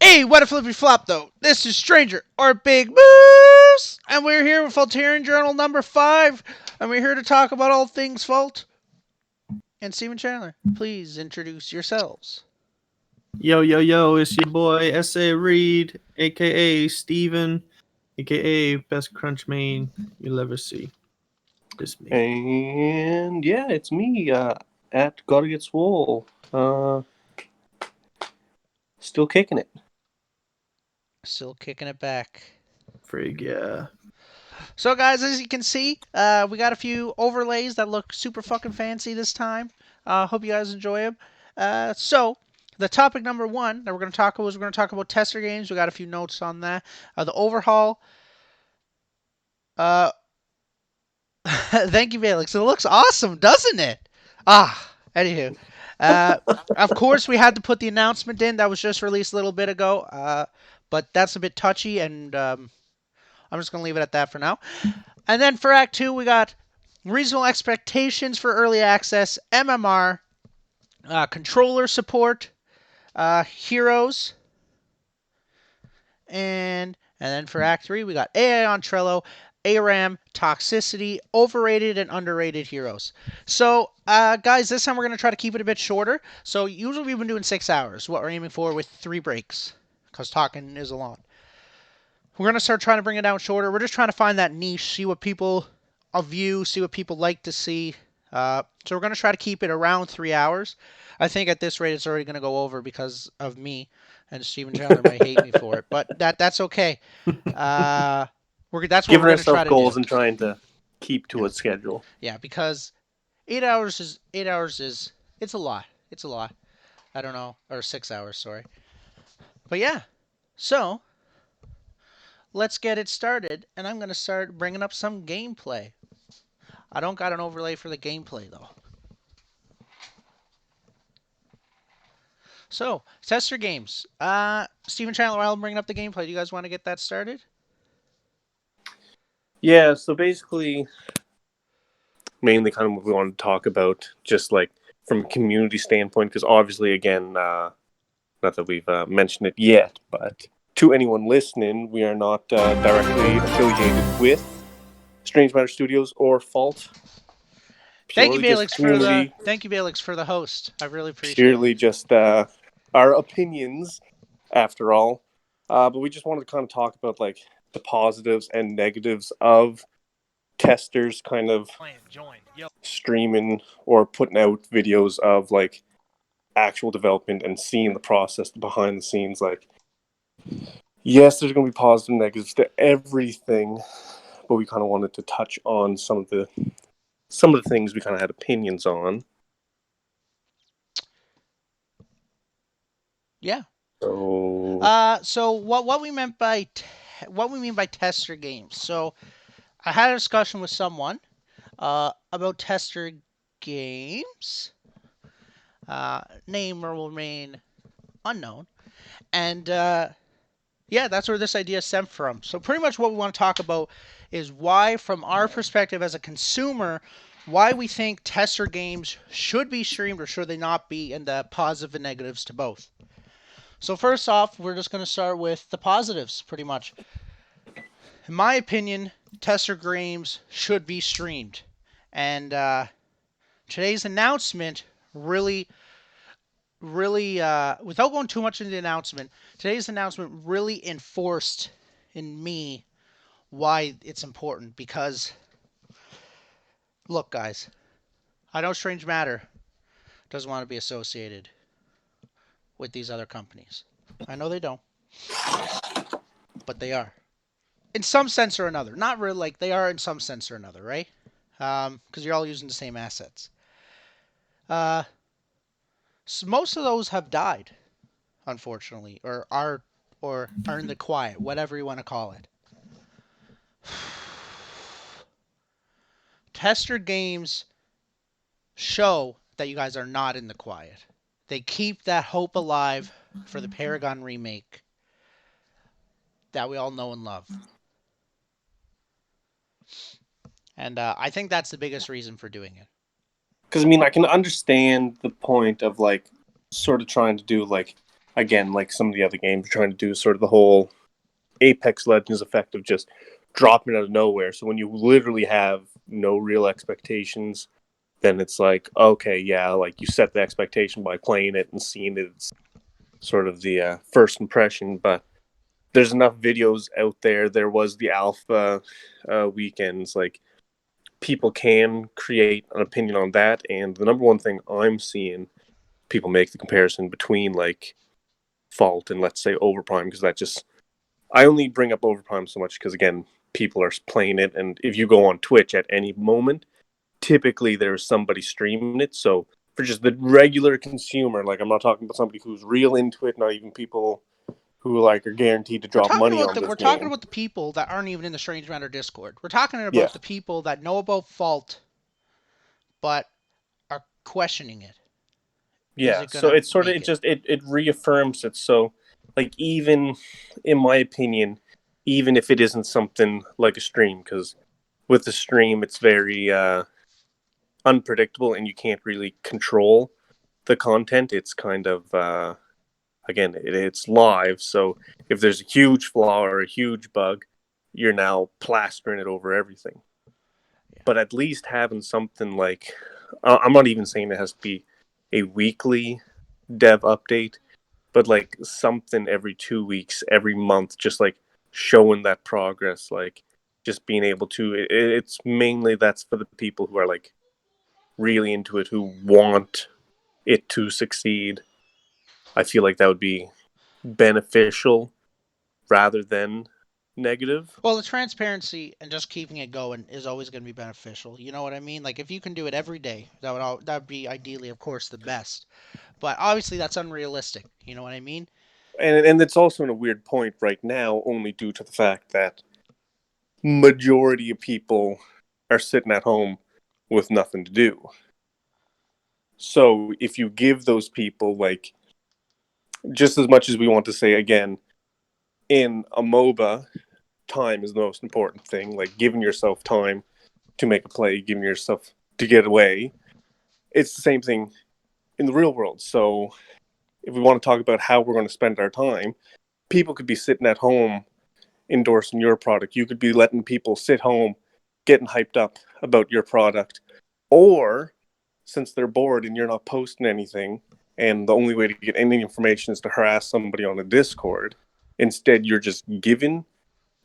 Hey, what a flippy flop though. This is Stranger or Big Moose, and we're here with Faultarian Journal number 5, and we're here to talk about all things Fault. And Stephen Chandler, please introduce yourselves. Yo, yo, yo, it's your boy S.A. Reed, aka Steven, aka best crunch main you'll ever see. Just me. And yeah, it's me, at Gotta Get Swole. Still kicking it. Still kicking it back. Frig, yeah. So, guys, as you can see, we got a few overlays that look super fucking fancy this time. Hope you guys enjoy them. So, the topic number 1 that we're going to talk about is we're going to talk about tester games. We got a few notes on that. The overhaul. Thank you, Felix. It looks awesome, doesn't it? Anywho. Of course, we had to put the announcement in that was just released a little bit ago. But that's a bit touchy, and I'm just going to leave it at that for now. And then for Act 2, we got reasonable expectations for early access, MMR, controller support, heroes, and then for Act 3, we got AI on Trello, ARAM, toxicity, overrated and underrated heroes. So, guys, this time we're going to try to keep it a bit shorter. So, usually we've been doing 6 hours, what we're aiming for with 3 breaks, because talking is a lot. We're going to start trying to bring it down shorter. We're just trying to find that niche, see what people view, see what people like to see. So we're going to try to keep it around 3 hours. I think at this rate it's already going to go over because of me, and Stephen Chandler might hate me for it, but that's okay. That's what Giving we're going to try ourselves to goals do. and trying to keep to a schedule. Yeah, because 8 hours is it's a lot. It's a lot. I don't know, or 6 hours, sorry. But yeah, so let's get it started, and I'm going to start bringing up some gameplay. I don't got an overlay for the gameplay, though. So, tester games. Stephen Chandler, while I'm bringing up the gameplay, do you guys want to get that started? Yeah, so basically, mainly kind of what we want to talk about, just like from a community standpoint, because obviously, again, not that we've mentioned it yet, but to anyone listening, we are not directly affiliated with Strange Matter Studios or Fault. Thank you, Purely just community. Thank you, Felix, for the host. I really appreciate Purely it. just our opinions, after all. But we just wanted to kind of talk about like the positives and negatives of testers kind of streaming or putting out videos of like actual development and seeing the process behind the scenes. Like, yes, there's going to be positives and negatives to everything, but we kind of wanted to touch on some of the things we kind of had opinions on. Yeah. So what we mean by tester games. So I had a discussion with someone about tester games. Name will remain unknown, and yeah, that's where this idea stemmed from. So pretty much what we want to talk about is why, from our perspective as a consumer, why we think tester games should be streamed or should they not be, and the positive and negatives to both. So first off, we're just going to start with the positives, pretty much. In my opinion, tester games should be streamed. And today's announcement really, without going too much into the announcement, today's announcement really enforced in me why it's important. Because, look, guys, I know Strange Matter doesn't want to be associated with these other companies. I know they don't, but they are. In some sense or another. Not really, like, they are in some sense or another, right? Because you're all using the same assets. So most of those have died, unfortunately, or are in the quiet, whatever you want to call it. Tester games show that you guys are not in the quiet. They keep that hope alive for the Paragon remake that we all know and love. And I think that's the biggest reason for doing it. Because I mean, I can understand the point of like sort of trying to do like again, like some of the other games are trying to do sort of the whole Apex Legends effect of just dropping out of nowhere. So when you literally have no real expectations, then it's like, okay, yeah, like you set the expectation by playing it and seeing it. It's sort of the first impression, but there's enough videos out there. There was the alpha weekends. Like people can create an opinion on that, and the number one thing I'm seeing people make the comparison between like Fault and let's say Overprime because that just I only bring up Overprime so much because again people are playing it, and if you go on Twitch at any moment, typically there's somebody streaming it. So for just the regular consumer, like I'm not talking about somebody who's real into it, not even people who like are guaranteed to drop money on this We're talking game. about the people that aren't even in the Strange Matter Discord. We're talking Yeah, about the people that know about Fault but are questioning it. Is yeah. it So gonna it's sort of make it it? just it reaffirms it. So like even in my opinion, even if it isn't something like a stream, because with the stream it's very unpredictable and you can't really control the content. It's kind of again it's live, so if there's a huge flaw or a huge bug, you're now plastering it over everything. Yeah. But at least having something like I'm not even saying it has to be a weekly dev update, but like something every 2 weeks, every month, just like showing that progress, like just being able to. It's mainly that's for the people who are like really into it, who want it to succeed. I feel like that would be beneficial rather than negative. Well, the transparency and just keeping it going is always going to be beneficial. You know what I mean? Like if you can do it every day, that would be ideally, of course, the best. But obviously, that's unrealistic. You know what I mean? And it's also in a weird point right now, only due to the fact that majority of people are sitting at home with nothing to do. So if you give those people like just as much as we want to say again in a MOBA, time is the most important thing. Like giving yourself time to make a play, giving yourself to get away. It's the same thing in the real world. So if we want to talk about how we're going to spend our time, people could be sitting at home endorsing your product. You could be letting people sit home getting hyped up about your product. Or since they're bored and you're not posting anything, and the only way to get any information is to harass somebody on a Discord, instead you're just giving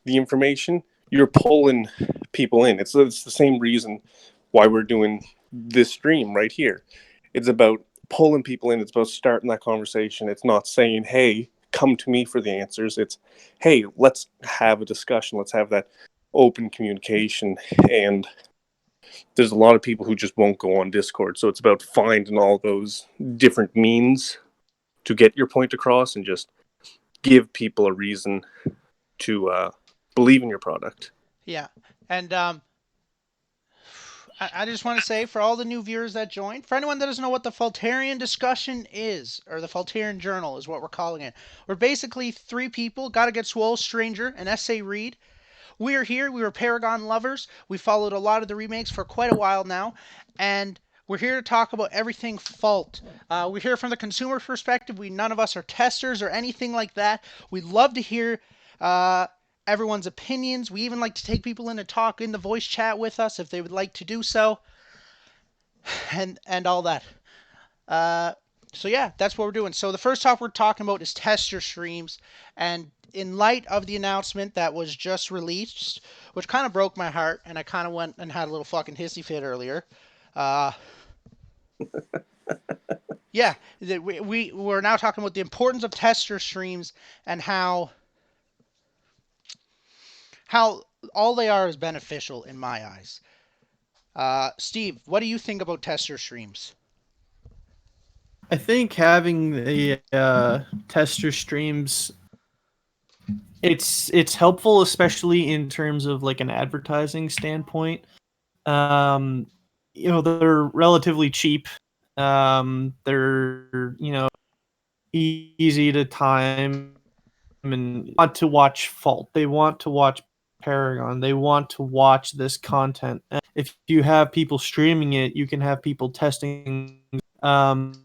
the information, you're pulling people in. It's the same reason why we're doing this stream right here. It's about pulling people in. It's about starting that conversation. It's not saying, hey, come to me for the answers. It's, hey, let's have a discussion. Let's have that open communication. And there's a lot of people who just won't go on Discord. So it's about finding all those different means to get your point across and just give people a reason to believe in your product. Yeah. And I just want to say for all the new viewers that joined, for anyone that doesn't know what the Faultarian discussion is, or the Faultarian Journal is what we're calling it, we're basically three people, Gotta Get Swole, Stranger, and S.A. Reed. We are here. We were Paragon lovers. We followed a lot of the remakes for quite a while now, and we're here to talk about everything Fault. We're here from the consumer perspective. We none of us are testers or anything like that. We'd love to hear uh, everyone's opinions. We even like to take people in to talk in the voice chat with us if they would like to do so, and all that. Uh, so yeah, that's what we're doing. So the first topic we're talking about is tester streams, and in light of the announcement that was just released, which kind of broke my heart, and I kind of went and had a little fucking hissy fit earlier. Uh, yeah, we're now talking about the importance of tester streams and how all they are is beneficial in my eyes. Steve, what do you think about tester streams? I think having the tester streams, it's helpful, especially in terms of like an advertising standpoint. Um, they're relatively cheap. They're easy to time, and want to watch Fault. They want to watch Paragon. They want to watch this content. if you have people streaming it, you can have people testing. Like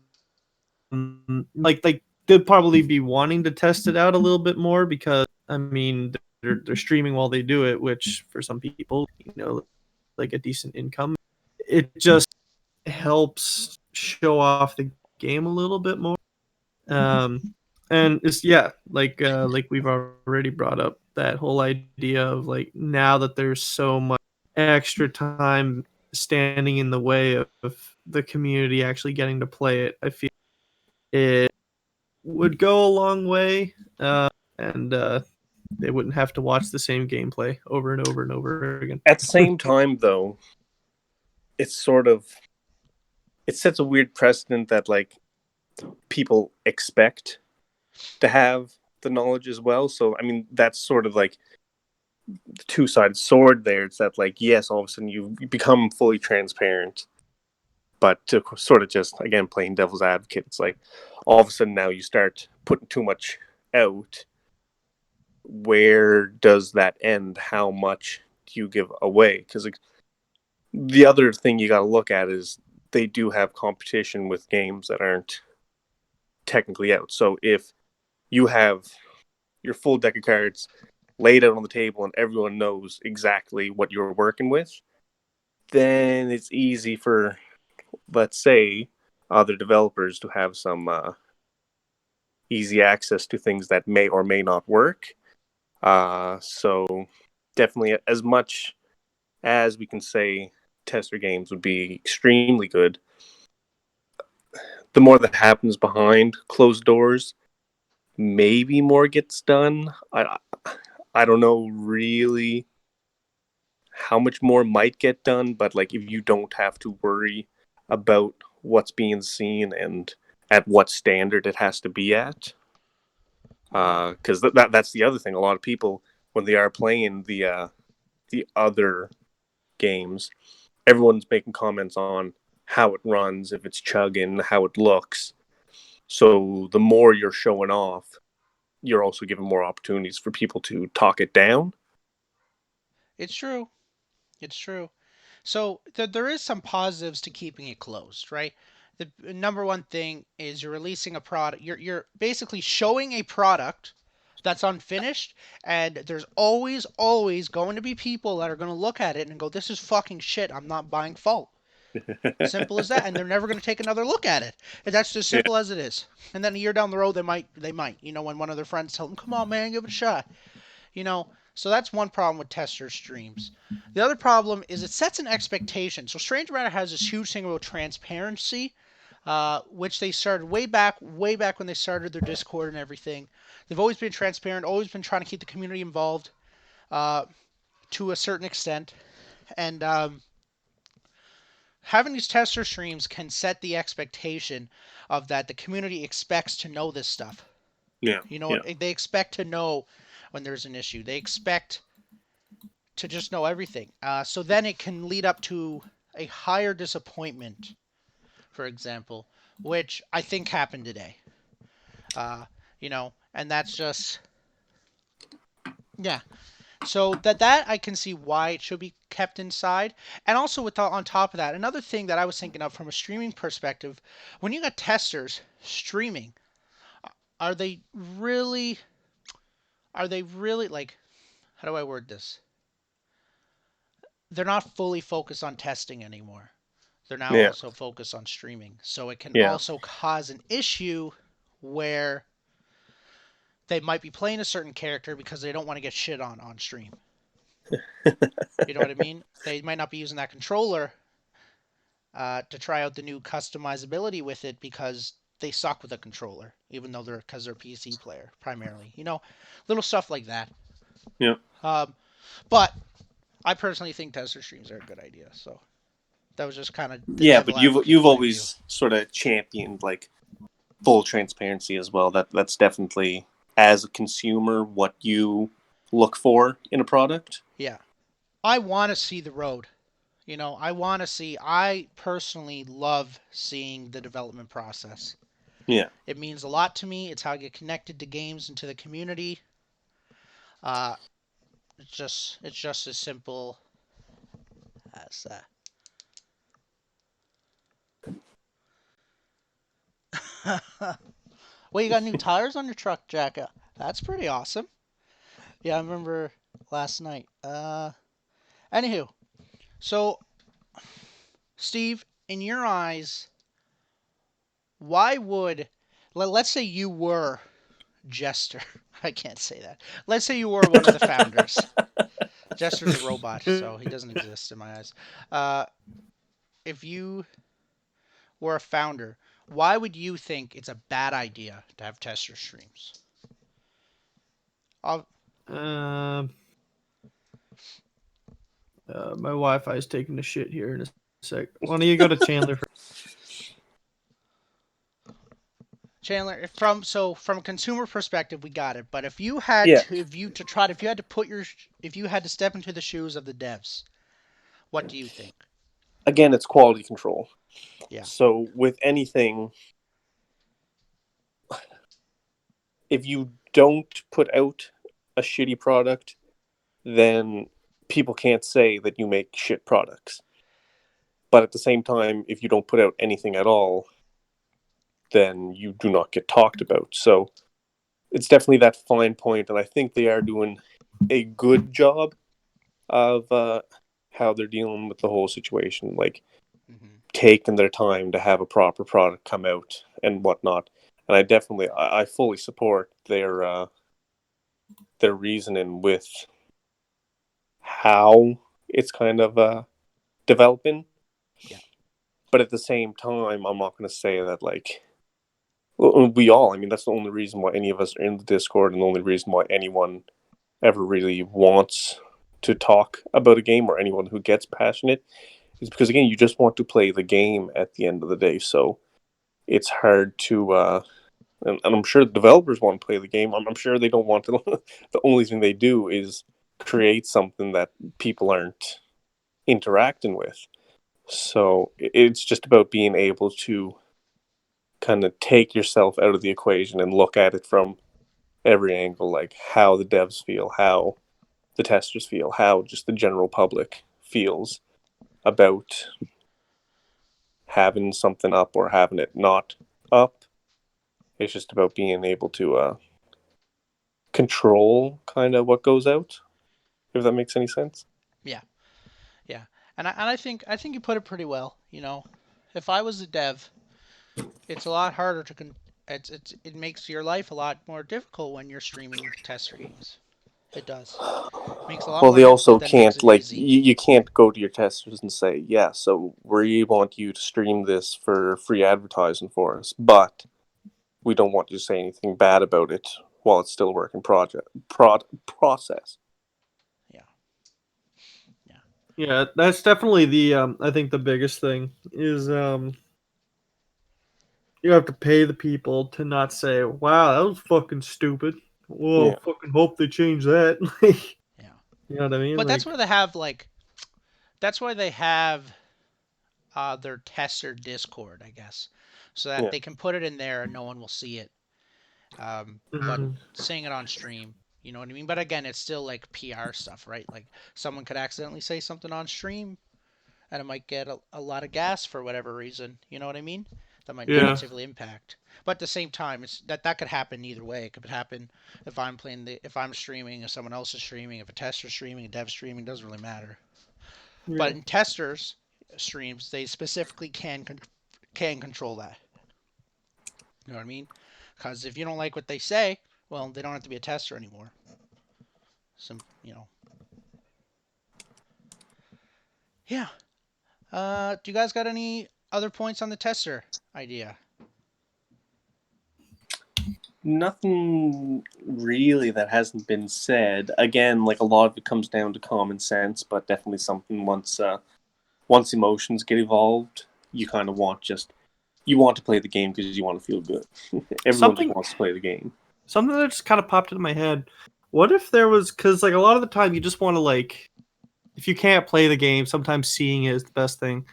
they'd probably be wanting to test it out a little bit more because I mean they're streaming while they do it, which for some people, like a decent income. It just helps show off the game a little bit more. And it's like we've already brought up that whole idea of like now that there's so much extra time standing in the way of the community actually getting to play it, I feel it would go a long way, and they wouldn't have to watch the same gameplay over and over and over again. At the same time, though, it's sort of it sets a weird precedent that like people expect to have the knowledge as well. So I mean, that's sort of like the two-sided sword there. It's that like yes, all of a sudden you become fully transparent, but to sort of just again playing devil's advocate, it's like all of a sudden now you start putting too much out. Where does that end? How much do you give away? Because like, the other thing you got to look at is they do have competition with games that aren't technically out. So if you have your full deck of cards laid out on the table and everyone knows exactly what you're working with, then it's easy for, let's say, other developers to have some easy access to things that may or may not work. So definitely, as much as we can say tester games would be extremely good, the more that happens behind closed doors, maybe more gets done. I don't know really how much more might get done, but like if you don't have to worry about what's being seen and at what standard it has to be at, because that's the other thing. A lot of people when they are playing the other games, everyone's making comments on how it runs, if it's chugging, how it looks. So the more you're showing off, you're also giving more opportunities for people to talk it down. It's true. It's true. So there is some positives to keeping it closed, right? The number one thing is you're releasing a product. You're basically showing a product that's unfinished, and there's always going to be people that are going to look at it and go, "This is fucking shit. I'm not buying Fault." Simple as that, and they're never going to take another look at it. And that's as Yeah, simple as it is. And then a year down the road, they might, when one of their friends tell them, "Come on, man, give it a shot." So that's one problem with tester streams. The other problem is it sets an expectation. So Strange Matter has this huge thing about transparency, which they started way back when they started their Discord and everything. They've always been transparent, always been trying to keep the community involved uh, to a certain extent, and having these tester streams can set the expectation of that the community expects to know this stuff. yeah, yeah, They expect to know when there's an issue. They expect to just know everything. So then it can lead up to a higher disappointment, for example, which I think happened today. And that's just yeah. So that I can see why it should be kept inside, and also on top of that, another thing that I was thinking of from a streaming perspective, when you got testers streaming, are they really are they really like how do I word this? They're not fully focused on testing anymore. They're now yeah, also focused on streaming. So it can yeah. also cause an issue where they might be playing a certain character because they don't want to get shit on stream. You know what I mean? They might not be using that controller to try out the new customizability with it because they suck with a controller, even though they're PC player primarily. Little stuff like that. Yeah. Um, but I personally think tester streams are a good idea. So that was just kind of the Yeah, but devil advocate you've point of view. always sort of championed like full transparency as well. That's definitely as a consumer what you look for in a product. Yeah, I want to see the road. I personally love seeing the development process. Yeah. It means a lot to me. It's how I get connected to games and to the community. Uh, it's just as simple That's Well, you got new tires on your truck, Jack. That's pretty awesome. Yeah, I remember last night. Anywho, so Steve, in your eyes, why would let's say you were Jester? I can't say that. Let's say you were one of the founders. Jester's a robot, so he doesn't exist in my eyes. Uh, if you were a founder, why would you think it's a bad idea to have tester streams? I'll, Um, my Wi-Fi is taking a shit here in a sec. Why don't you go to Chandler for Chandler, from a consumer perspective, we got it. But if you had Yeah. to, if you had to if you had to step into the shoes of the devs, what do you think? Again, it's quality control. Yeah. So with anything, if you don't put out a shitty product, then people can't say that you make shit products. But at the same time, if you don't put out anything at all, then you do not get talked about. So it's definitely that fine point, and I think they are doing a good job of how they're dealing with the whole situation, like Mm-hmm. taking their time to have a proper product come out and whatnot. And I fully support their reasoning with how it's kind of developing. Yeah. But at the same time, I'm not going to say that like we all. I mean, that's the only reason why any of us are in the Discord, and the only reason why anyone ever really wants to talk about a game or anyone who gets passionate is because again, you just want to play the game at the end of the day. So it's hard to. And I'm sure the developers want to play the game. I'm sure they don't want to. The only thing they do is create something that people aren't interacting with. So it's just about being able to kind of take yourself out of the equation and look at it from every angle, like how the devs feel, how the testers feel, how just the general public feels about having something up or having it not up. It's just about being able to control kind of what goes out, if that makes any sense. Yeah. Yeah. And I think you put it pretty well. If I was a dev, it's a lot harder to it makes your life a lot more difficult when you're streaming tester games. It does. It makes it a lot Well, more they also difficult than it makes can't it like easy. you can't go to your testers and say, yeah, so we want you to stream this for free advertising for us, but we don't want you to say anything bad about it while it's still a working process. Yeah. Yeah. Yeah, that's definitely the I think the biggest thing is you have to pay the people to not say, "Wow, that was fucking stupid." Well, Yeah. fucking hope they change that. Like, Yeah. you know what I mean? But that's Like, where they have that's why they have their tester Discord, I guess, so that Yeah. they can put it in there and no one will see it. But mhm. saying it on stream, you know what I mean? But again, it's still like PR stuff, right? Like someone could accidentally say something on stream and it might get a lot of gas for whatever reason. You know what I mean? That might Yeah. Yeah, negatively impact. But at the same time, it's that could happen either way. It could happen if I'm streaming, if someone else is streaming, if a tester's streaming, a dev streaming, doesn't really matter. yeah, But in testers streams, they specifically can control that. You know what I mean? Because if you don't like what they say, well, they don't have to be a tester anymore. So. Yeah. Do you guys got any other points on the tester idea? Nothing really that hasn't been said. Again, like a lot of it comes down to common sense, but definitely something once emotions get evolved, you kind of you want to play the game because you want to feel good. Everyone just something wants to play the game. something that just kind of popped into my head. What if there was because like a lot of the time you just want to like if you can't play the game, sometimes seeing it is the best thing.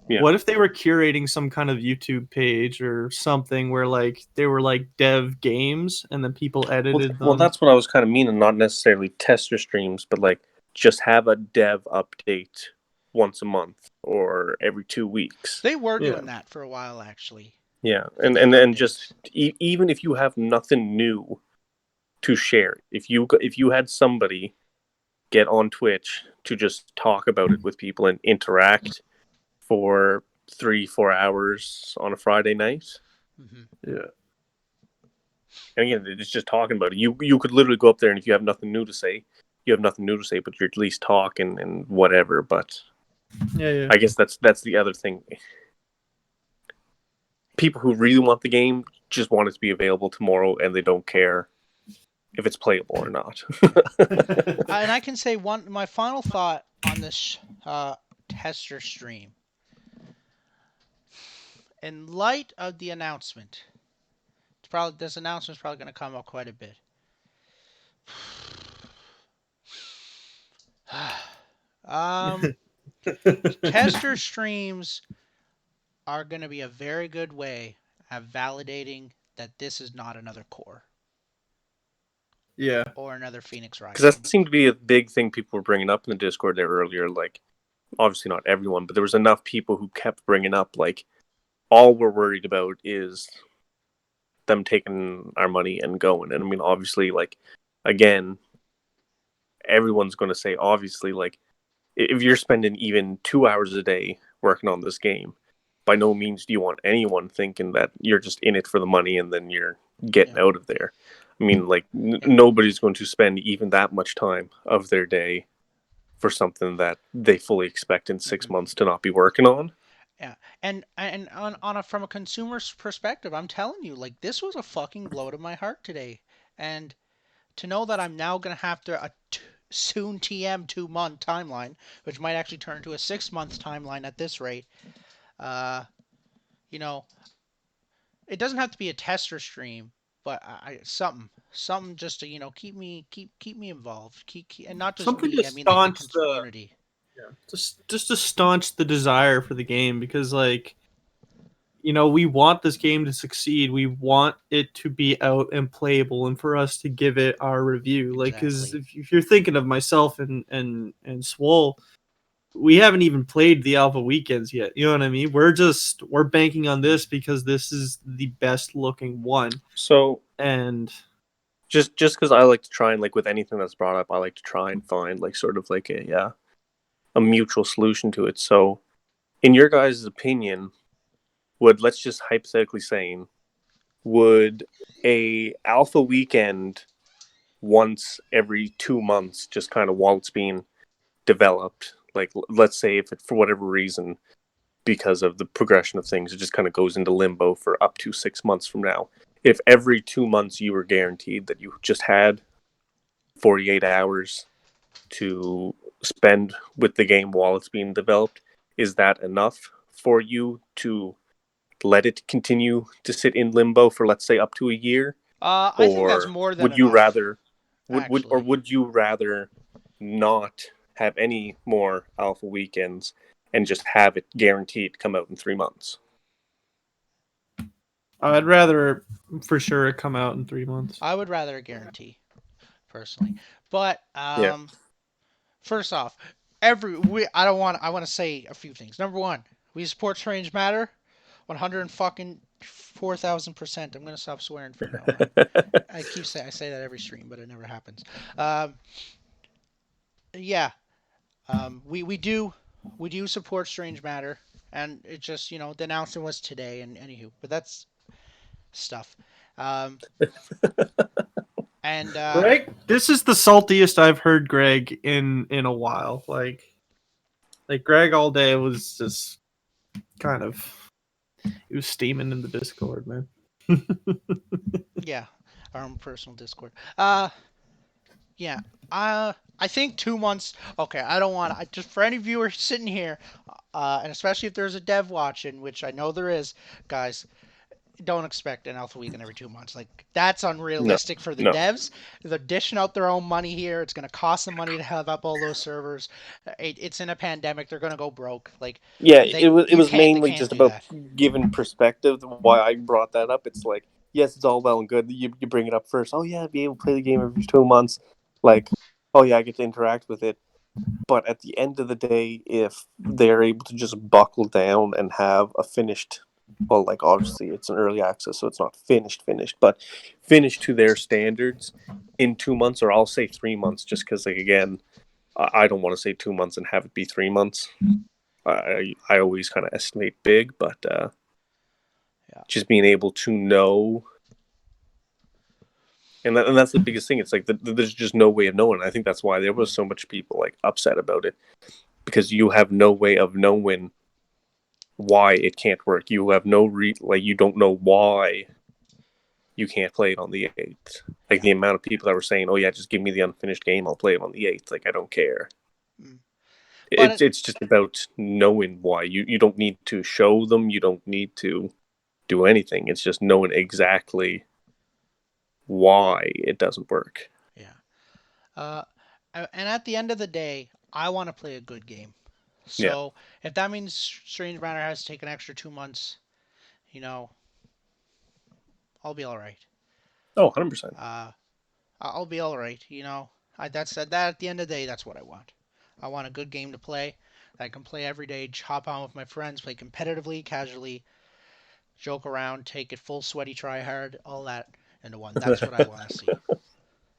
Yeah. What if they were curating some kind of YouTube page or something where like they were like dev games and then people edited Well, them? that's what I was kind of meaning. Not necessarily tester streams, but like just have a dev update once a month or every 2 weeks. They were Yeah. doing that for a while, actually. Yeah, For and the then updates. just even if you have nothing new to share, if you had somebody get on Twitch to just talk about it with people and interact for 3-4 hours on a Friday night, Hmm. Yeah. and again, it's just talking about it. You could literally go up there, and if you have nothing new to say, you have nothing new to say, but you're at least talking and whatever. But Yeah. I guess that's the other thing. People who really want the game just want it to be available tomorrow, and they don't care if it's playable or not. And I can say my final thought on this tester stream. In light of the announcement, this announcement is probably going to come up quite a bit. um, Tester streams are going to be a very good way of validating that this is not another Core Yeah. or another Phoenix Because Rising. that seemed to be a big thing people were bringing up in the Discord there earlier. Like, obviously not everyone, but there was enough people who kept bringing up, like, all we're worried about is them taking our money and going. And I mean, obviously, like, again, everyone's going to say, obviously, like, if you're spending even 2 hours a day working on this game, by no means do you want anyone thinking that you're just in it for the money and then you're getting Yeah. out of there. I mean, like, nobody's going to spend even that much time of their day for something that they fully expect in 6 months to not be working on. Yeah, and from a consumer's perspective, I'm telling you, like this was a fucking blow to my heart today, and to know that I'm now gonna have to soon TM 2 month timeline, which might actually turn into a 6 month timeline at this rate. Uh, you know, it doesn't have to be a tester stream, but something just to keep me involved, and not just Something to me. I mean, like the staunch the community. just to staunch the desire for the game, because like, we want this game to succeed. We want it to be out and playable, and for us to give it our review. Like, because Exactly. if you're thinking of myself and Swole, we haven't even played the alpha weekends yet. You know what I mean? We're banking on this because this is the best looking one. So And just because I like to try and, like, with anything that's brought up, I like to try and find, like, sort of like a mutual solution to it. So, in your guys' opinion, let's just hypothetically saying, would a alpha weekend once every 2 months, just kind of while it's being developed, like, let's say if it, for whatever reason, because of the progression of things, it just kind of goes into limbo for up to 6 months from now. If every 2 months you were guaranteed that you just had 48 hours to spend with the game while it's being developed, is that enough for you to let it continue to sit in limbo for, let's say, up to a year? I think that's Or more than would you enough, rather actually. would you rather not have any more alpha weekends and just have it guaranteed to come out in 3 months? I'd rather for sure it come out in 3 months. I would rather a guarantee, personally. But Yeah. first off, I want to say a few things. Number one, we support Strange Matter, 100 fucking 4,000%. I'm gonna stop swearing from now on. I say that every stream, but it never happens. Um, yeah, we do support Strange Matter, and it just the announcement was today, and anywho, but that's stuff. Um, and Greg, this is the saltiest I've heard Greg in a while. Like Greg all day was just kind of, he was steaming in the Discord, man. yeah, our own personal Discord. Yeah. I think 2 months. Okay, I don't want. Just for any viewer sitting here, and especially if there's a dev watching, which I know there is, guys, don't expect an alpha weekend every 2 months. Like that's No, unrealistic for the no. devs. They're dishing out their own money here. It's gonna cost them money to have up all those servers. It's in a pandemic. They're gonna go broke. Like Yeah, they, it was they mainly can't just do about that. giving perspective. Why I brought that up, it's like, yes, it's all well and good. You bring it up first. Oh yeah, be able to play the game every 2 months. Like, oh yeah, I get to interact with it. But at the end of the day, if they're able to just buckle down and have a finished, well, like obviously it's an early access, so it's not finished, but finished to their standards in 2 months, or I'll say 3 months, just because, like, again, I don't want to say 2 months and have it be 3 months. I always kind of estimate big, but Yeah. just being able to know, and that's the biggest thing. It's like there's just no way of knowing. I think that's why there was so much people like upset about it, because you have no way of knowing why it can't work. You have no like, you don't know why you can't play it on the 8th. Like, Yeah. the amount of people that were saying, "Oh yeah, just give me the unfinished game. I'll play it on the 8th." Like, I don't care. Mm. But It's just about knowing why. You don't need to show them. You don't need to do anything. It's just knowing exactly why it doesn't work. yeah. Uh, and at the end of the day, I want to play a good game. Yeah. So if that means Strange Matter has to take an extra 2 months, you know, I'll be all right. Oh, 100%. Uh, I'll be all right. That's that. At the end of the day, that's what I want. I want a good game to play that I can play every day, hop on with my friends, play competitively, casually, joke around, take it full sweaty, try hard, all that into one. That's what I want to see.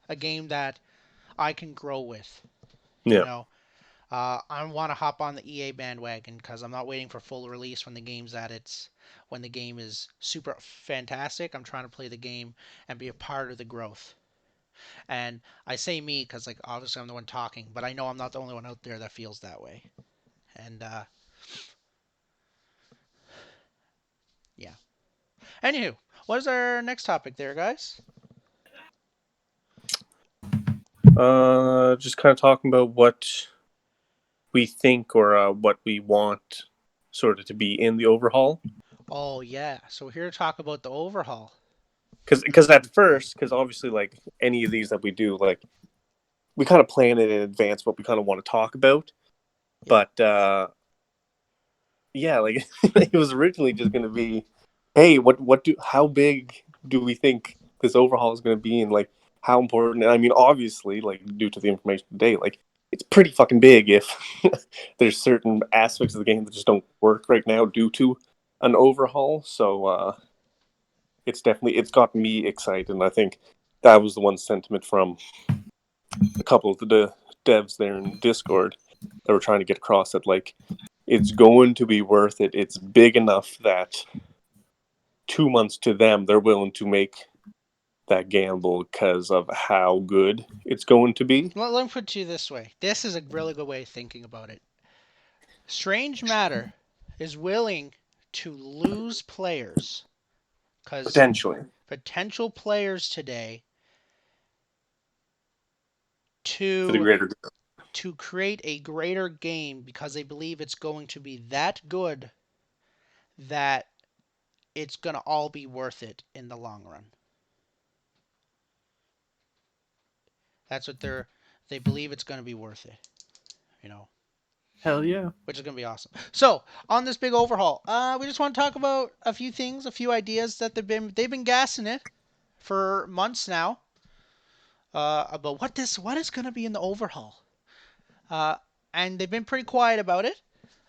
A game that I can grow with. You Yeah. know, I want to hop on the EA bandwagon because I'm not waiting for full release when the game is super fantastic. I'm trying to play the game and be a part of the growth. And I say me because, like, obviously I'm the one talking, but I know I'm not the only one out there that feels that way. And yeah. Anywho, what is our next topic there, guys? Just kind of talking about what we think, or what we want sort of to be in the overhaul. Oh yeah. So we're here to talk about the overhaul. Because at first, because obviously, like, any of these that we do, like, we kind of plan it in advance what we kind of want to talk about. Yeah. But yeah, like, it was originally just going to be, hey, how big do we think this overhaul is going to be, and like how important? And I mean, obviously, like, due to the information today, like, it's pretty fucking big if there's certain aspects of the game that just don't work right now due to an overhaul. So it's got me excited, and I think that was the one sentiment from a couple of the devs there in Discord that were trying to get across, that, like, it's going to be worth it. It's big enough that 2 months to them, they're willing to make that gamble because of how good it's going to be. Let me put it to you this way. This is a really good way of thinking about it. Strange Matter is willing to lose players because Potentially. potential players today For the to greater good. to create a greater game because they believe it's going to be that good that it's going to all be worth it in the long run. That's what they believe it's going to be worth it, you know, Hell yeah. which is going to be awesome. So, on this big overhaul, we just want to talk about a few things, a few ideas that they've been gassing it for months now, about what is going to be in the overhaul. Uh, and they've been pretty quiet about it,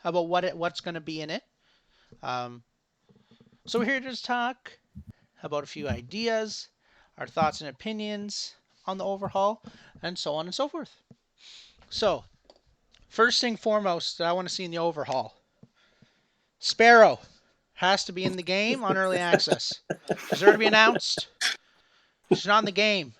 about what's going to be in it. Um, so we're here to just talk about a few ideas, our thoughts and opinions on the overhaul, and so on and so forth. So, first thing foremost that I want to see in the overhaul, Sparrow has to be in the game on early access. She's already been announced. She's not in the game.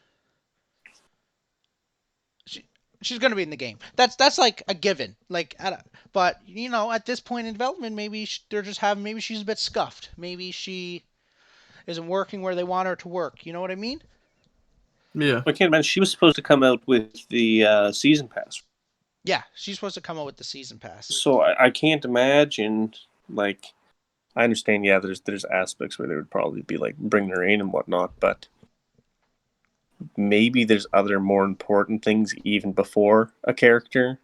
She, she's going to be in the game. That's like a given. But at this point in development, maybe they're just having. Maybe she's a bit scuffed. Maybe she isn't working where they want her to work. You know what I mean? Yeah. I can't imagine, she was supposed to come out with the season pass. Yeah, she's supposed to come out with the season pass. So I can't imagine, like, I understand, yeah, there's aspects where they would probably be like bringing her in and whatnot, but maybe there's other more important things even before a character.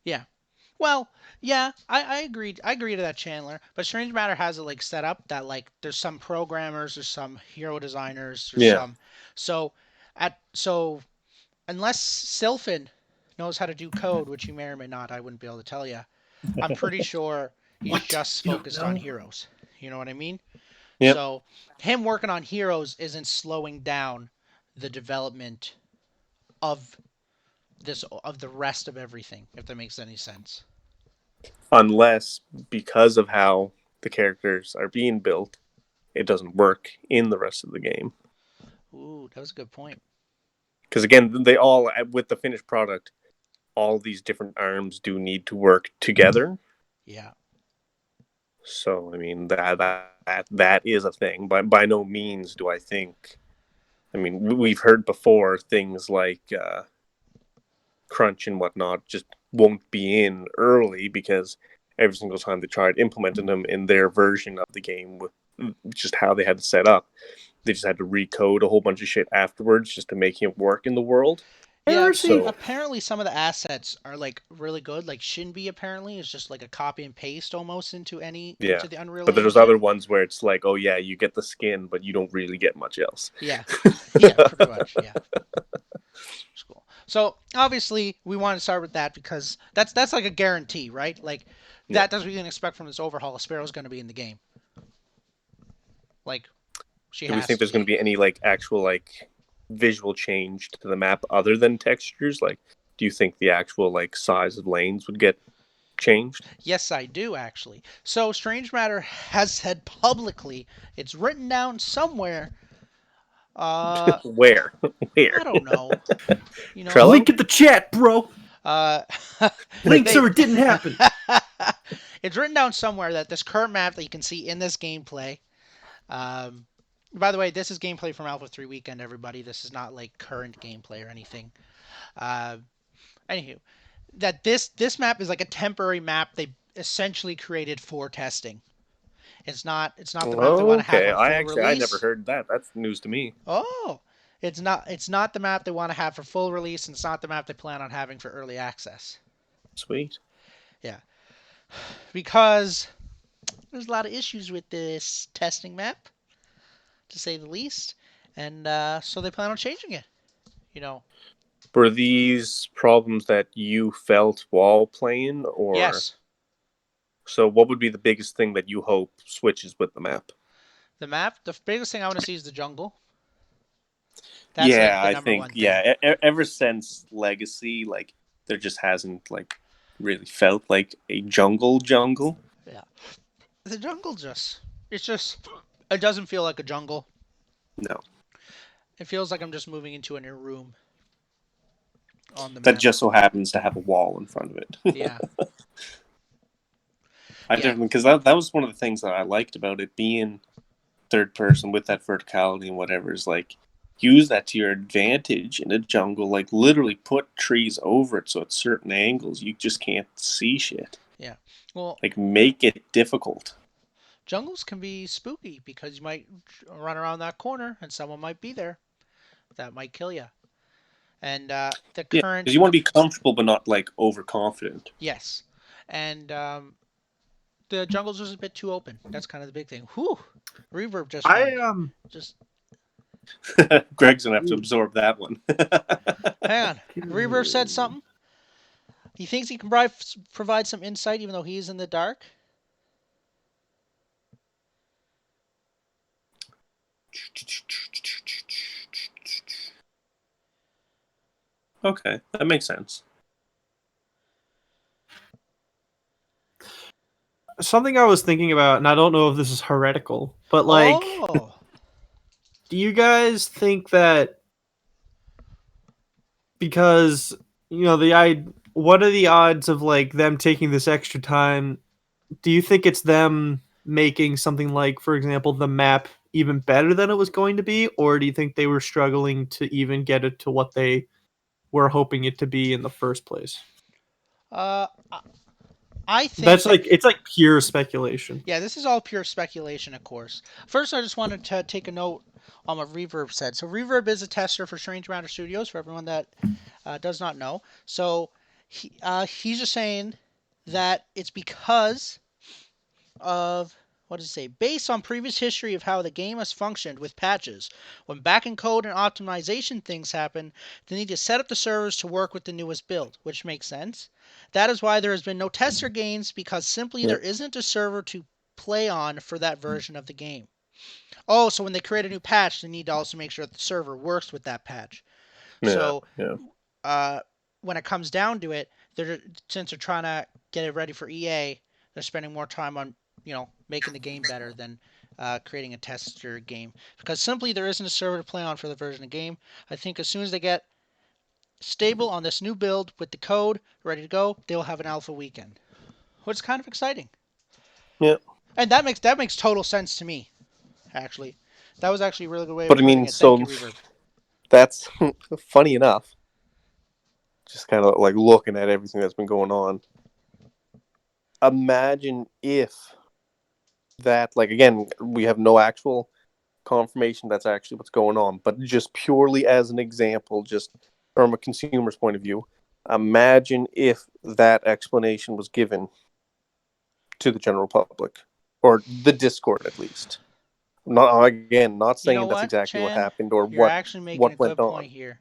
Yeah. Well, yeah, I agree. I agree to that, Chandler. But Strange Matter has it like set up that like there's some programmers, there's some hero designers, there's Yeah. some so unless Sylphin knows how to do code, which he may or may not. I wouldn't be able to tell you. I'm pretty sure he's What? just You don't focused on know? Heroes. You know what I mean? Yep. So him working on Heroes isn't slowing down the development of of the rest of everything, if that makes any sense. Unless because of how the characters are being built, it doesn't work in the rest of the game. Ooh, that was a good point. Because again, they all with the finished product, all these different arms do need to work together. Yeah. So I mean that is a thing. But by no means do I think. I mean, we've heard before things like crunch and whatnot just won't be in early because every single time they tried implementing them in their version of the game with just how they had to set up, they just had to recode a whole bunch of shit afterwards just to make it work in the world. Yeah, Heresy. So apparently some of the assets are like really good. Like Shinbi apparently is just like a copy and paste almost yeah, into the Unreal but there's Engine. other ones where it's like, oh yeah, you get the skin, but you don't really get much else. Yeah. Yeah, pretty much. Yeah. It's cool. So obviously we want to start with that because that's like a guarantee, right? Like Yeah. that's what we can expect from this overhaul. Sparrow's going to be in the game. Like she Do we has think to there's going to be. be any like actual like visual change to the map other than textures? Like, do you think the actual like size of lanes would get changed? Yes, I do actually. So Strange Matter has said publicly, it's written down somewhere. Uh, Where? Where? I don't know. You know, Trello? Link in the chat, bro. uh, Link they. so it didn't happen. It's written down somewhere that this current map that you can see in this gameplay. Um, by the way, this is gameplay from Alpha 3 Weekend, everybody. This is not like current gameplay or anything. Uh, Anywho, that this map is like a temporary map they essentially created for testing. It's not the map they want to have Okay, on full I never release. heard that. That's news to me. Oh, it's not the map they want to have for full release, and it's not the map they plan on having for early access. Sweet. Yeah, because there's a lot of issues with this testing map, to say the least, and so they plan on changing it. You know, Were these problems that you felt while playing, or yes, so? What would be the biggest thing that you hope switches with the map? the map. The biggest thing I want to see is the jungle. That's like Yeah, the I number think one thing. yeah. Ever since Legacy, like there just hasn't like really felt like a jungle. Yeah, the jungle just it doesn't feel like a jungle. No, It feels like I'm just moving into a new room on the that map. just so happens to have a wall in front of it. Yeah, I yeah, definitely because that was one of the things that I liked about it being third person with that verticality and whatever is like use that to your advantage in a jungle. Like literally put trees over it so at certain angles you just can't see shit. yeah. Well, Like make it difficult. jungles can be spooky because you might run around that corner and someone might be there that might kill you. And the Yeah, current because you the want to be comfortable but not like overconfident. yes, and the jungle's just a bit too open. That's kind of the big thing. Whew, reverb just I won. Just Greg's gonna have to absorb that one. hang on. Reverb said something. He thinks he can provide some insight even though he's in the dark. Okay, that makes sense. something I was thinking about, and I don't know if this is heretical, but like, Oh, do you guys think that because what are the odds of like them taking this extra time? Do you think it's them making something like, for example, the map even better than it was going to be, or do you think they were struggling to even get it to what they were hoping it to be in the first place? uh, I think That's that like it's like pure speculation. yeah, this is all pure speculation, of course. First, I just wanted to take a note on what Reverb said. So, Reverb is a tester for Strange Matter Studios, for everyone that does not know. So, he's just saying that it's because of what does it say? Based on previous history of how the game has functioned with patches, when backend code and optimization things happen, they need to set up the servers to work with the newest build, which makes sense. That is why there has been no tester gains, because simply there Yep. isn't a server to play on for that version of the game. Oh, so when they create a new patch, they need to also make sure that the server works with that patch. Yeah. So Yeah. uh, when it comes down to it, since they're trying to get it ready for EA, they're spending more time on making the game better than creating a tester game, because simply there isn't a server to play on for the version of the game. I think as soon as they get stable on this new build with the code ready to go, they'll have an alpha weekend, which is kind of exciting. Yeah. And that makes total sense to me. Actually, that was actually a really good way But of I putting mean, it. Thank you, so Reverb. that's funny enough. Just kind of like looking at everything that's been going on. Imagine if that, like, again, we have no actual confirmation that's actually what's going on, but just purely as an example, just from a consumer's point of view, imagine if that explanation was given to the general public or the Discord at least. Not You know saying that's what, exactly what Chan? happened or You're actually making a what went good on. point here.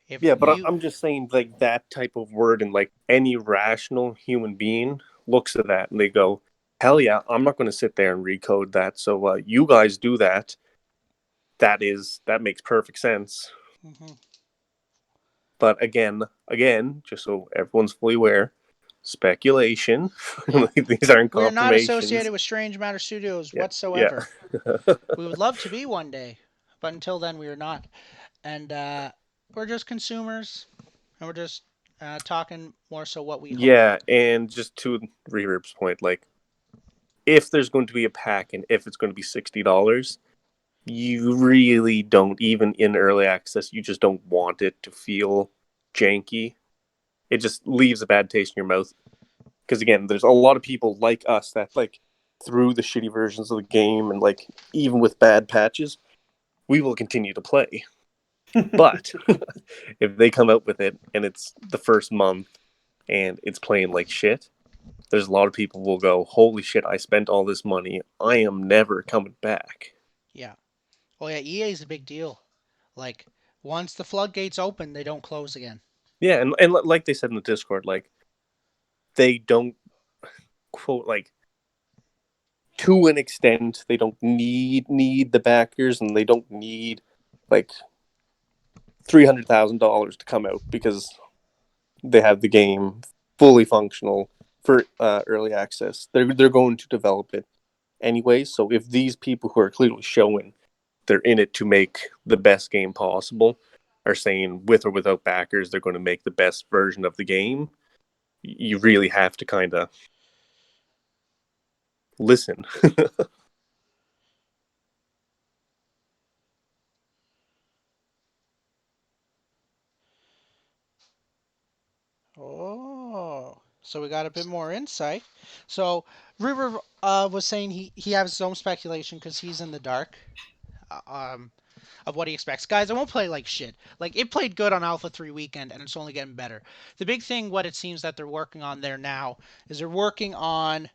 If Yeah, but you I'm just saying, like, that type of word, and like any rational human being looks at that and they go, "Hell yeah, I'm not going to sit there and recode that." So you guys do that. That makes perfect sense. Mhm. But again, just so everyone's fully aware, speculation. Yeah, These aren't we are not confirmations. associated with Strange Matter Studios Yeah, yeah, whatsoever. We would love to be one day, but until then, we are not. And we're just consumers, and we're just talking more so what we hope. yeah. And just to Reverb's point, like, if there's going to be a pack and if it's going to be $60, you really don't, even in early access, you just don't want it to feel janky. It just leaves a bad taste in your mouth. Because again, there's a lot of people like us that, like, through the shitty versions of the game and, like, even with bad patches, we will continue to play. But if they come out with it and it's the first month and it's playing like shit, there's a lot of people will go, "Holy shit, I spent all this money. I am never coming back." Yeah. Oh yeah, EA is a big deal. Like once the floodgates open, they don't close again. Yeah, and like they said in the Discord, like, they don't, quote, like, to an extent, they don't need the backers, and they don't need like $300,000 to come out because they have the game fully functional for early access. They're going to develop it anyway. So if these people who are clearly showing they're in it to make the best game possible are saying with or without backers they're going to make the best version of the game, you really have to kind of listen. Oh, so we got a bit more insight. So River was saying he has his own speculation because he's in the dark. uh, Um, of what he expects. Guys, I won't play like shit. Like it played good on Alpha 3 weekend and it's only getting better. The big thing what it seems that they're working on there now is they're working on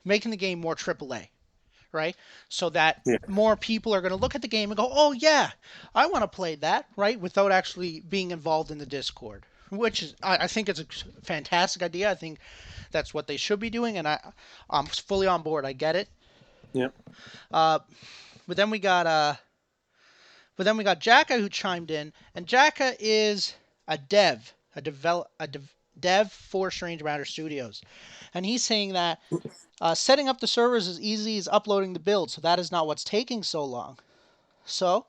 making the game more AAA, right? So that Yeah. more people are going to look at the game and go, "Oh yeah, I want to play that," right? Without actually being involved in the Discord, which is I think it's a fantastic idea. I think that's what they should be doing, and I'm fully on board. I get it. Yeah. Uh, but then we got Jacka who chimed in, and Jacka is a dev for Strange Matter Studios, and he's saying that setting up the servers is easy as uploading the build, so that is not what's taking so long. So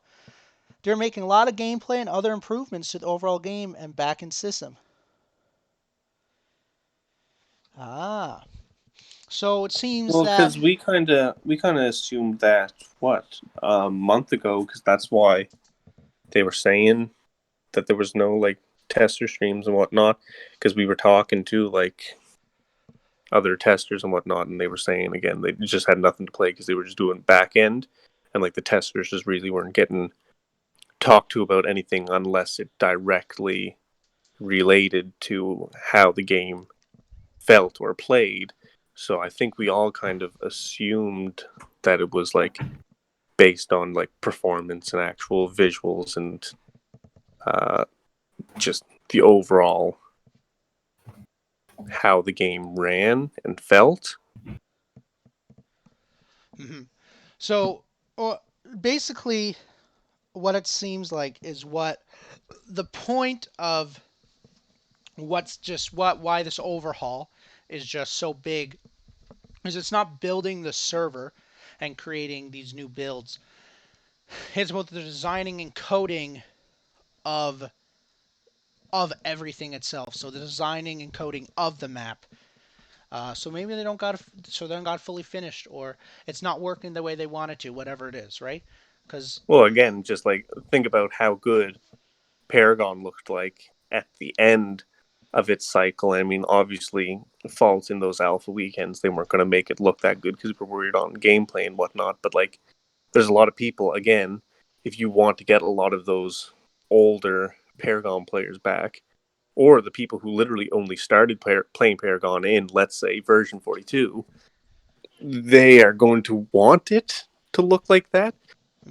they're making a lot of gameplay and other improvements to the overall game and backend system. Ah, so it seems Well, that because we kind of assumed that, what, a month ago, because that's why they were saying that there was no, like, tester streams and whatnot, because we were talking to, like, other testers and whatnot, and they were saying again they just had nothing to play because they were just doing back end, and like the testers just really weren't getting talked to about anything unless it directly related to how the game felt or played. So I think we all kind of assumed that it was like based on like performance and actual visuals and uh, just the overall how the game ran and felt. Hmm. So, uh, basically, what it seems like is what the point of why this overhaul is just so big is it's not building the server and creating these new builds. It's about the designing and coding of everything itself. So the designing and coding of the map. So maybe they don't got fully finished, or it's not working the way they want it to. Whatever it is, right? Because Well, again, just like think about how good Paragon looked like at the end of its cycle. I mean, obviously, faults in those alpha weekends, they weren't going to make it look that good because we were worried on gameplay and whatnot. But like, there's a lot of people, again, if you want to get a lot of those older Paragon players back, or the people who literally only started playing Paragon in, let's say, version 42, they are going to want it to look like that.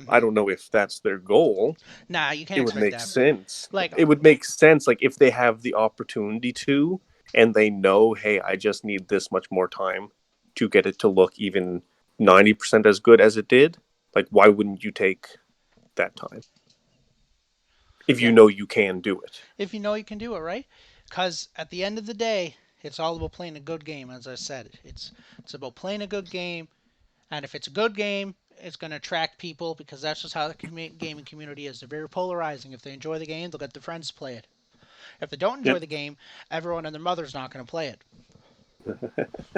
I hmm don't know if that's their goal. nah, you It can't would expect make that. sense. Like, It would make sense, like, if they have the opportunity to, and they know, hey, I just need this much more time to get it to look even 90% as good as it did. Like, why wouldn't you take that time if you yeah, know you can do it? if you know you can do it, right? Because at the end of the day, it's all about playing a good game. As I said, it's about playing a good game, and if it's a good game, it's going to attract people because that's just how the gaming community is. They're very polarizing. If they enjoy the game, they'll get their friends to play it. If they don't enjoy Yep. the game, everyone and their mother's not going to play it.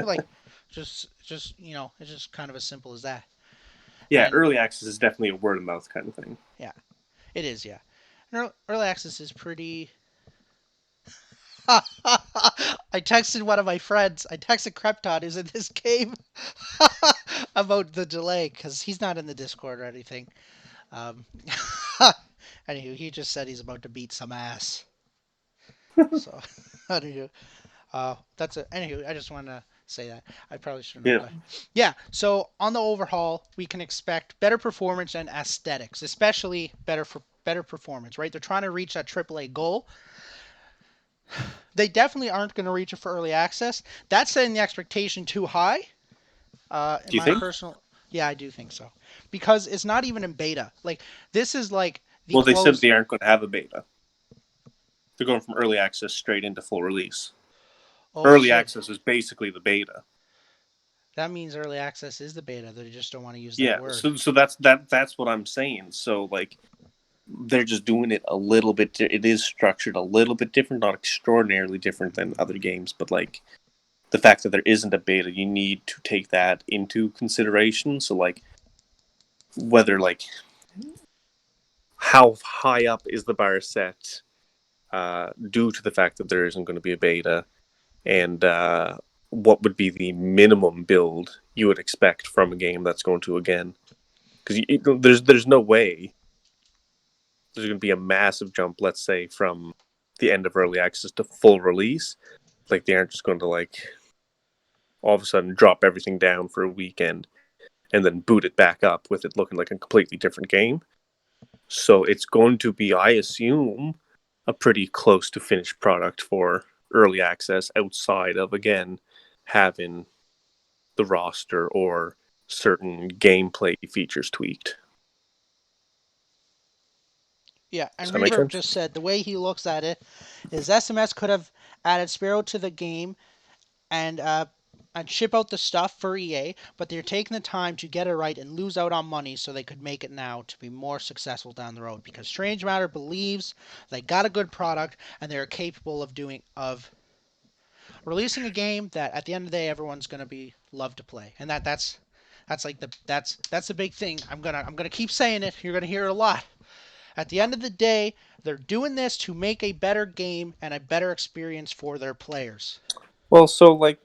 Like, it's just kind of as simple as that. Yeah, And early access is definitely a word of mouth kind of thing. yeah, it is. Yeah, and early access is pretty. I texted one of my friends. I texted Krepton, who's in this game, about the delay because he's not in the Discord or anything. Um, anywho, he just said he's about to beat some ass. So, anywho, that's it. Anywho, I just wanted to say that. I probably shouldn't have, Yeah. but yeah. So on the overhaul, we can expect better performance and aesthetics, especially better performance. Right? They're trying to reach that AAA goal. They definitely aren't going to reach it for early access. That's setting the expectation too high. In Do you my think? personal, yeah, I do think so, because it's not even in beta. Like this is like the Well, they said close. they aren't going to have a beta. They're going from early access straight into full release. Oh, Early so access is basically the beta. that means early access is the beta. They just don't want to use that Yeah, word. so that's what I'm saying. So like they're just doing it a little bit. It is structured a little bit different, not extraordinarily different than other games, but like the fact that there isn't a beta, you need to take that into consideration. So like whether like how high up is the bar set due to the fact that there isn't going to be a beta, Mm-hmm. and what would be the minimum build you would expect from a game that's going to again because there's no way there's going to be a massive jump, let's say, from the end of early access to full release. Like they aren't just going to like all of a sudden drop everything down for a weekend and then boot it back up with it looking like a completely different game. So it's going to be, I assume, a pretty close to finished product for early access outside of again having the roster or certain gameplay features tweaked. Yeah, Does and that make Reverb sense? just said the way he looks at it is SMS could have added Sparrow to the game and ship out the stuff for EA, but they're taking the time to get it right and lose out on money so they could make it now to be more successful down the road. Because Strange Matter believes they got a good product and they're capable of releasing a game that at the end of the day everyone's gonna be love to play, and that's like that's the big thing. I'm gonna keep saying it. You're gonna hear it a lot. At the end of the day, they're doing this to make a better game and a better experience for their players. Well, so like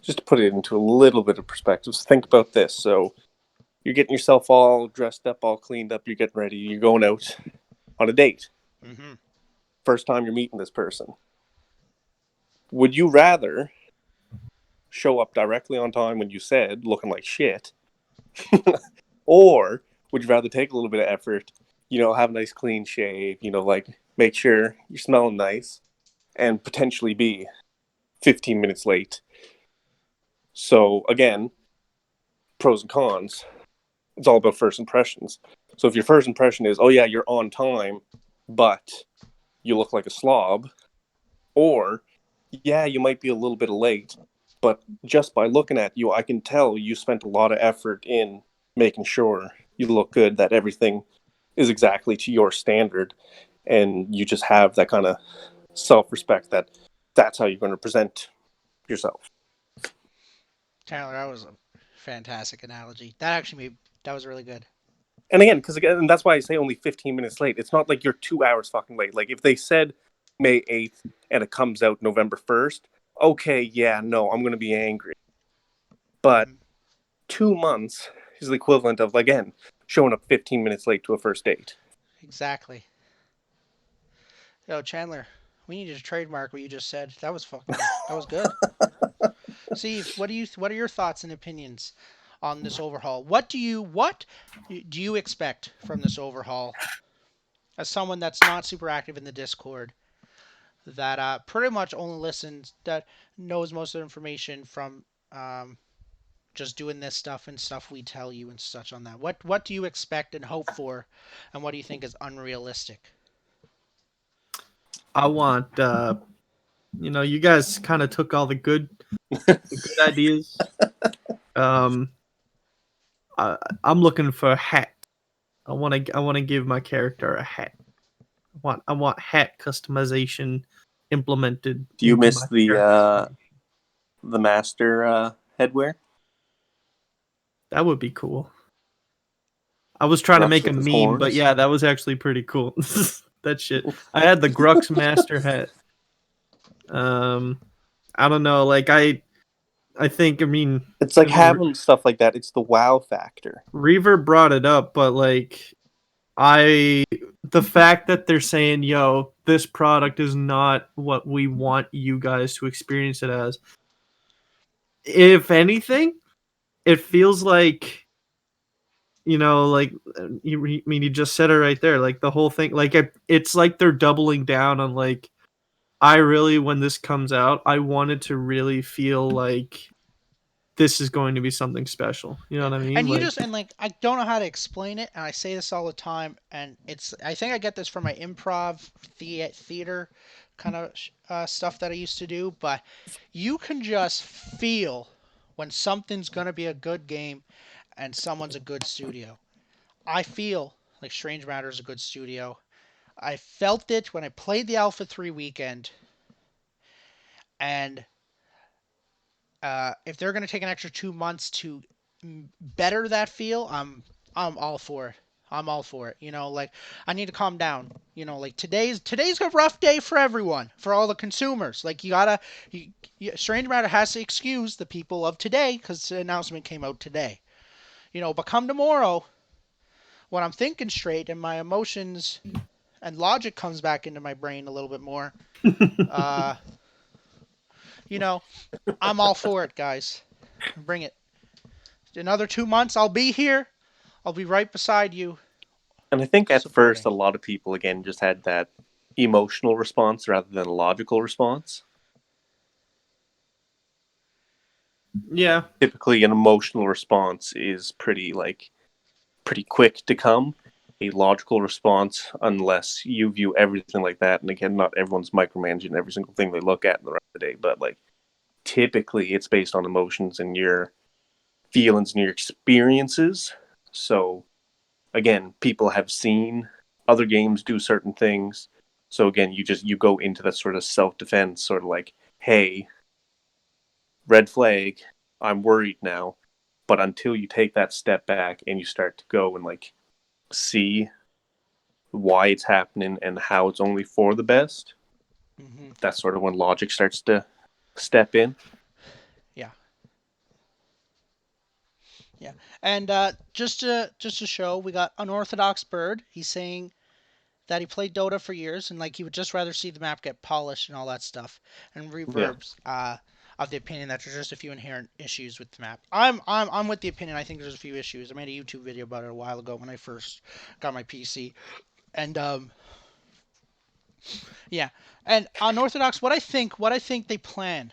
just to put it into a little bit of perspective, so think about this. So you're getting yourself all dressed up, all cleaned up, you're getting ready, you're going out on a date. Hmm. First time you're meeting this person. Would you rather show up directly on time when you said, looking like shit, or would you rather take a little bit of effort, have a nice clean shave, like make sure you're smelling nice, and potentially be 15 minutes late? So again, pros and cons. It's all about first impressions. So if your first impression is, oh yeah, you're on time, but you look like a slob, or yeah, you might be a little bit late, but just by looking at you, I can tell you spent a lot of effort in making sure you look good, that everything is exactly to your standard, and you just have that kind of self-respect that that's how you're going to present yourself. Tyler, that was a fantastic analogy. That actually made that was really good. And again, and that's why I say only 15 minutes late. It's not like you're 2 hours fucking late. Like if they said May 8th and it comes out November 1st, okay, yeah, no, I'm going to be angry. But Hmm. 2 months is the equivalent of, again, showing up 15 minutes late to a first date. Exactly. Yo, Chandler, we need to trademark what you just said. That was good. Steve, what are your thoughts and opinions on this overhaul? What do you expect from this overhaul? As someone that's not super active in the Discord, that pretty much only listens, that knows most of the information from just doing this stuff and stuff we tell you and such on that. What do you expect and hope for, and what do you think is unrealistic? I want you guys kind of took all the good ideas. Um, I'm looking for a hat. I want to give my character a hat. I want hat customization implemented Do you into miss my character's creation. the master headwear? That would be cool. I was trying to Grux make a with his meme, but horns? yeah, that was actually pretty cool. That shit. I had the Grux master hat. Um, I don't know. Like I think. I mean, It's like Re- having stuff like that. It's the wow factor. Reaver brought it up, but like I the fact that they're saying, "Yo, this product is not what we want you guys to experience it as." If anything, it feels like like I mean, you just said it right there. Like the whole thing, like it's like they're doubling down on like I really, when this comes out, I wanted to really feel like this is going to be something special. You know Yeah, what I mean? and you Like, just and like I don't know how to explain it, and I say this all the time, and I think I get this from my improv theater kind of stuff that I used to do, but you can just feel when something's gonna be a good game and someone's a good studio. I feel like Strange Matter is a good studio. I felt it when I played the Alpha 3 weekend, and if they're going to take an extra 2 months to better that feel, I'm all for it. I'm all for it. Like I need to calm down. Like today's a rough day for everyone, for all the consumers. Like Strange Matter has to excuse the people of today because the announcement came out today. But come tomorrow, when I'm thinking straight and my emotions and logic comes back into my brain a little bit more, uh, you know, I'm all for it, guys. Bring it. Another 2 months, I'll be here. I'll be right beside you, And I think at first supporting. a lot of people again just had that emotional response rather than a logical response. yeah, Typically an emotional response is pretty quick to come. A logical response, unless you view everything like that, and again, not everyone's micromanaging every single thing they look at in the rest of the day, but like typically it's based on emotions and your feelings and your experiences. So again, people have seen other games do certain things. So again, you go into that sort of self defense, sort of like, hey, red flag, I'm worried now. But until you take that step back and you start to go and like see why it's happening and how it's only for the best, Hmm. that's sort of when logic starts to step in. Yeah, yeah. And just to show, we got Unorthodox Bird. He's saying that he played Dota for years and like he would just rather see the map get polished and all that stuff. And Yeah. Reverbs. of the opinion that there's just a few inherent issues with the map. I'm with the opinion. I think there's a few issues. I made a YouTube video about it a while ago when I first got my PC, and yeah, and unorthodox. What I think they plan.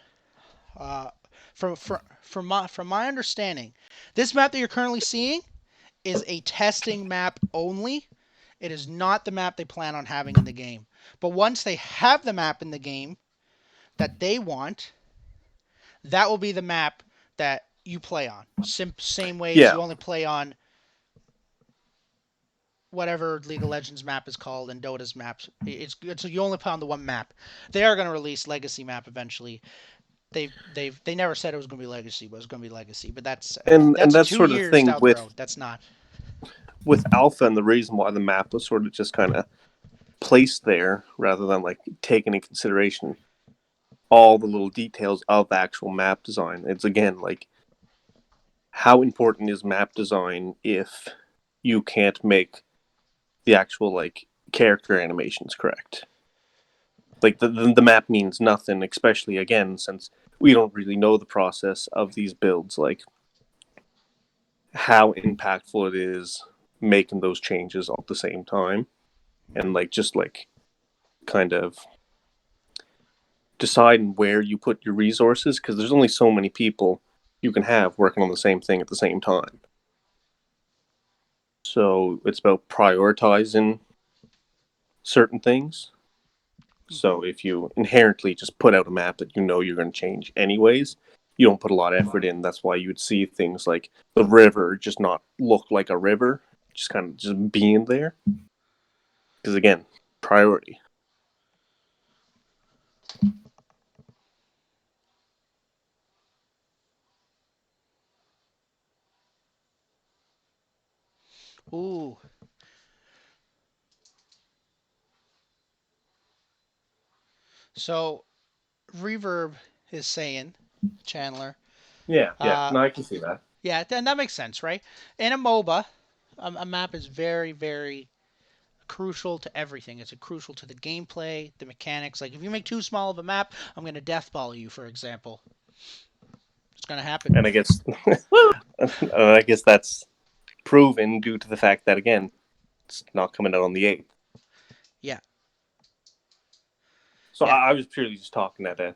Uh, from my understanding, this map that you're currently seeing is a testing map only. It is not the map they plan on having in the game. But once they have the map in the game that they want, that will be the map that you play on. Same way as Yeah, you only play on whatever League of Legends map is called and Dota's maps. It's you only play on the one map. They are going to release Legacy map eventually. They never said it was going to be Legacy, but it's going to be Legacy. But and that's that two sort of years thing down the road. That's not. with Alpha, and the reason why the map was sort of just kind of placed there rather than like taking in consideration all the little details of actual map design. It's again like how important is map design if you can't make the actual like character animations correct? Like the map means nothing, especially again since we don't really know the process of these builds, like how impactful it is making those changes all at the same time, and like just like kind of deciding where you put your resources because there's only so many people you can have working on the same thing at the same time. So it's about prioritizing certain things. Mm-hmm. So if you inherently just put out a map that you know you're going to change anyways, you don't put a lot of effort in. That's why you would see things like the river just not look like a river, just kind of just being there. Because again, priority. Ooh. So Reverb is saying, Chandler. Yeah, yeah. Uh, No, I can see that. yeah, and that makes sense, right? In a MOBA, a map is very, very crucial to everything. It's crucial to the gameplay, the mechanics. Like if you make too small of a map, I'm gonna deathball you, for example. It's gonna happen. And I guess, I guess that's proven due to the fact that again, it's not coming out on the 8th. Yeah, So yeah, I was purely just talking at a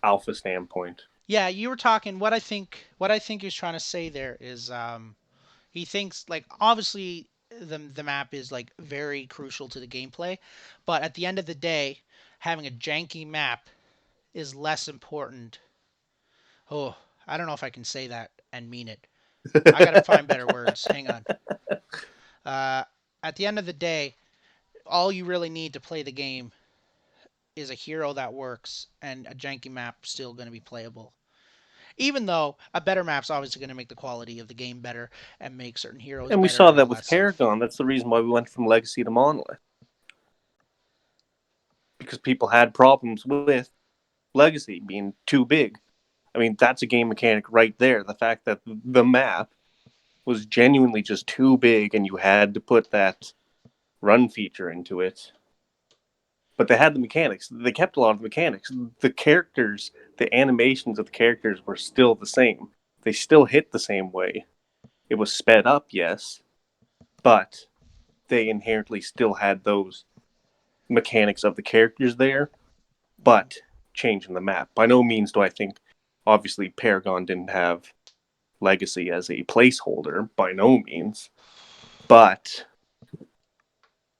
alpha standpoint. yeah. You were talking. What I think he's trying to say there is, he thinks like obviously the map is like very crucial to the gameplay, but at the end of the day, having a janky map is less important. Oh, I don't know if I can say that and mean it. I gotta find better words. Hang on. Uh, at the end of the day, all you really need to play the game is a hero that works, and a janky map still going to be playable. Even though a better map's obviously going to make the quality of the game better and make certain heroes And we better saw and that all with that stuff. Paragon. That's the reason why we went from Legacy to Monolith. Because people had problems with Legacy being too big. I mean, that's a game mechanic right there. The fact that the map was genuinely just too big and you had to put that run feature into it. But they had the mechanics. They kept a lot of the mechanics. The characters, the animations of the characters were still the same. They still hit the same way. It was sped up, yes, but they inherently still had those mechanics of the characters there, Mm-hmm. but changing the map. By no means do I think, obviously, Paragon didn't have Legacy as a placeholder, by no means, but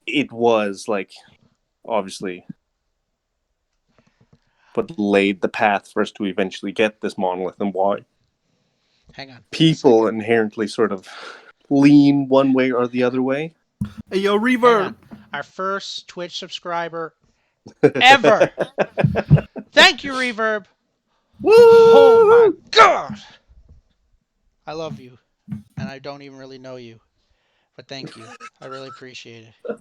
it was like, obviously, what laid the path for us to eventually get this monolith and why Hang on a people second. inherently sort of lean one way or the other way. Hey, yo, Hang on. Reverb. Our first Twitch subscriber ever. Thank you, Reverb. Oh my Woo! god. I love you, and I don't even really know you, but thank you. I really appreciate it.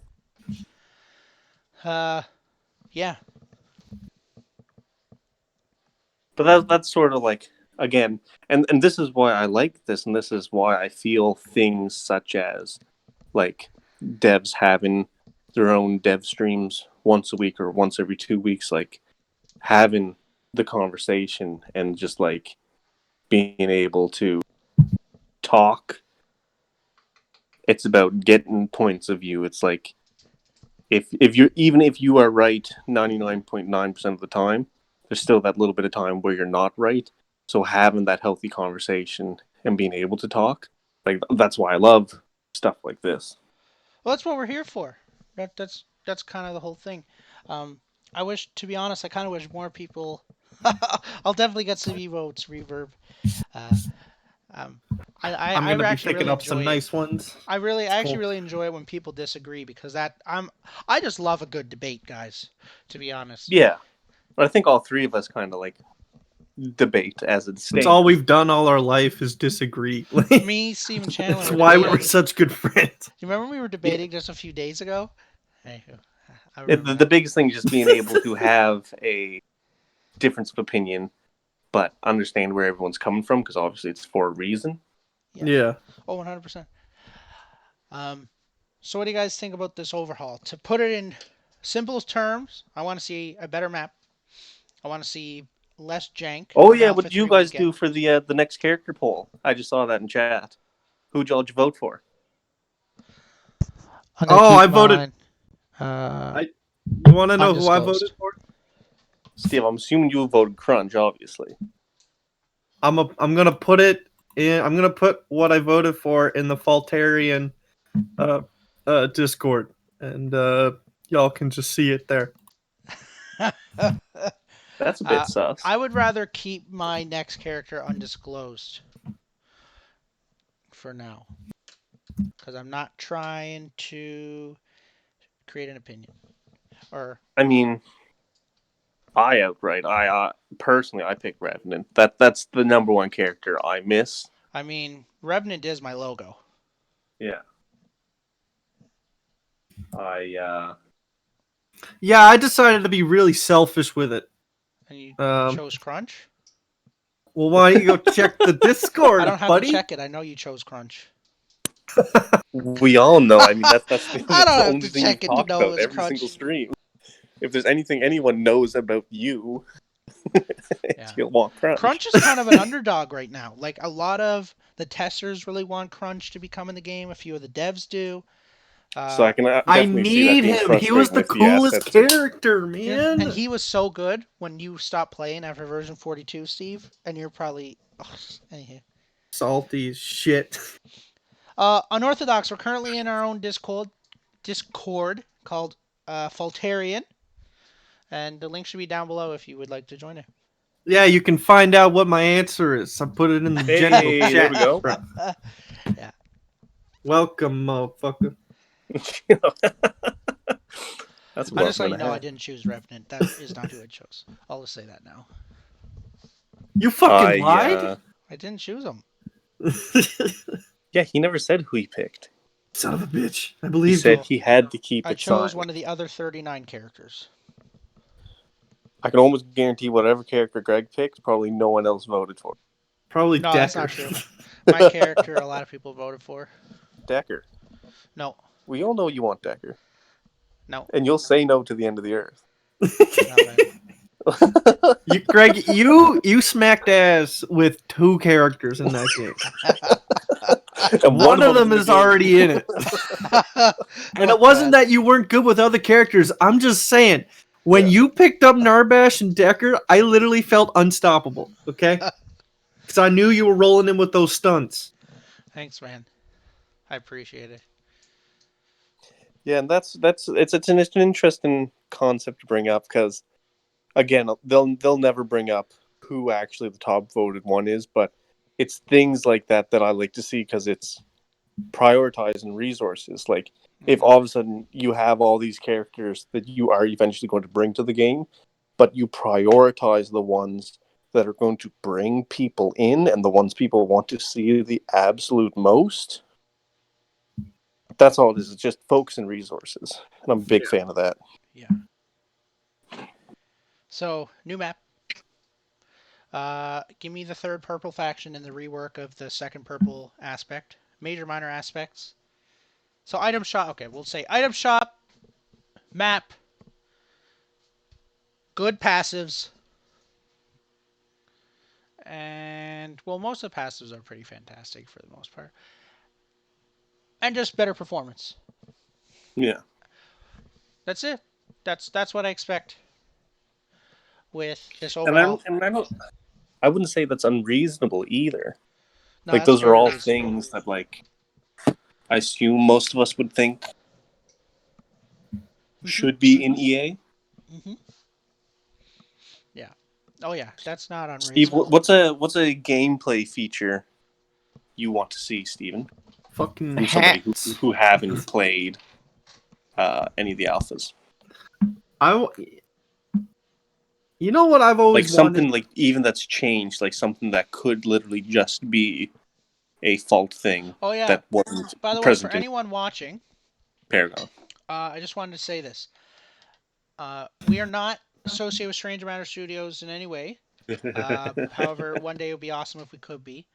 Uh, yeah. But that's sort of like again, and this is why I like this, and this is why I feel things such as like devs having their own dev streams once a week or once every 2 weeks, like having the conversation and just like being able to talk. It's about getting points of view. It's like if you're even if you are right 99.9% of the time, there's still that little bit of time where you're not right. So having that healthy conversation and being able to talk, like that's why I love stuff like this. Well, that's what we're here for. That's kind of the whole thing. Um, I wish, to be honest, I kind of wish more people. I'll definitely get some votes reverb. Uh, um, I'm I gonna be actually picking really up some enjoy it. nice ones. I It's actually cool. really enjoy it when people disagree because I just love a good debate, guys. To be honest. Yeah, I think all three of us kind of like debate as it It's all stands. we've done all our life is disagree. Me, Steve, and Chandler It's were why we were debating. such good friends. You remember we were Yeah, debating just a few days ago? Hey, I the, remember the that. biggest thing is just being able to have a difference of opinion, but understand where everyone's coming from because obviously it's for a reason. Yeah. Yeah. Oh, 100%. Um, so what do you guys think about this overhaul? To put it in simplest terms, I want to see a better map. I want to see less jank Oh from yeah, Alpha what did you 3 guys weekend. do for the next character poll? I just saw that in chat. Who'd y'all vote for? I'm gonna Oh, keep I voted. mine uh, I. You want to know who I voted undisclosed. for? Steve, I'm assuming you voted Crunch, obviously. I'm gonna put it in. I'm gonna put what I voted for in the Faultarian uh, Discord, and y'all can just see it there. That's a bit uh, sus. I would rather keep my next character undisclosed for now because I'm not trying to create an opinion. Or I mean, I personally, I pick Revenant. That's the number one character I miss. I mean, Revenant is my logo, Yeah, I Yeah, I decided to be really selfish with it. and you Um, chose Crunch. well, why don't you go check the I Discord, don't have to buddy? check it. I know you chose Crunch. we all know. I mean, that's the, I that's don't the have only to thing you've check it to talked know it about was every single Crunch. stream. If there's anything anyone knows about you, it's Yeah. you'll want Crunch. Crunch is kind of an underdog right now. Like a lot of the testers really want Crunch to become in the game. A few of the devs do. So I can I definitely see that need being him. He was frustrating the with the coolest assets. character, Yeah, and man. he was so good when you stopped playing after version 42, Steve. And you're probably anyhow. Salty as shit. Unorthodox. We're currently in our own Discord called Faultarian, and the link should be down below if you would like to join it. Yeah, you can find out what my answer is. I put it in the general Hey, there we chat, go. bro. Yeah. Welcome, motherfucker. That's I'm above just letting my you know I head. didn't choose Revenant. That is not who I chose. I'll just say that now. You fucking I lied? I didn't choose him. Yeah, he never said who he picked. Son of a bitch. I He believed said you. No, he had to keep I it chose signed. one of the other 39 characters. I can almost guarantee whatever character Greg picked, probably no one else voted for. Probably No, that's Decker. not true. My character, a lot of people voted for. Decker. No, We all know you want Decker. no, And you'll say no to the end of the earth. not bad. Greg, you smacked ass with two characters in that game. And One of them's them in the is game. already in it. And it Not wasn't bad. that you weren't good with other characters. I'm just saying, when Yeah. you picked up Narbash and Decker, I literally felt unstoppable. Okay, because I knew you were rolling in with those stunts. Thanks, man. I appreciate it. Yeah, and it's an interesting concept to bring up because again, they'll never bring up who actually the top voted one is, but it's things like that that I like to see because it's prioritizing resources. Like if Hmm. all of a sudden you have all these characters that you are eventually going to bring to the game, but you prioritize the ones that are going to bring people in and the ones people want to see the absolute most. That's all it is. It's just focusing resources, and I'm a big fan of that. Yeah. So, new map. Give me the third purple faction in the rework of the second purple aspect. Major, minor aspects. So, item shop. Okay, we'll say item shop, map, good passives, And well, most of the passives are pretty fantastic for the most part, and just better performance. Yeah. That's it. That's what I expect with this And I overhaul. don't, and I don't, I wouldn't say that's unreasonable either. No, Like that's those are very all reasonable. things that like I assume most of us would think Mhm. should be in EA. Mhm. Yeah. Oh yeah, that's not Steve, unreasonable. what's a gameplay feature you want to see, Steven, Fucking from somebody who hats. who haven't played any of the alphas? I. You know what I've Like always wanted? something like even that's changed, like something that could literally just be a fault thing Oh yeah. that wasn't By the way, for present in anyone watching, Paragon. I just wanted to say this. We are not associated with Strange Matter Studios in any way. However, one day it would be awesome if we could be.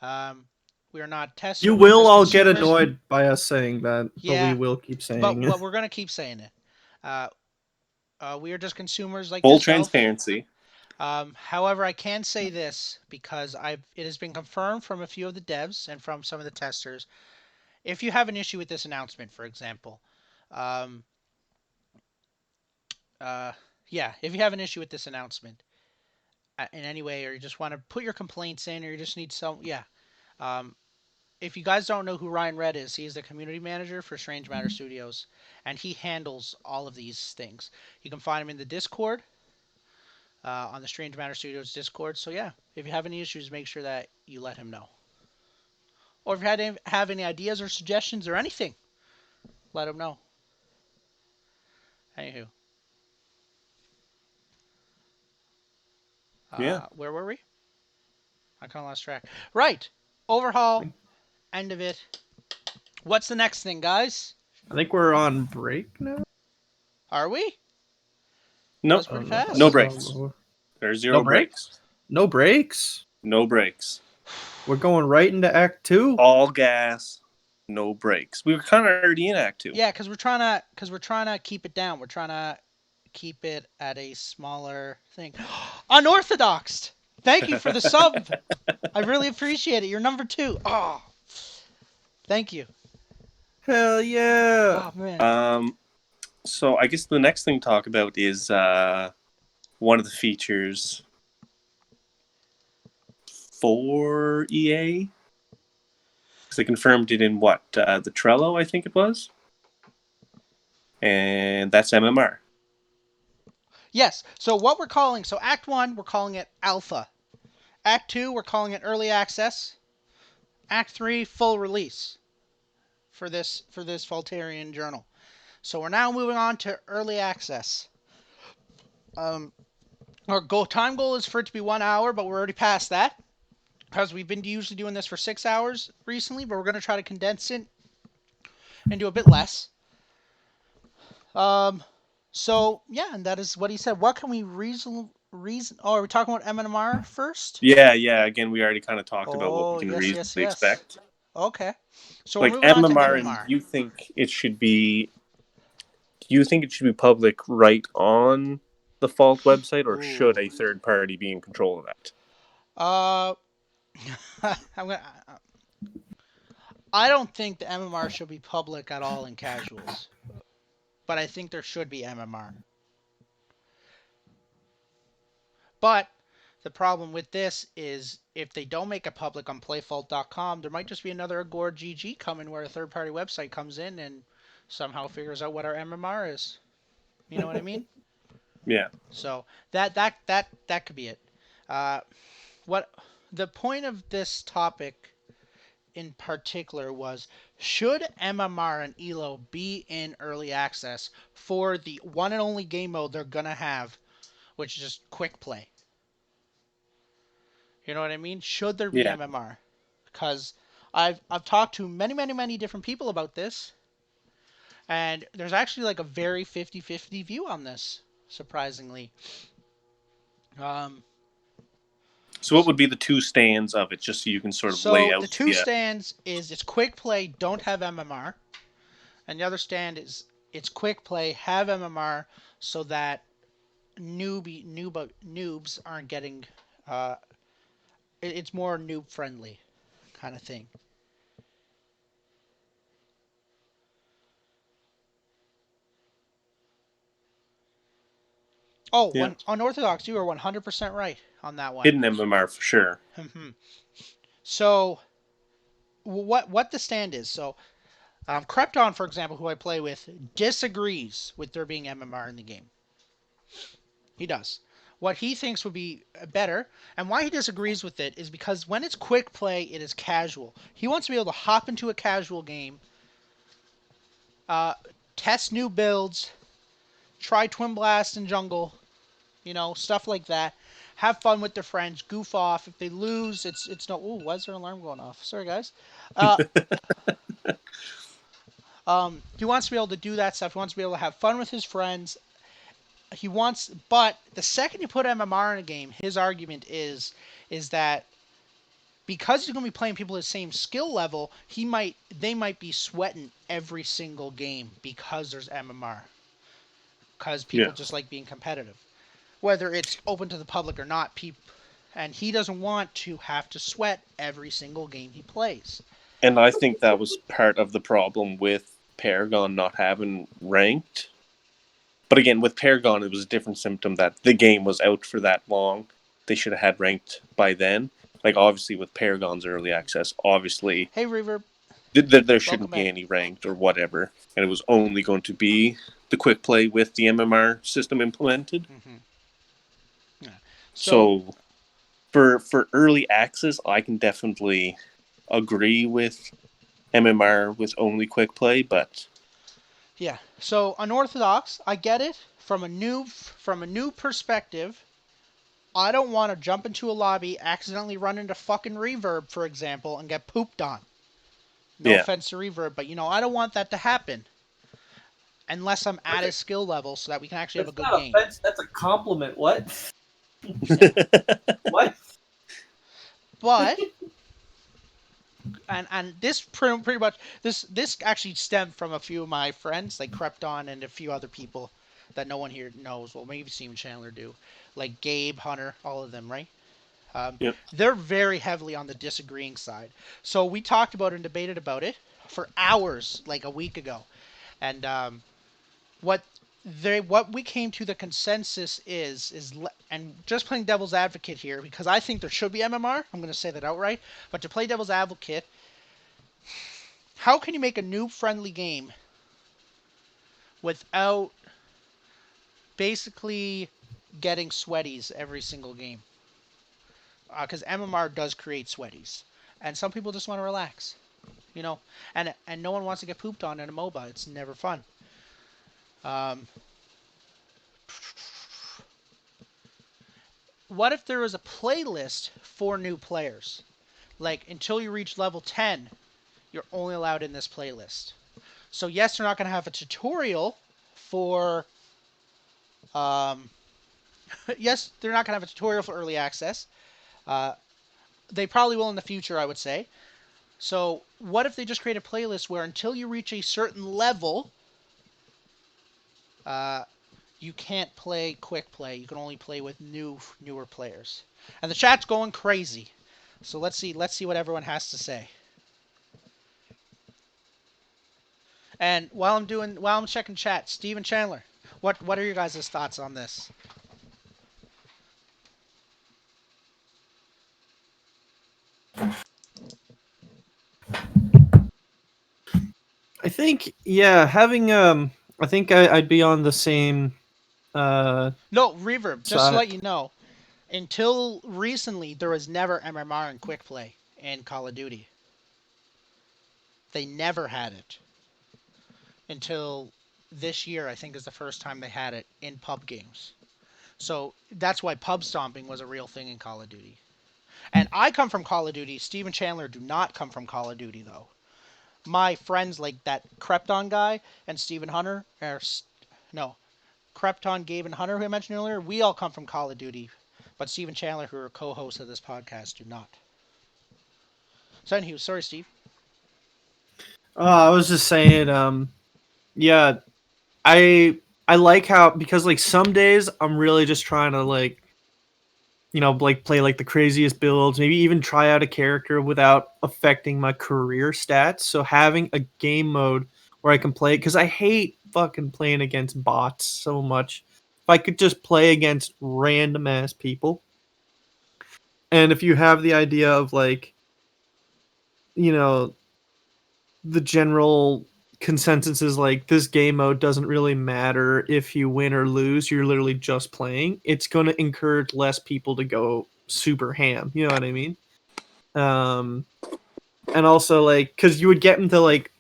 Um, we are not You testers. We're will just all get consumers. annoyed by us saying that, but we Yeah, will keep but saying it. but we're gonna keep saying it. Uh, we are just consumers like Full yourself. transparency. However, I can say this because it has been confirmed from a few of the devs and from some of the testers. If you have an issue with this announcement, for example, um, uh, yeah, if you have an issue with this announcement in any way, or you just want to put your complaints in, or you just need some, yeah. Um, if you guys don't know who Ryan Red is, he's the community manager for Strange Matter Studios, and he handles all of these things. You can find him in the Discord, on the Strange Matter Studios Discord. So yeah, if you have any issues, make sure that you let him know. Or if you have any ideas or suggestions or anything, let him know. Anywho, Yeah. where were we? I kind of lost track. Right, overhaul, end of it. What's the next thing, guys? I think we're on break now. Are we? That No, was I pretty don't know if I no fast. breaks. saw. There's No zero breaks. breaks. No breaks. No breaks. We're going right into Act Two. All gas. No breaks. We were kind of already in Act Two. Yeah, because we're trying to keep it down. We're trying to keep it at a smaller thing. Unorthodox. Thank you for the sub. I really appreciate it. You're number 2. Oh, thank you. Hell yeah! Oh man. So I guess the next thing to talk about is one of the features for EA. Because they confirmed it in what the Trello, I think it was, and that's MMR. Yes. So what we're calling Act 1 we're calling it alpha. Act 2 we're calling it early access. Act 3 full release for this Faultarian Journal. So we're now moving on to early access. Um, our time goal is for it to be 1 hour, but we're already past that because we've been usually doing this for 6 hours recently, but we're going to try to condense it and do a bit less. Um, so yeah, and that is what he said. What can we reason? Oh, are we talking about MMR first? Yeah, yeah. Again, we already kind of talked about what we Oh, can yes, yes, reasonably yes. expect. Okay. So we're Like moving on to MMR, and MMR. you think it should be? Do you think it should be public right on the Fault website, or should Ooh. a third party be in control of that? Uh, I'm gonna. I don't think the MMR should be public at all in casuals, but I think there should be MMR. But the problem with this is if they don't make it public on playfault.com, there might just be another Agora GG coming where a third party website comes in and somehow figures out what our MMR is. You know what I mean? Yeah, So that could be it. Uh, what the point of this topic in particular was should MMR and ELO be in early access for the one and only game mode they're gonna have, which is just quick play. You know what I mean? Should there be yeah. MMR? Because I've talked to many different people about this, and there's actually like a very 50-50 view on this, surprisingly. Um, So, what would be the two stands of it, just so you can sort of lay so the out two the? stands is it's quick play, don't have MMR, and the other stand is it's quick play, have MMR, so that noobs aren't getting uh, It's more noob friendly kind of thing. Oh, Yeah. when unorthodox, you are 100% right on that one. Hidden MMR for sure. So what the stand is? So Krypton, for example, who I play with, disagrees with there being MMR in the game. He does. What he thinks would be better, and why he disagrees with it, is because when it's quick play, it is casual. He wants to be able to hop into a casual game, uh, test new builds, try Twin Blast and Jungle, stuff like that. Have fun with their friends, goof off. If they lose, it's no. Ooh, why is there an alarm going off? Sorry, guys. Uh, he wants to be able to do that stuff. He wants to be able to have fun with his friends. But the second you put MMR in a game, his argument is that because he's going to be playing people at the same skill level, they might be sweating every single game because there's MMR. Because people Yeah. just like being competitive, whether it's open to the public or not. And he doesn't want to have to sweat every single game he plays. And I think that was part of the problem with Paragon not having ranked. But again, with Paragon, it was a different symptom that the game was out for that long. They should have had ranked by then. Like, obviously, with Paragon's early access, obviously, Hey, Reverb, there welcome shouldn't be back. any ranked or whatever. And it was only going to be the quick play with the MMR system implemented. Mm-hmm. Yeah. So So, for early access, I can definitely agree with MMR with only quick play, but yeah. So unorthodox, I get it from a new perspective. I don't want to jump into a lobby, accidentally run into fucking Reverb, for example, and get pooped on. No yeah. offense to Reverb, but I don't want that to happen unless I'm at his skill level so that we can actually have a That's good not game. offense. That's a compliment. What? What? But and this pretty much this actually stemmed from a few of my friends, like Krypton and a few other people that no one here knows. Well, maybe Steven Chandler do, like Gabe, Hunter, all of them, right? Yep. They're very heavily on the disagreeing side. So we talked about it and debated about it for hours, like a week ago, and what what we came to the consensus and just playing devil's advocate here, because I think there should be MMR. I'm going to say that outright. But to play devil's advocate, how can you make a noob friendly game without basically getting sweaties every single game? Because MMR does create sweaties, and some people just want to relax, you know, and no one wants to get pooped on in a MOBA. It's never fun. Um, what if there was a playlist for new players? Like until you reach level 10, you're only allowed in this playlist. So yes, they're not going to have a tutorial for. Um, yes, they're not going to have a tutorial for early access. Uh, they probably will in the future, I would say. So what if they just create a playlist where until you reach a certain level, uh, you can't play quick play. You can only play with newer players. And the chat's going crazy. So let's see what everyone has to say. And while I'm checking chat, Steven Chandler, what are your guys' thoughts on this? I think yeah, having I think I'd be on the same No, Reverb, just to side. let you know, until recently there was never MMR in quick play in Call of Duty. They never had it until this year, I think, is the first time they had it in pub games. So that's why pub stomping was a real thing in Call of Duty. And I come from Call of Duty. Steven Chandler do not come from Call of Duty, though. My friends like that Krypton guy and Steven Hunter, no, Krypton, Gabe, and Hunter, who I mentioned earlier, we all come from Call of Duty. But Steven Chandler, who are co-hosts of this podcast, do not. So anywho, sorry, Steve. I was just saying, yeah, I like how because like some days I'm really just trying to like like play like the craziest builds, maybe even try out a character without affecting my career stats. So having a game mode where I can play, because I hate fucking playing against bots so much. If I could just play against random ass people, and if you have the idea of like, you know, the general consensus is like this game mode doesn't really matter if you win or lose, you're literally just playing, it's going to encourage less people to go super ham, you know what I mean? um and also like because you would get into like,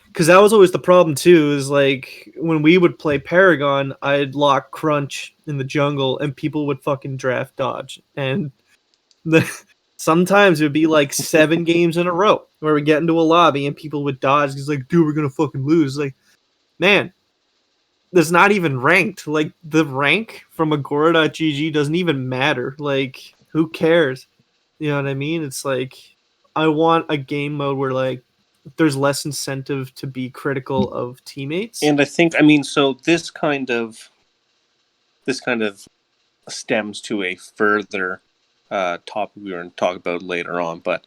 because that was always the problem too, is like when we would play Paragon, I'd lock Crunch in the jungle and people would fucking draft dodge, and the sometimes it would be like 7 games in a row where we get into a lobby and people would dodge. He's like, dude, we're gonna fucking lose. Like, man, that's not even ranked. Like the rank from Agora.gg doesn't even matter. Like, who cares? You know what I mean? It's like I want a game mode where like there's less incentive to be critical of teammates. And I think, I mean, so this kind of stems to a further topic we were going to talk about later on, but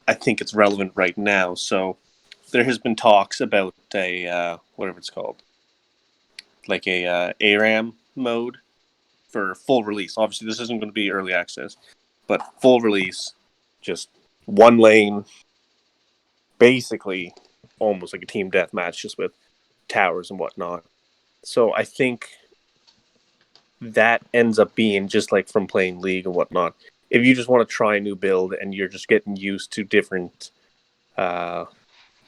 I think it's relevant right now. So there has been talks about a whatever it's called, like a ARAM mode for full release. Obviously, this isn't going to be early access, but full release, just one lane, basically almost like a team deathmatch, just with towers and whatnot. So I think that ends up being just like from playing League and whatnot. If you just want to try a new build and you're just getting used to different uh,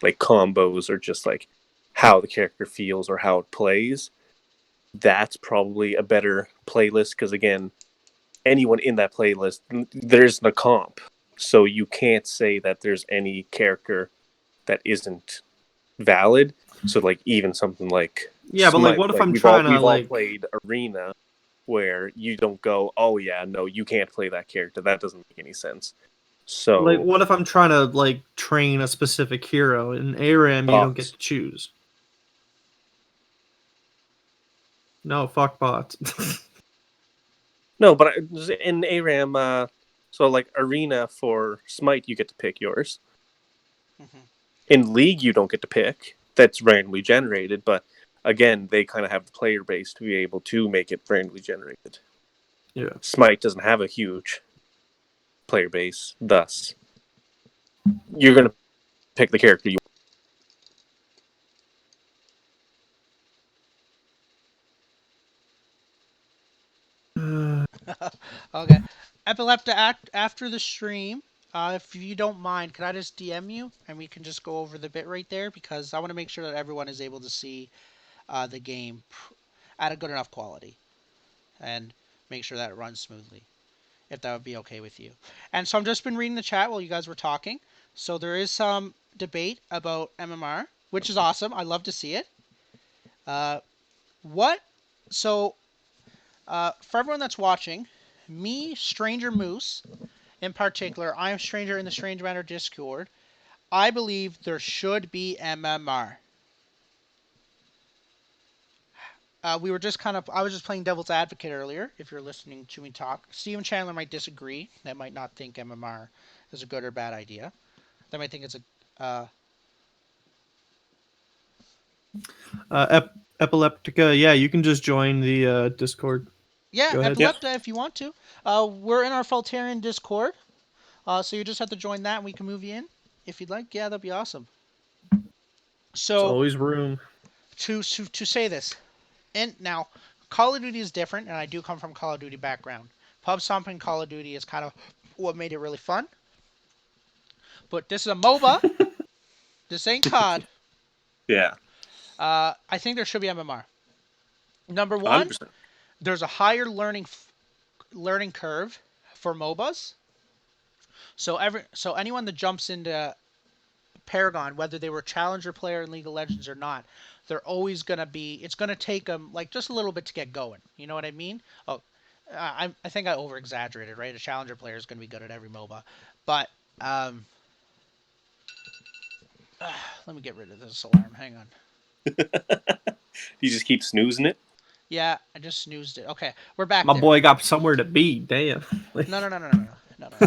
like combos or just like how the character feels or how it plays, that's probably a better playlist because again, anyone in that playlist, there's the comp, so you can't say that there's any character that isn't valid. So like even something like Yeah, but like, Smite, what if like I'm we've all trying to we've all like, played Arena, where you don't go, oh yeah, no, you can't play that character. That doesn't make any sense. So what if I'm trying to like train a specific hero in ARAM? You don't get bots. to choose. No, fuck bots. No, but in ARAM, so like Arena for Smite, you get to pick yours. Hmm. In League, you don't get to pick. That's randomly generated, but again, they kind of have the player base to be able to make it randomly generated. Yeah. Smite doesn't have a huge player base, thus you're going to pick the character you Okay. Epilepta, act after the stream. If you don't mind, could I just DM you and we can just go over the bit right there because I want to make sure that everyone is able to see the game at a good enough quality and make sure that it runs smoothly. If that would be okay with you. And so I've just been reading the chat while you guys were talking. So there is some debate about MMR, which is awesome. I love to see it. Uh, what? So for everyone that's watching, me, Stranger Moose, in particular, I am Stranger in the Strange Matter Discord. I believe there should be MMR. We were just I was just playing devil's advocate earlier, if you're listening to me talk. Steven Chandler might disagree. They might not think MMR is a good or bad idea. They might think it's a. Epileptica, yeah, you can just join the Discord. Yeah, Go ahead. Yeah. Epilepta if you want to. We're in our Faultarian Discord. So you just have to join that and we can move you in if you'd like. Yeah, that'd be awesome. There's So always room. to say this, and now Call of Duty is different, and I do come from Call of Duty background. Pub stomping Call of Duty is kind of what made it really fun. But this is a MOBA. This ain't COD. Yeah. I think there should be MMR. Number one, 100%. there's a higher learning curve for MOBAs. So anyone that jumps into Paragon, whether they were a challenger player in League of Legends or not, they're always gonna be. It's gonna take them like just a little bit to get going. You know what I mean? Oh, I think I over exaggerated, right? A challenger player is gonna be good at every MOBA, but um, let me get rid of this alarm. Hang on. You just keep snoozing it. Yeah, I just snoozed it. Okay, we're back My there. boy got somewhere to be. Damn. No, no, no, no, no, no, no,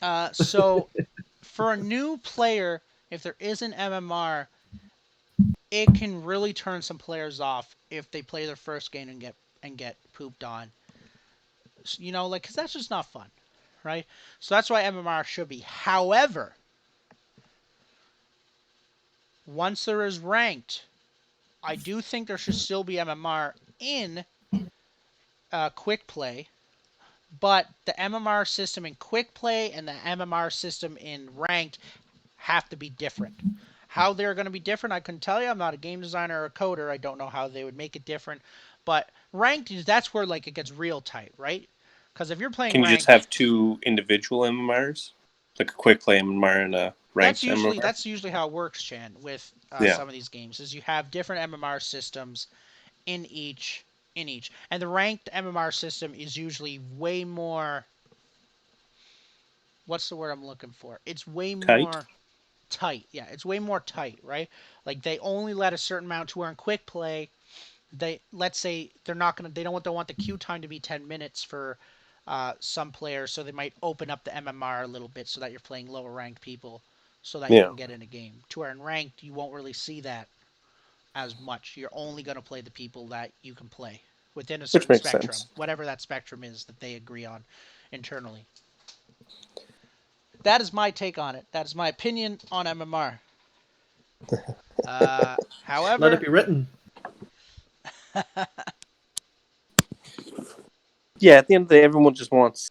no. So for a new player, if there is an MMR, it can really turn some players off if they play their first game and get pooped on. You know, like, because that's just not fun, right? So that's why MMR should be. However, once there is ranked, I do think there should still be MMR in quick play, but the MMR system in quick play and the MMR system in ranked have to be different. How they're going to be different, I couldn't tell you. I'm not a game designer or a coder. I don't know how they would make it different. But ranked is that's where like it gets real tight, right? Because if you're playing Can you just ranked, have two individual MMRs, like a quick play MMR and a ranked MMR? that's usually how it works, Chan, with Yeah. some of these games. Is you have different MMR systems in each, and the ranked MMR system is usually way more. What's the word I'm looking for? It's way Tight. more tight. Yeah, it's way more tight, right? Like they only let a certain amount to where in quick play, let's say they don't want the queue time to be 10 minutes for some players, so they might open up the MMR a little bit so that you're playing lower ranked people so that you Yeah. can get in a game. To where in ranked you won't really see that as much. You're only going to play the people that you can play within a Which certain makes spectrum, sense. whatever that spectrum is that they agree on internally. That is my take on it. That is my opinion on MMR. Let it However, be written. Yeah, at the end of the day, everyone just wants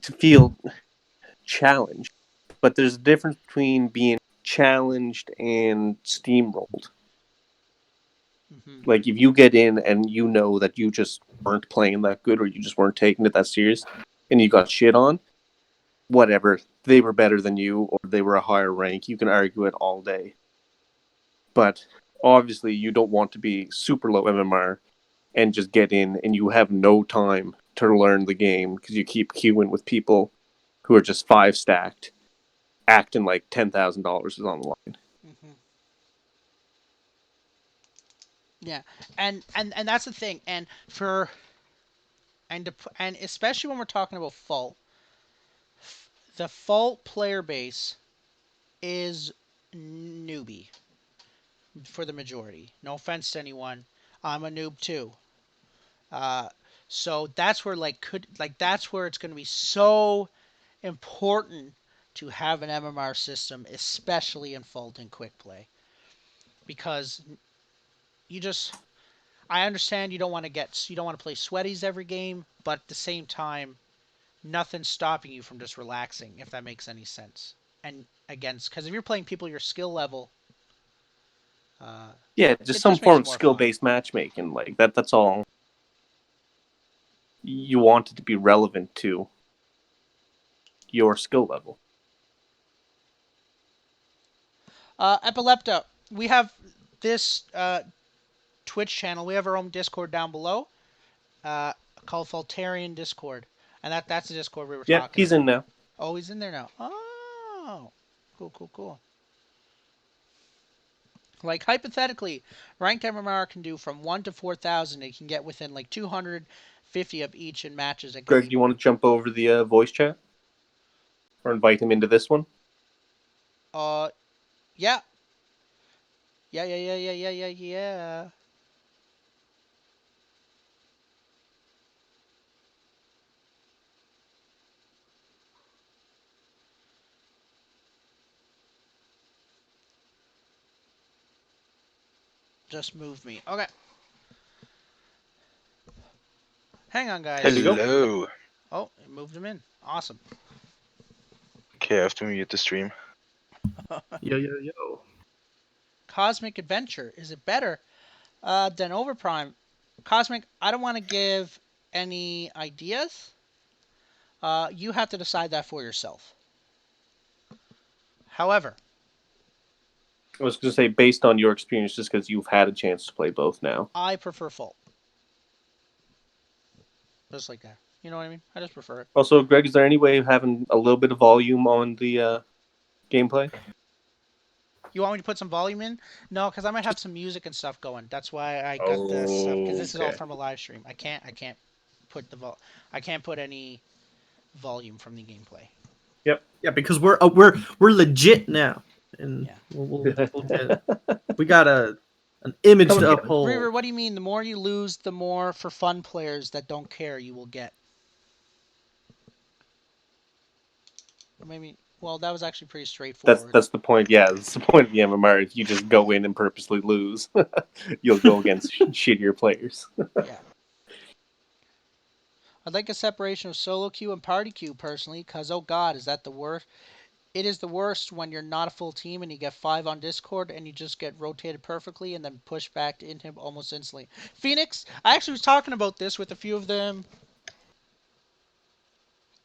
to feel challenged. But there's a difference between being challenged and steamrolled. mhm. Like if you get in and you know that you just weren't playing that good or you just weren't taking it that serious and you got shit on, whatever. They were better than you or they were a higher rank. You can argue it all day. But obviously you don't want to be super low MMR and just get in and you have no time to learn the game because you keep queuing with people who are just five stacked, acting like $10,000 is on the line. Mhm. Yeah, and that's the thing. And especially when we're talking about fault, the fault player base is newbie for the majority. No offense to anyone, I'm a noob too. Uh, so that's where that's where it's going to be so important to have an MMR system, especially in fault and quick play, because you just I understand you don't want to play sweaties every game, but at the same time, nothing's stopping you from just relaxing, if that makes any sense. And against because if you're playing people your skill level, uh, Yeah, just it some just makes form it of more skill fun. based matchmaking. Like that's all you want it to be relevant to your skill level. Epilepta, we have this Twitch channel. We have our own Discord down below, uh, called Faultarian Discord, and that's the Discord we were Yeah, talking he's in about. now. Oh, he's in there now. Oh, cool, cool, cool. Like hypothetically, ranked MMR can do from 1 to 4,000. It can get within like 250 of each in matches. It can Greg, be do you want to jump over the voice chat or invite him into this one? uh yeah. Yeah, yeah, yeah, yeah, yeah, yeah, yeah. Just move me. Okay. Hang on, There you guys. go. Hello. Oh, it moved him in. Awesome. Okay, I have to mute the stream. Yo, yo, yo. Cosmic Adventure. Is it better than Overprime? Cosmic, I don't want to give any ideas. You have to decide that for yourself. However, I was going to say, based on your experience, just because you've had a chance to play both now. I prefer Fault. Just like that. You know what I mean? I just prefer it. Also, Greg, is there any way of having a little bit of volume on the gameplay? You want me to put some volume in? No, because I might have some music and stuff going. That's why I got this up. Because this is all Okay. from a live stream. I can't put I can't put any volume from the gameplay. Yep. Yeah, because we're legit now, and Yeah. we got an image Coming to together. Reaver, uphold. what do you mean? The more you lose, the more for fun players that don't care you will get. Or maybe. Well, that was actually pretty That's straightforward. that's the point. Yeah, that's the point of the MMR. If you just go in and purposely lose, you'll go against shittier players. Yeah. I'd like a separation of solo queue and party queue personally, because oh god, is that the worst? It is the worst when you're not a full team and you get 5 on Discord and you just get rotated perfectly and then pushed back into him almost instantly. Phoenix, I actually was talking about this with a few of them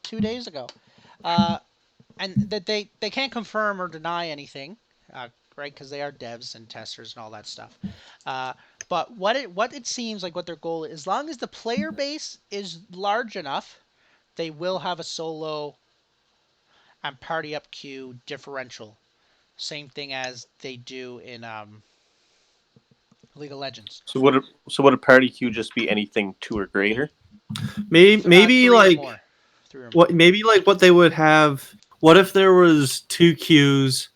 2 days ago. Uh, and that they can't confirm or deny anything, right? Because they are devs and testers and all that stuff. Uh, but what it seems like what their goal is, as long as the player base is large enough, they will have a solo and party up queue differential. Same thing as they do in League of Legends. So would a party queue just be anything 2 or greater? Maybe Three or like more. 3 or more. what maybe like what they would have. What if there was 2 queues?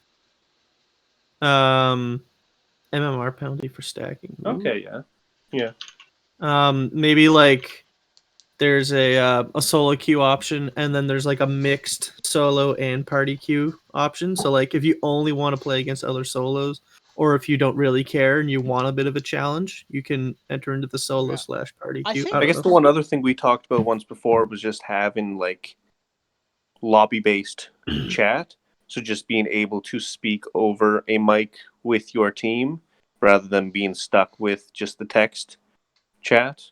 Um, MMR penalty for stacking. Ooh. Okay, yeah. Maybe like there's a solo queue option, and then there's like a mixed solo and party queue option. So like if you only want to play against other solos, or if you don't really care and you want a bit of a challenge, you can enter into the solo Yeah. slash party I queue. think I I don't guess know. the one other thing we talked about once before was just having like lobby-based chat. So just being able to speak over a mic with your team rather than being stuck with just the text chat.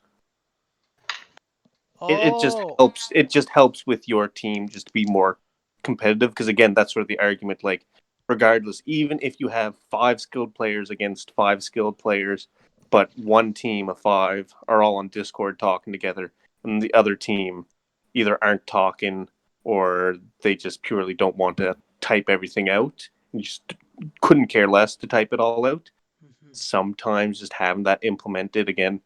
It just Oh, helps. It just helps with your team just to be more competitive. Because again, that's sort of the argument. Like, regardless, even if you have 5 skilled players against 5 skilled players, but one team of 5 are all on Discord talking together, and the other team either aren't talking or they just purely don't want to type everything out. You just couldn't care less to type it all out. mhm. Sometimes just having that implemented again,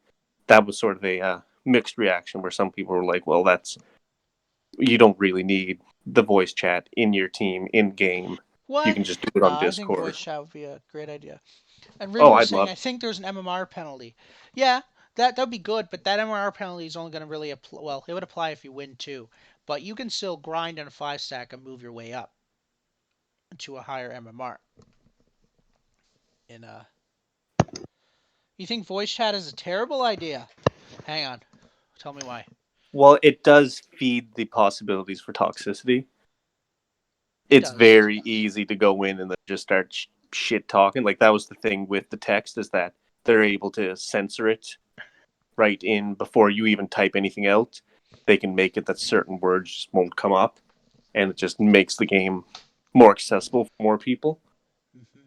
that was sort of a mixed reaction where some people were like, well, that's you don't really need the voice chat in your team in game. You What? can just do it No, on I think voice Discord. chat would be a great idea. And River Oh, was I'd saying, love. I think there's an MMR penalty. Yeah, that'd be good, but that MMR penalty is only going to really apply. Well, it would apply if you win too, but you can still grind in a 5 stack and move your way up to a higher MMR. In you think voice chat is a terrible idea? Hang on, tell me why. Well, it does feed the possibilities for toxicity. It It's does. very easy to go in and then just start shit talking. Like that was the thing with the text is that they're able to censor it right in before you even type anything out. They can make it that certain words just won't come up, and it just makes the game more accessible for more people. Mm-hmm.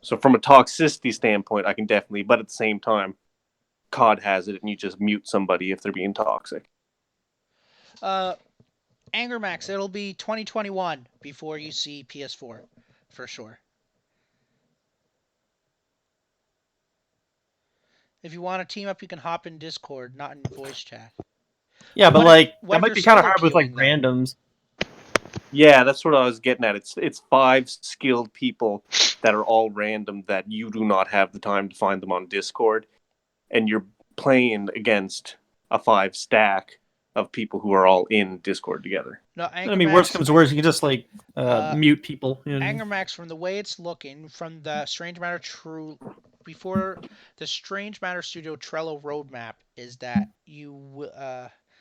So from a toxicity standpoint, I can definitely, but at the same time, COD has it, and you just mute somebody if they're being toxic. Uh, Anger Max, it'll be 2021 before you see PS4, for sure. If you want to team up, you can hop in Discord, not in voice chat. Yeah, but like What that if might you're be kind of solo hard with like queuing though? randoms. Yeah, that's what I was getting at. It's 5 skilled people that are all random that you do not have the time to find them on Discord, and you're playing against a 5 stack of people who are all in Discord together. No, I Anger mean, worst Max. comes to worst, you can just like Uh, mute people. You know? Anger Max, from the way it's looking, from the Strange Matter True, before the Strange Matter Studio Trello roadmap is that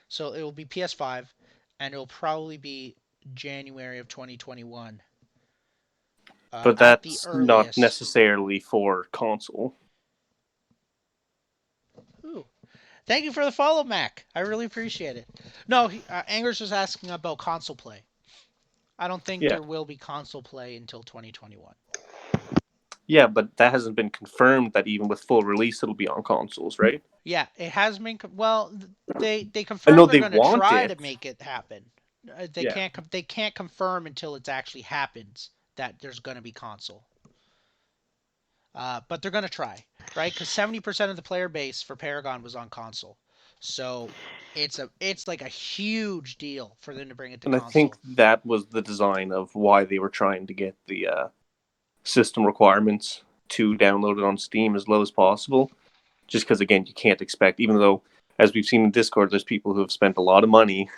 so it will be PS5, and it'll probably be January of 2021, But at the that's not earliest. necessarily for console. Ooh. Thank you for the follow, Mac. I really appreciate it. No, Anger's just asking about console play. I don't think Yeah. there will be console play until 2021. Yeah, but that hasn't been confirmed that even with full release it'll be on consoles, right? Yeah, it has been. Well, they I know confirmed they're they going to want try to it. make it happen. They Yeah. can't. They can't confirm until it actually happens that there's going to be console. but they're gonna try, right? Because 70% of the player base for Paragon was on console, so it's like a huge deal for them to bring it to And I think console. that was the design of why they were trying to get the system requirements to download it on Steam as low as possible. Just because, again, you can't expect, even though, as we've seen in Discord, there's people who have spent a lot of money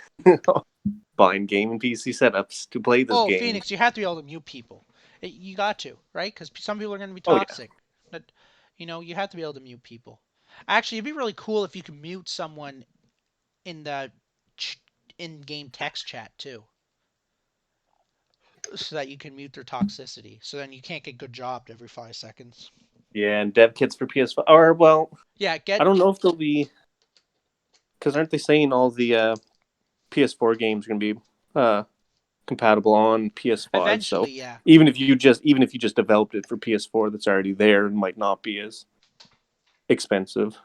buying game and PC setups to play this Oh, game. Phoenix, you have to be able to mute people. You got to, right? Because some people are going to be Oh, yeah. toxic. But, you have to be able to mute people. Actually, it'd be really cool if you could mute someone in the in-game text chat too, so that you can mute their toxicity. So then you can't get good jobbed every 5 seconds. Yeah, and dev kits for PS5. Or, well, Yeah, I don't know if they'll be. Because aren't they saying all the PS4 games are going to be compatible on PS5? So eventually, yeah. even if you just developed it for PS4 that's already there, it might not be as expensive.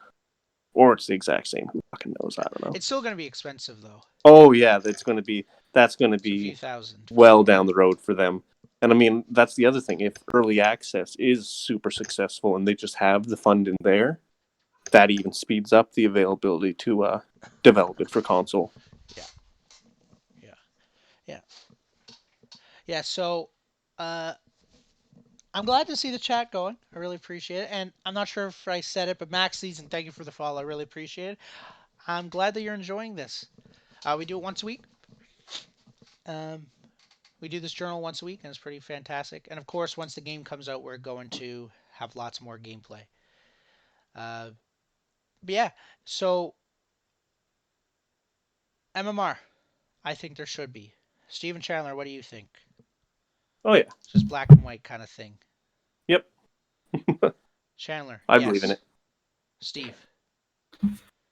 Or it's the exact same. Who fucking knows? I don't know. It's still going to be expensive though. Oh yeah, that's going to It's a few be thousand. well down the road for them. And I mean, that's the other thing. If early access is super successful and they just have the funding there, that even speeds up the availability to develop it for console. Yeah, yeah, yeah, yeah. So, uh, I'm glad to see the chat going. I really appreciate it. And I'm not sure if I said it, but Max Season, thank you for the follow. I really appreciate it. I'm glad that you're enjoying this. We do it once a week. Um, we do this journal once a week, and it's pretty fantastic. And of course, once the game comes out, we're going to have lots more gameplay. But yeah, so MMR, I think there should be. Steven Chandler, what do you think? Oh yeah. It's just black and white kind of thing. Yep. Chandler, I yes. believe in it. Steve,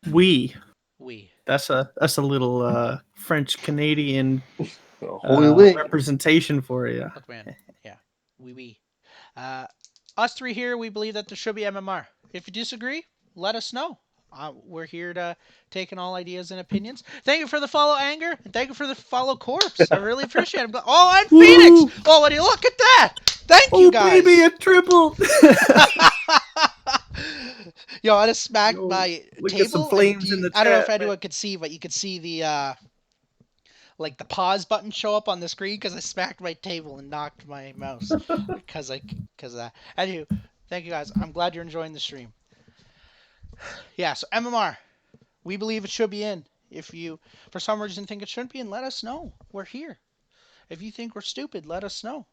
We. we. That's a little French Canadian Oui. representation for you. Look, man, yeah, we. Us three here, we believe that there should be MMR. If you disagree, let us know. We're here to take in all ideas and opinions. Thank you for the follow, Anger, and thank you for the follow, Corpse. I really appreciate it. Oh, and Phoenix! Woo! Oh, what do you look at that? Thank you, Oh guys. baby, a triple! Yo, I just smacked Yo, my look at some table. flames in the I don't know if chat, anyone man. could see, but you could see the like the pause button show up on the screen because I smacked my table and knocked my mouse because of that. Anywho, thank you guys. I'm glad you're enjoying the stream. Yeah, so MMR, we believe it should be in. If you, for some reason, think it shouldn't be in, let us know. We're here. If you think we're stupid, let us know.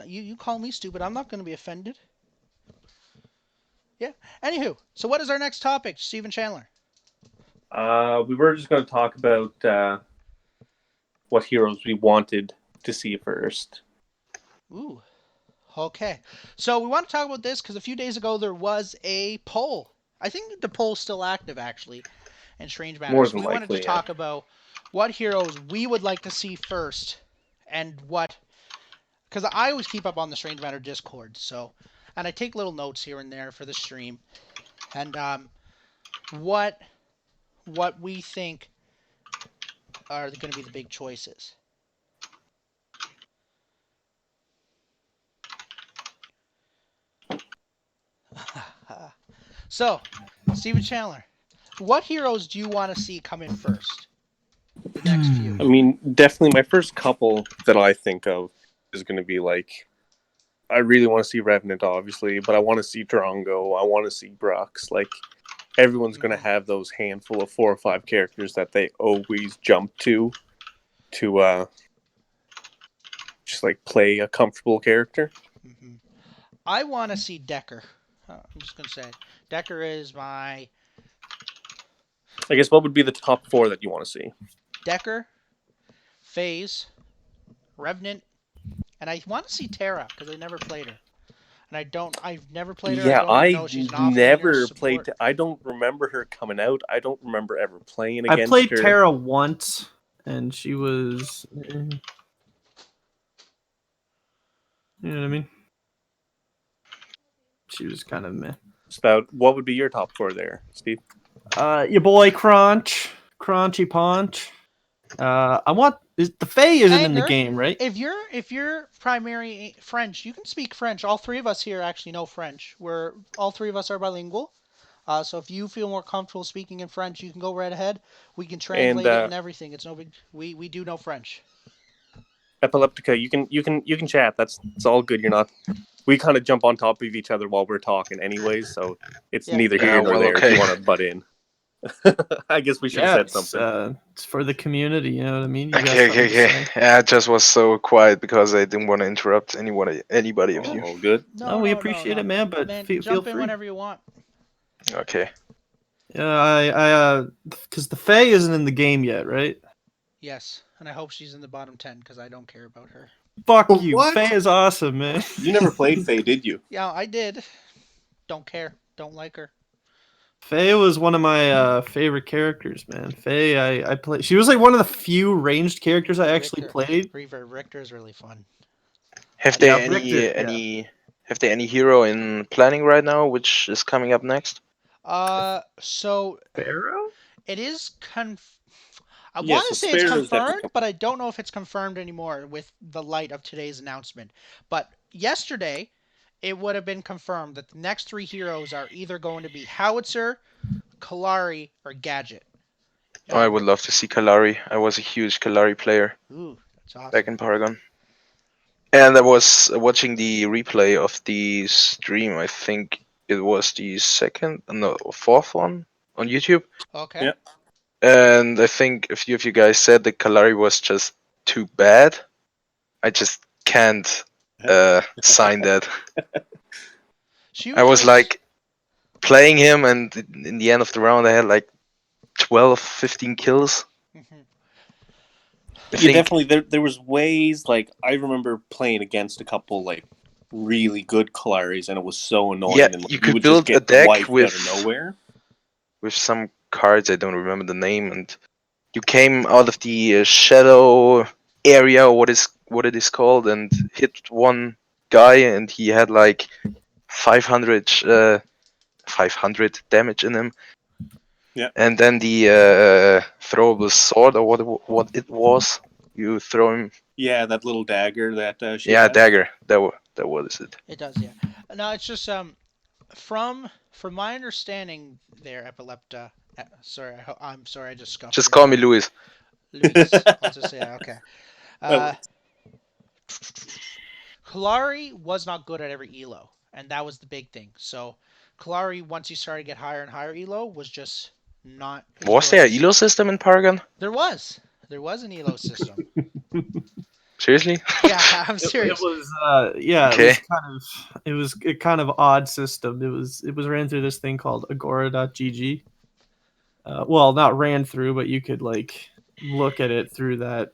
You call me stupid. I'm not going to be offended. Yeah. Anywho, so what is our next topic, Steven Chandler? We were just going to talk about what heroes we wanted to see first. Ooh. Okay. So we want to talk about this because a few days ago there was a poll. I think the poll's still active, actually, in Strange Matters. More than We wanted to likely, talk about what heroes we would like to see first and what... Because I always keep up on the Strange Matter Discord, so... And I take little notes here and there for the stream. And what we think are going to be the big choices. So, Steven Chandler, what heroes do you want to see come in first? The next few. I mean, definitely my first couple that I think of is going to be like, I really want to see Revenant, obviously, but I want to see Drongo. I want to see Brux. Like, everyone's going to have those handful of 4 or 5 characters that they always jump to just like play a comfortable character. Mm-hmm. I want to see Decker. I'm just going to say it. Decker is my... I guess what would be the top 4 that you want to see? Decker, FaZe, Revenant, and I want to see Terra because I never played her. And I've never played her. Yeah, I don't even know I she's an never offlaner played. support. I don't remember her coming out. I don't remember ever playing I against played her. Terra once, and she was... You know what I mean? She was kind of meh. Spout, what would be your top 4 there, Steve? Your boy Crunchy Punch. I want The Fae isn't in the Anger. game, right? If you're primary French, you can speak French. All three of us here actually know French. We're all three of us are bilingual. So if you feel more comfortable speaking in French, you can go right ahead. We can And translate it and everything. It's no big. We do know French. Epileptica, you can chat. That's it's all good. You're not. We kind of jump on top of each other while we're talking, anyways. So it's Yeah. neither Yeah, here nor well, there if you okay. want to butt in. I guess we should have Yeah, said something. it's for the community. You know what I mean? You got Okay, something okay, to okay. say. Yeah, I just was so quiet because I didn't want to interrupt anybody of Oh, you. all good. No, No, we no, no, appreciate it, no. man. But Man, feel jump in free. whenever you want. Okay. Yeah, because the Fae isn't in the game yet, right? Yes, and I hope she's in the bottom 10 because I don't care about her. Fuck you. What? Fae is awesome, man. You never played Faye, did you? Yeah, I did. Don't care. Don't like her. Faye was one of my favorite characters, man. Faye, I played. She was like one of the few ranged characters I actually Richter. played. Richter is really fun. Have Yeah, they Richter. Yeah. any hero in planning right now, which is coming up next? So Pharaoh? it is I Yeah, want so to say it's Spares is definitely confirmed, but I don't know if it's confirmed anymore with the light of today's announcement. But yesterday, it would have been confirmed that the next three heroes are either going to be Howitzer, Kalari, or Gadget. Oh, I would love to see Kalari. I was a huge Kalari player Ooh, that's back awesome. in Paragon. And I was watching the replay of the stream. I think it was the fourth one on YouTube. Okay. Yeah. And I think a few of you guys said that Kalari was just too bad. I just can't sign that. She I was was just. like playing him, and in the end of the round, I had like 12, 15 kills. Mhm. I Yeah, think, definitely. There was ways like I remember playing against a couple like really good Kalaris, and it was so yeah, annoying, and like, you you could would just build a get deck wiped out of nowhere. with some cards. I don't remember the name, and you came out of the shadow area, or what it is called, and hit one guy, and he had like 500 damage in him. Yeah. And then the throwable sword, or what it was, you throw him. Yeah, that little dagger that she Yeah, had. dagger. That was it. It does, yeah. No, it's just from my understanding, there, Epilepta. Sorry, I'm sorry, I just scuffed Just your call me name. Louis. Luis. I'll just say that, okay. Uh, Uh, Kalari was not good at every elo, and that was the big thing. So Kalari, once he started to get higher and higher elo, was just not as Was good. there an elo system in Paragon? There was. There was an elo system. Seriously? Yeah, I'm It serious. was yeah, Okay. it was a kind of odd system. It was ran through this thing called agora.gg. Well, not ran through, but you could like look at it through that,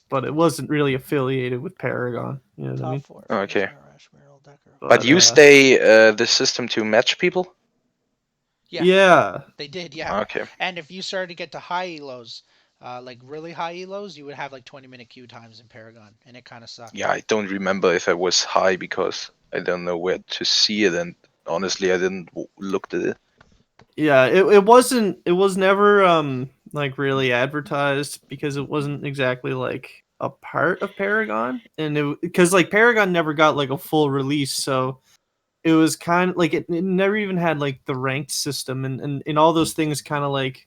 but it wasn't really affiliated with Paragon. You know what I Top mean? four. Okay. Decker. But But you stay the system to match people? Yeah, yeah, they did. Yeah, Okay. and if you started to get to high elos, like really high elos, you would have like 20-minute queue times in Paragon, and it kind of sucked. Yeah, I don't remember if I was high because I don't know where to see it, and honestly, I didn't look at it. yeah, it was never like really advertised because it wasn't exactly like a part of Paragon, and it because like Paragon never got like a full release, so it was kind of like it never even had like the ranked system, and all those things kind of like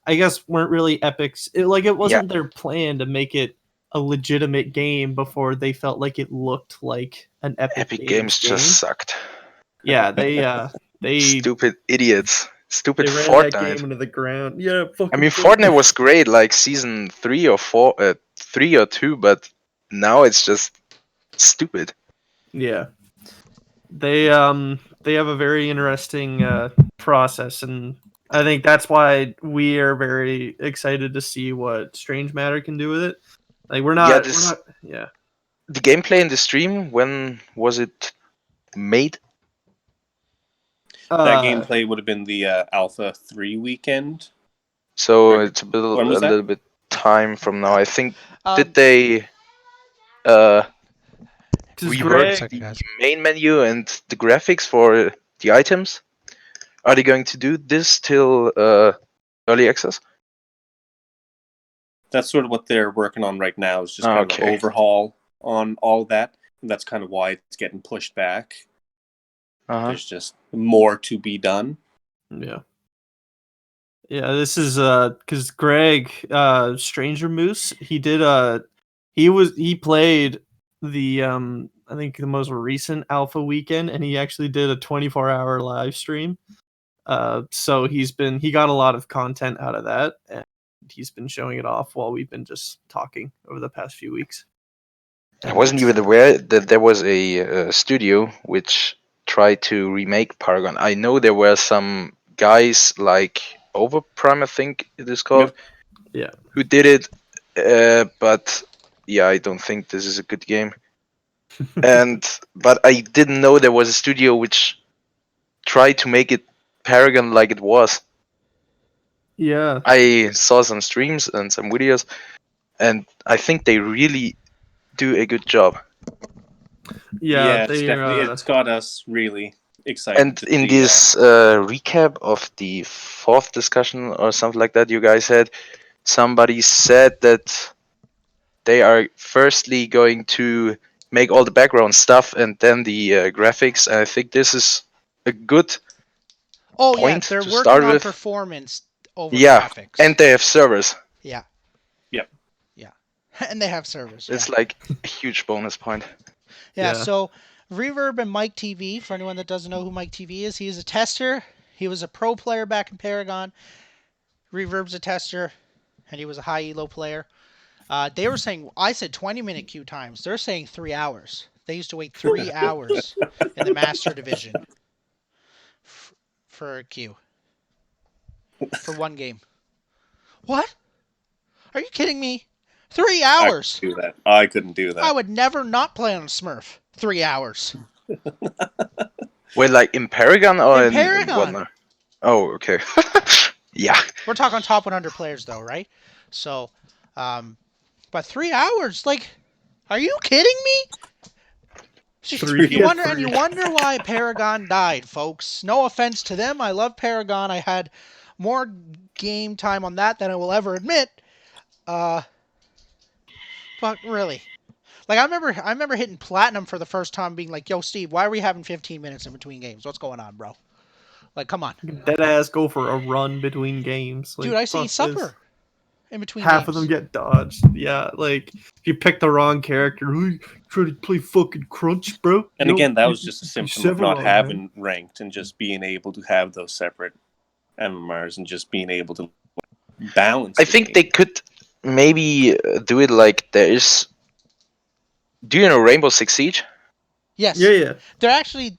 I guess weren't really epics. It Yeah, wasn't their plan to make it a legitimate game before they felt like it looked like an Epic Epic Games Games just game. sucked. Yeah, they Stupid idiots. Stupid they ran that Fortnite. game into the ground. Yeah, I fucking mean, Fortnite. Fortnite was great, like season 3 or 2, but now it's just stupid. Yeah. They have a very interesting process, and I think that's why we are very excited to see what Strange Matter can do with it. Like Yeah, we're this not yeah. the gameplay in the stream. When was it made? that Uh gameplay would have been the Alpha 3 weekend. So Or it's a when was that? little bit time from now. I think did Um, they uh this is one rework Greg. second, the guys. main menu and the graphics for the items? Are they going to do this till early access? That's sort of what they're working on right now. Is just kind of an Okay. overhaul on all that. And that's kind of why it's getting pushed back. There's just more to be done. Yeah. Yeah, this is because Greg Stranger Moose, he played the I think the most recent alpha weekend, and he actually did a 24-hour live stream. So he got a lot of content out of that, and he's been showing it off while we've been just talking over the past few weeks. I wasn't even aware that there was a studio which tried to remake Paragon. I know there were some guys like Overprime, I think it is called, Yeah. who did it, but yeah, I don't think this is a good game. But I didn't know there was a studio which tried to make it Paragon like it was. Yeah. I saw some streams and some videos, and I think they really do a good job. Yeah, it's definitely it's got us really excited. And to in see, this recap of the fourth discussion or something like that, you guys had somebody said that they are firstly going to make all the background stuff and then the graphics. And I think this is a good Oh yeah, point they're to working start on with. performance over Yeah, graphics. and they have servers. Yeah. Yep. Yeah. And they have servers. Yeah. It's like a huge bonus point. Yeah, so Reverb and Mike TV, for anyone that doesn't know who Mike TV is, he is a tester. He was a pro player back in Paragon. Reverb's a tester, and he was a high elo player. They were saying, I said 20-minute queue times. They're saying 3 hours. They used to wait 3 hours in the Master Division for a queue. For one game. What? Are you kidding me? 3 hours? I couldn't do that. I would never not play on Smurf. 3 hours. Wait, like in Paragon or In in Paragon. what now? Oh, okay. Yeah. We're talking top 100 players, though, right? So, but 3 hours? Like, are you kidding me? You wonder why Paragon died, folks. No offense to them. I love Paragon. I had more game time on that than I will ever admit. But really, like I remember hitting platinum for the first time, being like, "Yo, Steve, why are we having 15 minutes in between games? What's going on, bro? Like, come on." Dead ass go for a run between games. Like, Dude, I used to eat fuck supper this. in between Half games. of them get dodged. Yeah, like if you pick the wrong character, you try to play fucking Crunch, bro. And again, that was just a symptom of not Severon, having ranked and just being able to have those separate MMRs and just being able to balance. I think they could maybe do it like there is. Do you know Rainbow Six Siege? Yes. Yeah. They're actually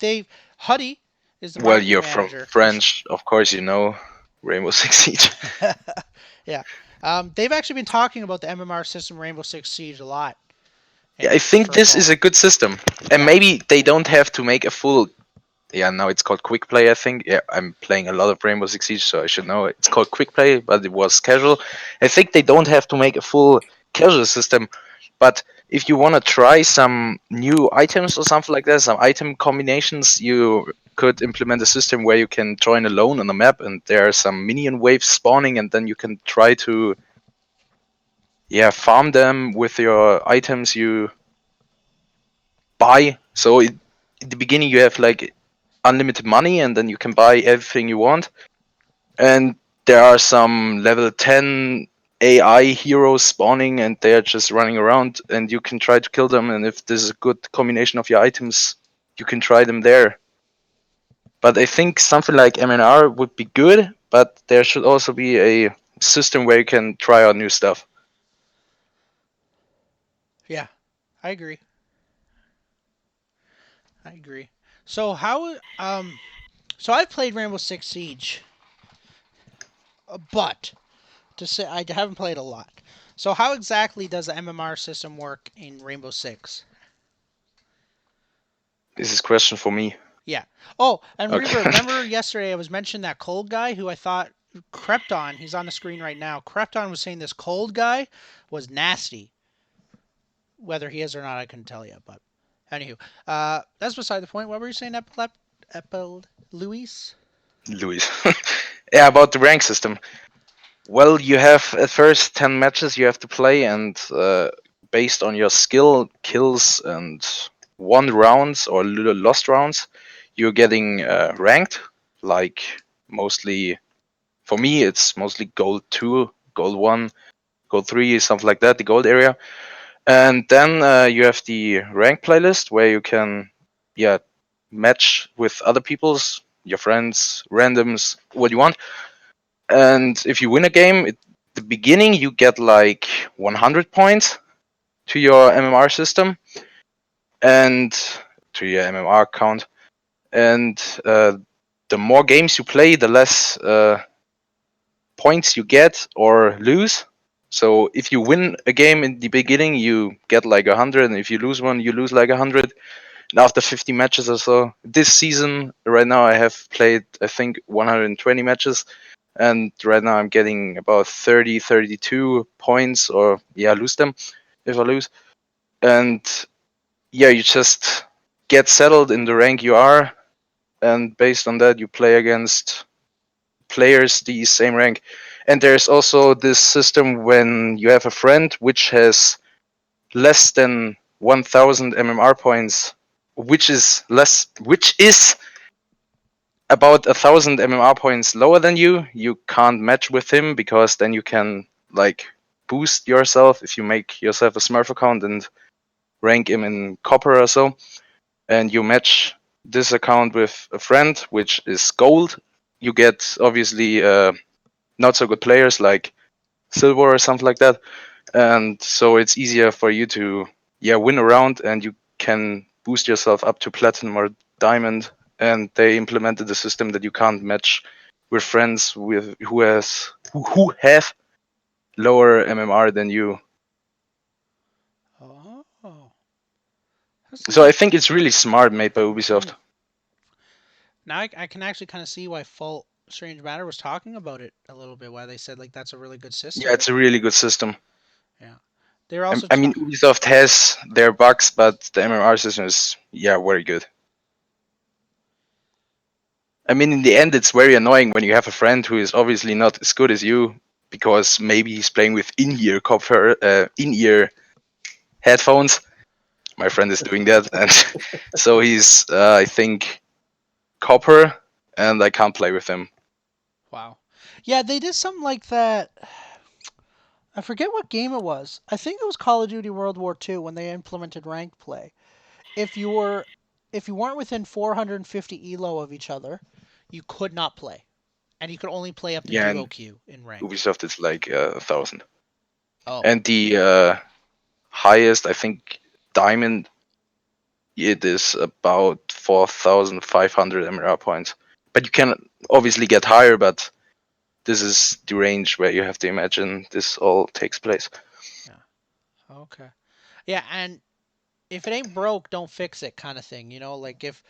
Huddy is the Well, marketing you're manager. from French, of course you know Rainbow Six Siege. Yeah. They've actually been talking about the MMR system Rainbow Six Siege a lot. Yeah, I think this is a good system, and maybe they don't have to make a full. Yeah, now it's called quick play. I think. Yeah, I'm playing a lot of Rainbow Six Siege, so I should know it's called quick play, but it was casual. I think they don't have to make a full casual system, but if you want to try some new items or something like that, some item combinations, you could implement a system where you can join alone on the map, and there are some minion waves spawning, and then you can try to, farm them with your items you buy. So in the beginning, you have like unlimited money, and then you can buy everything you want. And there are some level 10 AI heroes spawning, and they're just running around, and you can try to kill them. And if this is a good combination of your items, you can try them there. But I think something like MNR would be good, but there should also be a system where you can try out new stuff. Yeah, I agree. So so I've played Rainbow Six Siege, but to say I haven't played a lot. So how exactly does the MMR system work in Rainbow Six? This is a question for me. Yeah. Oh, and Okay. Reaver, remember yesterday I was mentioning that cold guy who I thought Krepton, he's on the screen right now. Krepton was saying this cold guy was nasty. Whether he is or not, I couldn't tell you. But anywho, that's beside the point. What were you saying, Luis? Luis. Yeah, about the rank system. Well, you have at first 10 matches you have to play, and based on your skill, kills, and won rounds or lost rounds, you're getting ranked. Like mostly, for me, it's mostly gold 2, gold 1, gold 3, something like that, the gold area. And then you have the rank playlist where you can, yeah, match with other people's, your friends, randoms, what you want. And if you win a game, at the beginning you get like 100 points to your MMR system and to your MMR count. And the more games you play, the less points you get or lose. So if you win a game in the beginning, you get like 100, and if you lose one, you lose like 100. And after 50 matches or so, this season right now I have played I think 120 matches, and right now I'm getting about 30, 32 points, or yeah, lose them if I lose. And yeah, you just get settled in the rank you are, and based on that, you play against players the same rank. And there's also this system when you have a friend which has less than 1000 MMR points, which is about 1000 MMR points lower than you can't match with him, because then you can like boost yourself if you make yourself a Smurf account and rank him in copper or so, and you match this account with a friend which is gold. You get obviously not so good players like silver or something like that, and so it's easier for you to win around, and you can boost yourself up to platinum or diamond. And they implemented a system that you can't match with friends with who have lower MMR than you. Oh, that's So kind I of think it's really smart made by Ubisoft. now I can actually kind of see why Fault Strange Matter was talking about it a little bit. Why they said like that's a really good Yeah, system. it's a really good system. Yeah, they're I, also I mean, Ubisoft has their bugs, but the MMR system is very good. I mean, in the end, it's very annoying when you have a friend who is obviously not as good as you, because maybe he's playing with in-ear headphones. My friend is doing that, and so he's, I think, copper, and I can't play with him. wow. Yeah, they did something like that. I forget what game it was. I think it was Call of Duty World War II when they implemented ranked play. If you were if you weren't within 450 elo of each other, you could not play, and you could only play up to Yeah, duo and queue in ranked. Ubisoft is like 1,000, Oh, and the highest, I think, diamond, it is about 4,500 MR points. But you can obviously get higher, but this is the range where you have to imagine this all takes place. yeah. Okay. Yeah, and if it ain't broke, don't fix it, kind of thing. You know, like if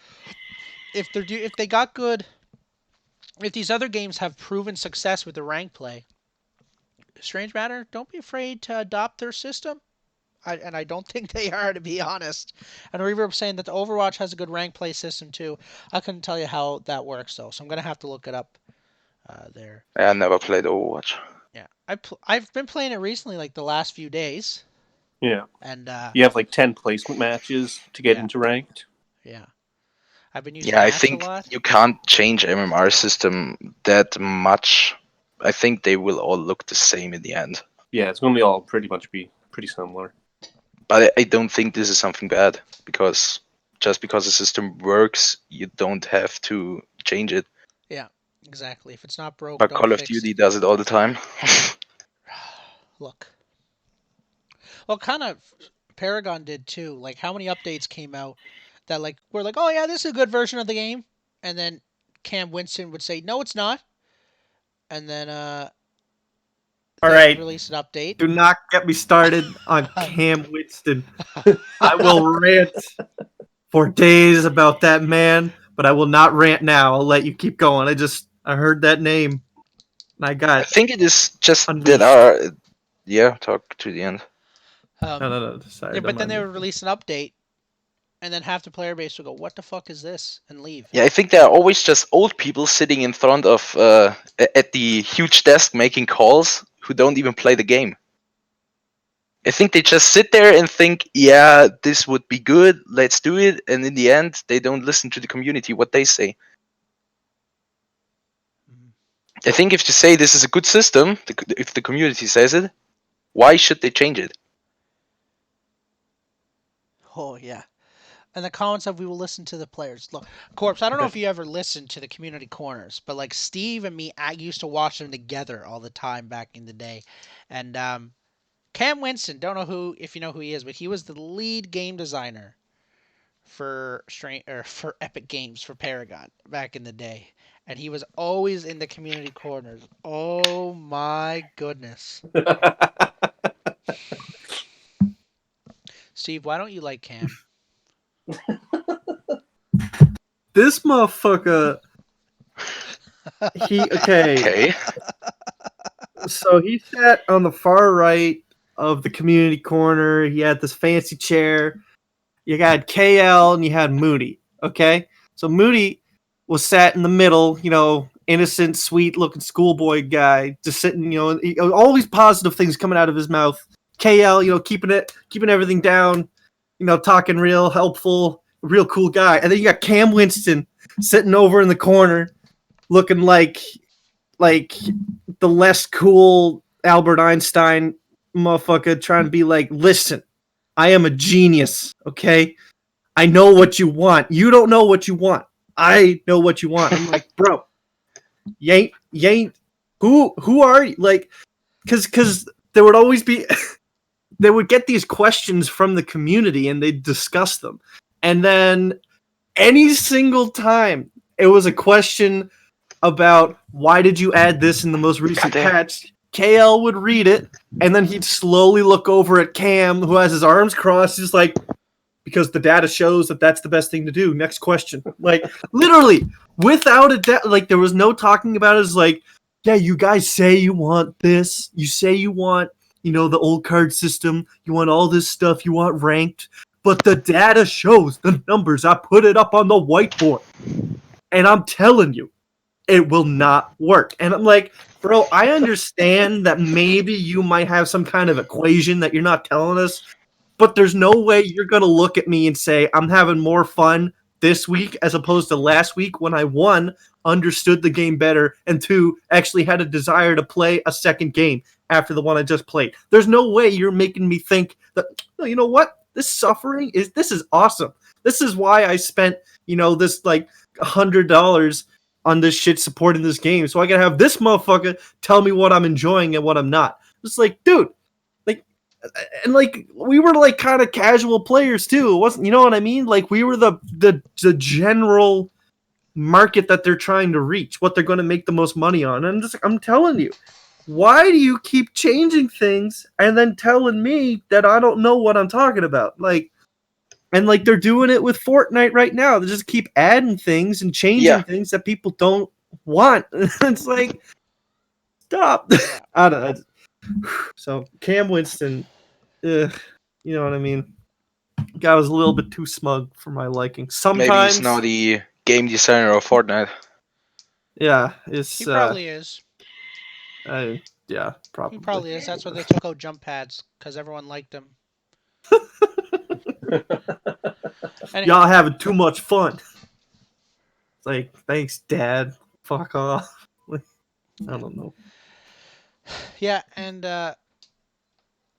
they got good, if these other games have proven success with the rank play, Strange Matter, don't be afraid to adopt their system. And I don't think they are, to be honest. And Reverb saying that the Overwatch has a good rank play system too. I couldn't tell you how that works though, so I'm gonna have to look it up there. I never played Overwatch. Yeah, I've been playing it recently, like the last few days, Yeah. and You have like 10 placement matches to get yeah, into ranked. yeah. I've been using Yeah, I match a think lot. you can't change MMR system that much. I think they will all look the same in the end. Yeah, it's going to be all pretty much be pretty similar. But I don't think this is something bad, because just because the system works, you don't have to change it. Yeah, exactly. If it's not broke, But don't Call of fix Duty it. does it all the time. Look, well, kind of Paragon did too. Like, how many updates came out that like were like, oh yeah, this is a good version of the game, and then Cam Winston would say, no, it's not, and then All they would right. release an update. Do not get me started on Cam Winston. I will rant for days about that man, but I will not rant now. I'll let you keep going. I heard that name and I I got think it is just that unleashed. our talk to the end. um, No, no, no. yeah, Sorry, don't but then mind they me. would release an update, and then half the player base will go, "What the fuck is this?" and leave. Yeah, I think there are always just old people sitting in front of at the huge desk making calls who don't even play the game. I think they just sit there and think, yeah, this would be good, let's do it, and in the end, they don't listen to the community what they say. Mhm. I think if you say this is a good system, if the community says it, why should they change it? Oh yeah. And the comments of we will listen to the players. Look, Corpse, I don't know if you ever listened to the community corners, but like Steve and me, I used to watch them together all the time back in the day. And Cam Winston, don't know who if you know who he is, but he was the lead game designer for for Epic Games for Paragon back in the day. And he was always in the community corners. Oh my goodness. Steve, why don't you like Cam? This motherfucker, he okay. Okay. So he sat on the far right of the community corner. He had this fancy chair. You had KL and you had Moody. Okay, so Moody was sat in the middle. Innocent, sweet looking schoolboy guy, just sitting. All these positive things coming out of his mouth. KL, keeping everything down. Talking real helpful, real cool guy. And then you got Cam Winston sitting over in the corner, looking like the less cool Albert Einstein motherfucker, trying to be like, listen, I am a genius, okay? I know what you want. You don't know what you want. I know what you want. I'm like, bro, you ain't who are you? Like, cause there would always be they would get these questions from the community and they'd discuss them. And then any single time it was a question about why did you add this in the most recent Goddamn. patch, KL would read it, and then he'd slowly look over at Cam, who has his arms crossed. He's like, because the data shows that that's the best thing to do. Next question. Like, literally, without a doubt, like, there was no talking about it. It's like, yeah, you guys say you want this. You say you want, the old card system. You want all this stuff. You want ranked. But the data shows the numbers. I put it up on the whiteboard. And I'm telling you, it will not work. And I'm like, bro, I understand that maybe you might have some kind of equation that you're not telling us, but there's no way you're going to look at me and say, I'm having more fun this week as opposed to last week when I, one, understood the game better, and two, actually had a desire to play a second game after the one I just played. There's no way you're making me think that, no, you know what? This is awesome. This is why I spent, this like $100 on this shit supporting this game. So I can have this motherfucker tell me what I'm enjoying and what I'm not. It's like, dude, like, and like we were like kind of casual players too. It wasn't, you know what I mean? Like we were the general market that they're trying to reach, what they're going to make the most money on. And I'm telling you, why do you keep changing things and then telling me that I don't know what I'm talking about? Like, and like they're doing it with Fortnite right now. They just keep adding things and changing things that people don't want. It's like, stop. Yeah. I don't know. So Cam Winston, you know what I mean? Guy was a little bit too smug for my liking. Maybe he's Sometimes, now the game designer of Fortnite. yeah, it's He probably is. yeah, He probably. probably is. That's why they took out jump pads because everyone liked them. Anyhow, Y'all having too much fun. It's like, thanks, Dad. Fuck off. I don't know. yeah, and I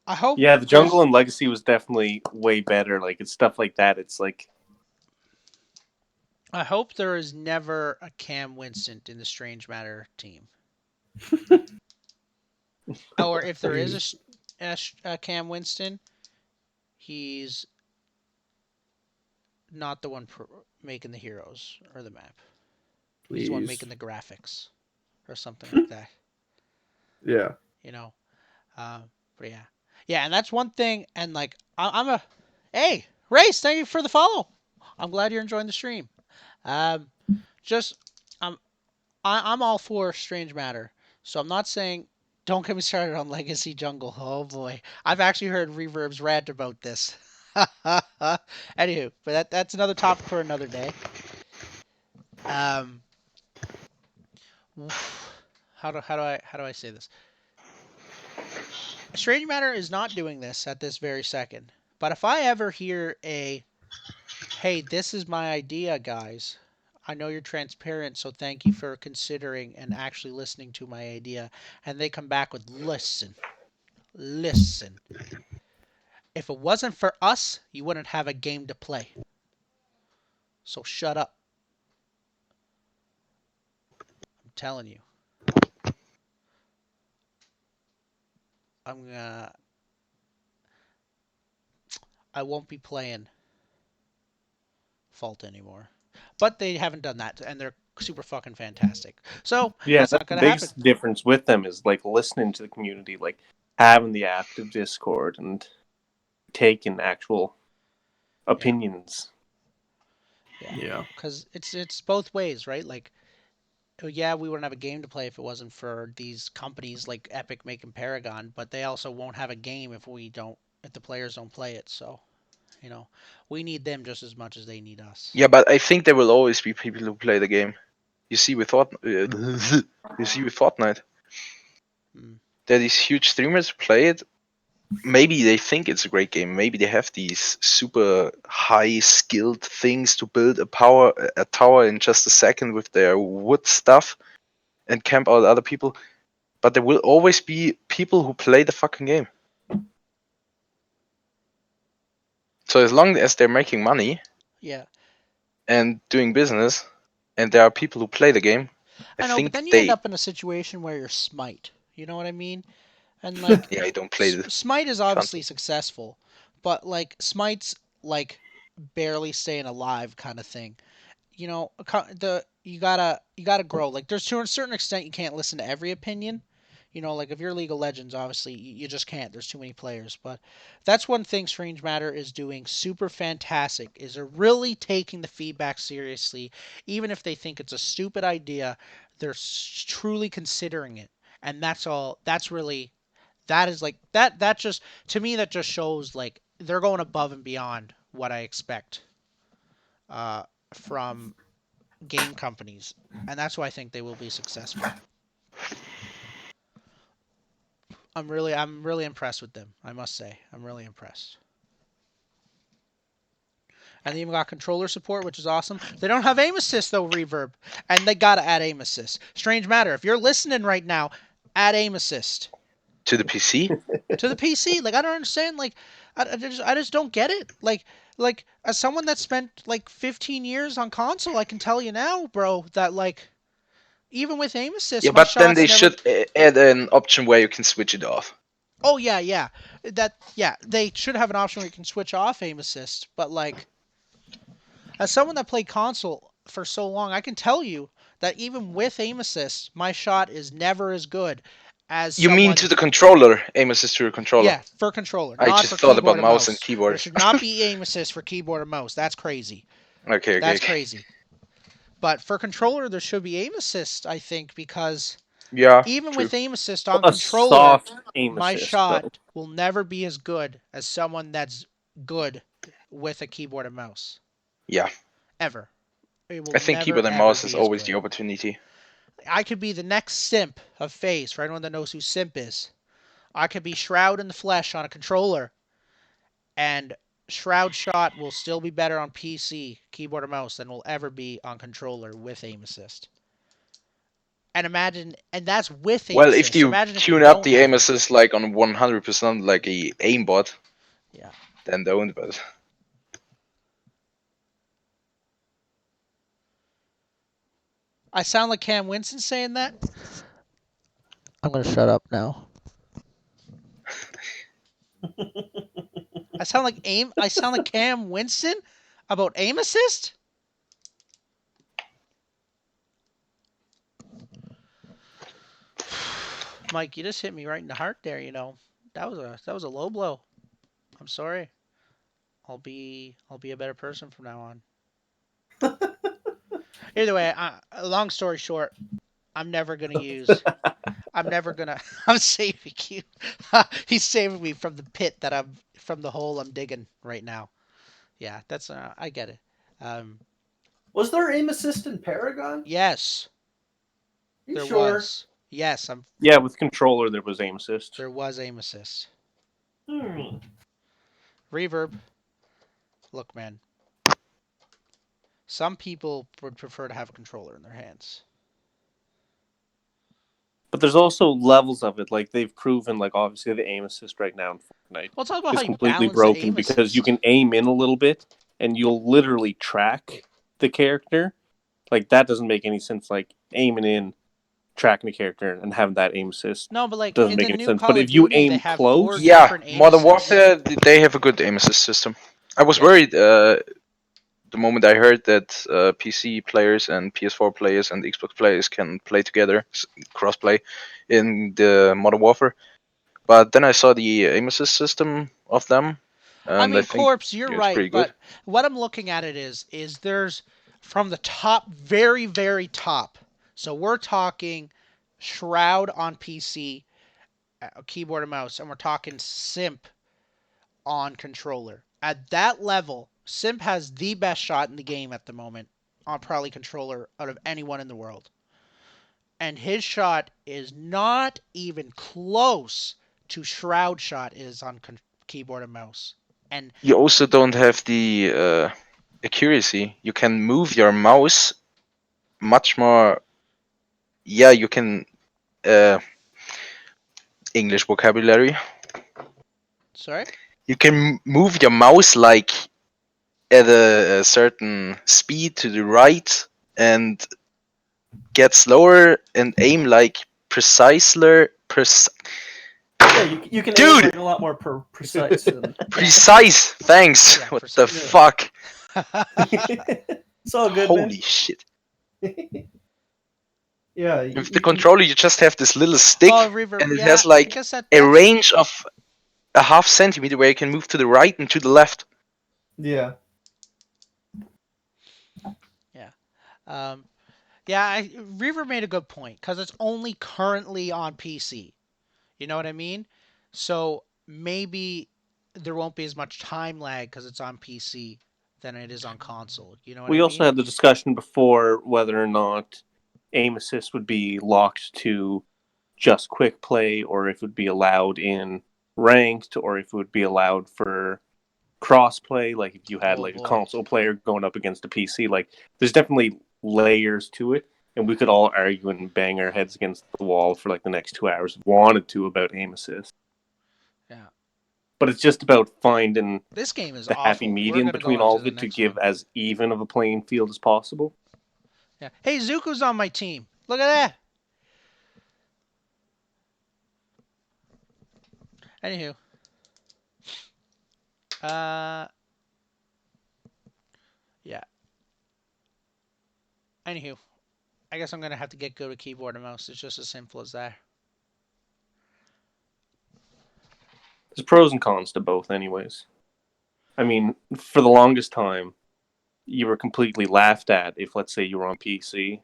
hope Yeah, the there's Jungle and Legacy was definitely way better. Like it's stuff like that. It's like I hope there is never a Cam Winston in the Strange Matter team. Or if there is a Cam Winston, he's not the one making the heroes or the map. He's the one Please. making the graphics or something like that. Yeah. You know, but yeah, and that's one thing. And like, I'm a hey Race, thank you for the follow. I'm glad you're enjoying the stream. Um, just I'm all for Strange Matter, so I'm not saying don't get me started on Legacy Jungle. Oh boy, I've actually heard Reverb's rant about this. Anywho, but that's another topic for another day. Um, how do I say this? Strange Matter is not doing this at this very second. But if I ever hear hey, this is my idea, guys. I know you're transparent, so thank you for considering and actually listening to my idea. And they come back with, listen. If it wasn't for us, you wouldn't have a game to play. So shut up. I'm telling you. I'm I won't be playing Fault anymore. But they haven't done that, and they're super fucking fantastic. So Yeah, that's that's not the gonna happen. biggest difference with them is like listening to the community, like having the active Discord and taking actual Yeah, opinions. yeah. Yeah. Because it's both ways, right? Like, oh, yeah, we wouldn't have a game to play if it wasn't for these companies like Epic making Paragon, but they also won't have a game if the players don't play it. So, we need them just as much as they need us. Yeah, but I think there will always be people who play the game. You see with Fortnite, Mm. there are these huge streamers who play it. Maybe they think it's a great game. Maybe they have these super high skilled things to build a tower in just a second with their wood stuff and camp out other people. But there will always be people who play the fucking game. So as long as they're making money Yeah, and doing business, and there are people who play the game, I I know, but think then you end they. up in a situation where you're Smite. You know what I mean? And like, Yeah, I don't play the Smite is obviously console. successful, but like Smite's like barely staying alive kind of thing. You gotta grow. Like there's to a certain extent you can't listen to every opinion. Like if you're League of Legends, obviously you just can't. There's too many players. But that's one thing Strange Matter is doing super fantastic. Is they're really taking the feedback seriously, even if they think it's a stupid idea. They're truly considering it, and that's all. That's really that is like that. That just to me that just shows like they're going above and beyond what I expect uh, from game companies, and that's why I think they will be successful. I'm really impressed with them. I must say, I'm really impressed. And they even got controller support, which is awesome. They don't have aim assist though, Reverb, and they gotta add aim assist. Strange Matter, if you're listening right now, add aim assist To the PC? to the PC. Like I don't understand. Like I just don't get it. Like as someone that spent like 15 years on console, I can tell you now, bro, that like even with aim assist, Yeah, my but then shots they never. should add an option where you can switch it off. Oh yeah, yeah. They should have an option where you can switch off aim assist, but like as someone that played console for so long, I can tell you that even with aim assist, my shot is never as good as You mean to someone. the controller, aim assist to your controller? Yeah, for controller, I not just for thought about keyboard and mouse and mouse. There keyboard. should not be aim assist for keyboard and mouse. That's crazy. Okay, okay, That's okay. crazy. But for controller, there should be aim assist, I think, because Yeah, even true. with aim assist on A controller, soft aim my assist, though. shot will never be as good as someone that's good with a keyboard and mouse. Yeah, Ever. It will I think never, keyboard and ever mouse is be as always the good. opportunity. I could be the next simp of FaZe, for anyone that knows who simp is. I could be Shroud in the flesh on a controller, and Shroud shot will still be better on PC, keyboard or mouse, than will ever be on controller with aim assist. And that's with aim Well, if assist. you Imagine if you tune up don't the have aim it. assist like on 100% like a aimbot, Yeah. then don't. But I sound like Cam Winston saying that. I'm gonna shut up now. I sound like Cam Winston about aim assist. Mike, you just hit me right in the heart there. That was a low blow. I'm sorry. I'll be a better person from now on. Either way, long story short, I'm never gonna use. I'm never gonna. I'm saving you. He's saving me from the pit that from the hole I'm digging right now. Yeah, that's I get it. Um, Was there aim assist in Paragon? yes, You there sure? was. Yes, Yeah, with controller there was aim assist. there was aim assist. Hmm. Reverb. Look, man. Some people would prefer to have a controller in their hands. But there's also levels of it. Like they've proven, like obviously the aim assist right now in Fortnite Well, it's all about how is you completely balance the broken aim because you assist. can aim in a little bit and you'll literally track the character. Like that doesn't make any sense. Like aiming in, tracking the character, and having that aim assist No, but like doesn't in the make any new sense. But Call of if you Duty, they aim have four close, Yeah, different aim Modern assists. Warfare, they have a good aim assist system. I was Yeah. worried the moment I heard that PC players and PS4 players and Xbox players can play together, cross-play, in the Modern Warfare. But then I saw the aim assist system of them, I and I mean, think Corpse, you're it's right, pretty good. but what I'm looking at it is there's from the top, very, very top. So we're talking Shroud on PC, keyboard and mouse, and we're talking Simp on controller. At that level, Simp has the best shot in the game at the moment on probably controller out of anyone in the world. And his shot is not even close to Shroud shot is on keyboard and mouse. And You also don't have the accuracy. You can move your mouse much more. Yeah, you can. English vocabulary. sorry? You can move your mouse like at a certain speed to the right and get slower and aim like precisely. Yeah, you can aim Dude, like a lot more precise. And... precise. Thanks. Yeah, What the precise. fuck? It's all good, man. Holy shit. Yeah, With the you can. controller, you just have this little stick, Oh, reverb. and it Yeah, has I like guess a that's range of a half centimeter where you can move to the right and to the left. Yeah. yeah. Um, yeah. Reverb made a good point because it's only currently on PC. You know what I mean? So maybe there won't be as much time lag because it's on PC than it is on console. You know what I we also mean? had the discussion before whether or not aim assist would be locked to just quick play or if it would be allowed in ranked or if it would be allowed for cross play, like if you had Oh like a boy. console player going up against a PC. Like there's definitely layers to it, and we could all argue and bang our heads against the wall for like the next 2 hours if we wanted to about aim assist. Yeah. But it's just about finding This game is the happy awful. We're medium gonna go between on all to of the it to next give one. as even of a playing field as possible. Yeah. Hey, Zuko's on my team. Look at that. Anywho. Uh. Yeah. Anywho. I guess I'm gonna have to get good at keyboard and mouse. It's just as simple as that. There's pros and cons to both, anyways. I mean, for the longest time, you were completely laughed at if, let's say, you were on PC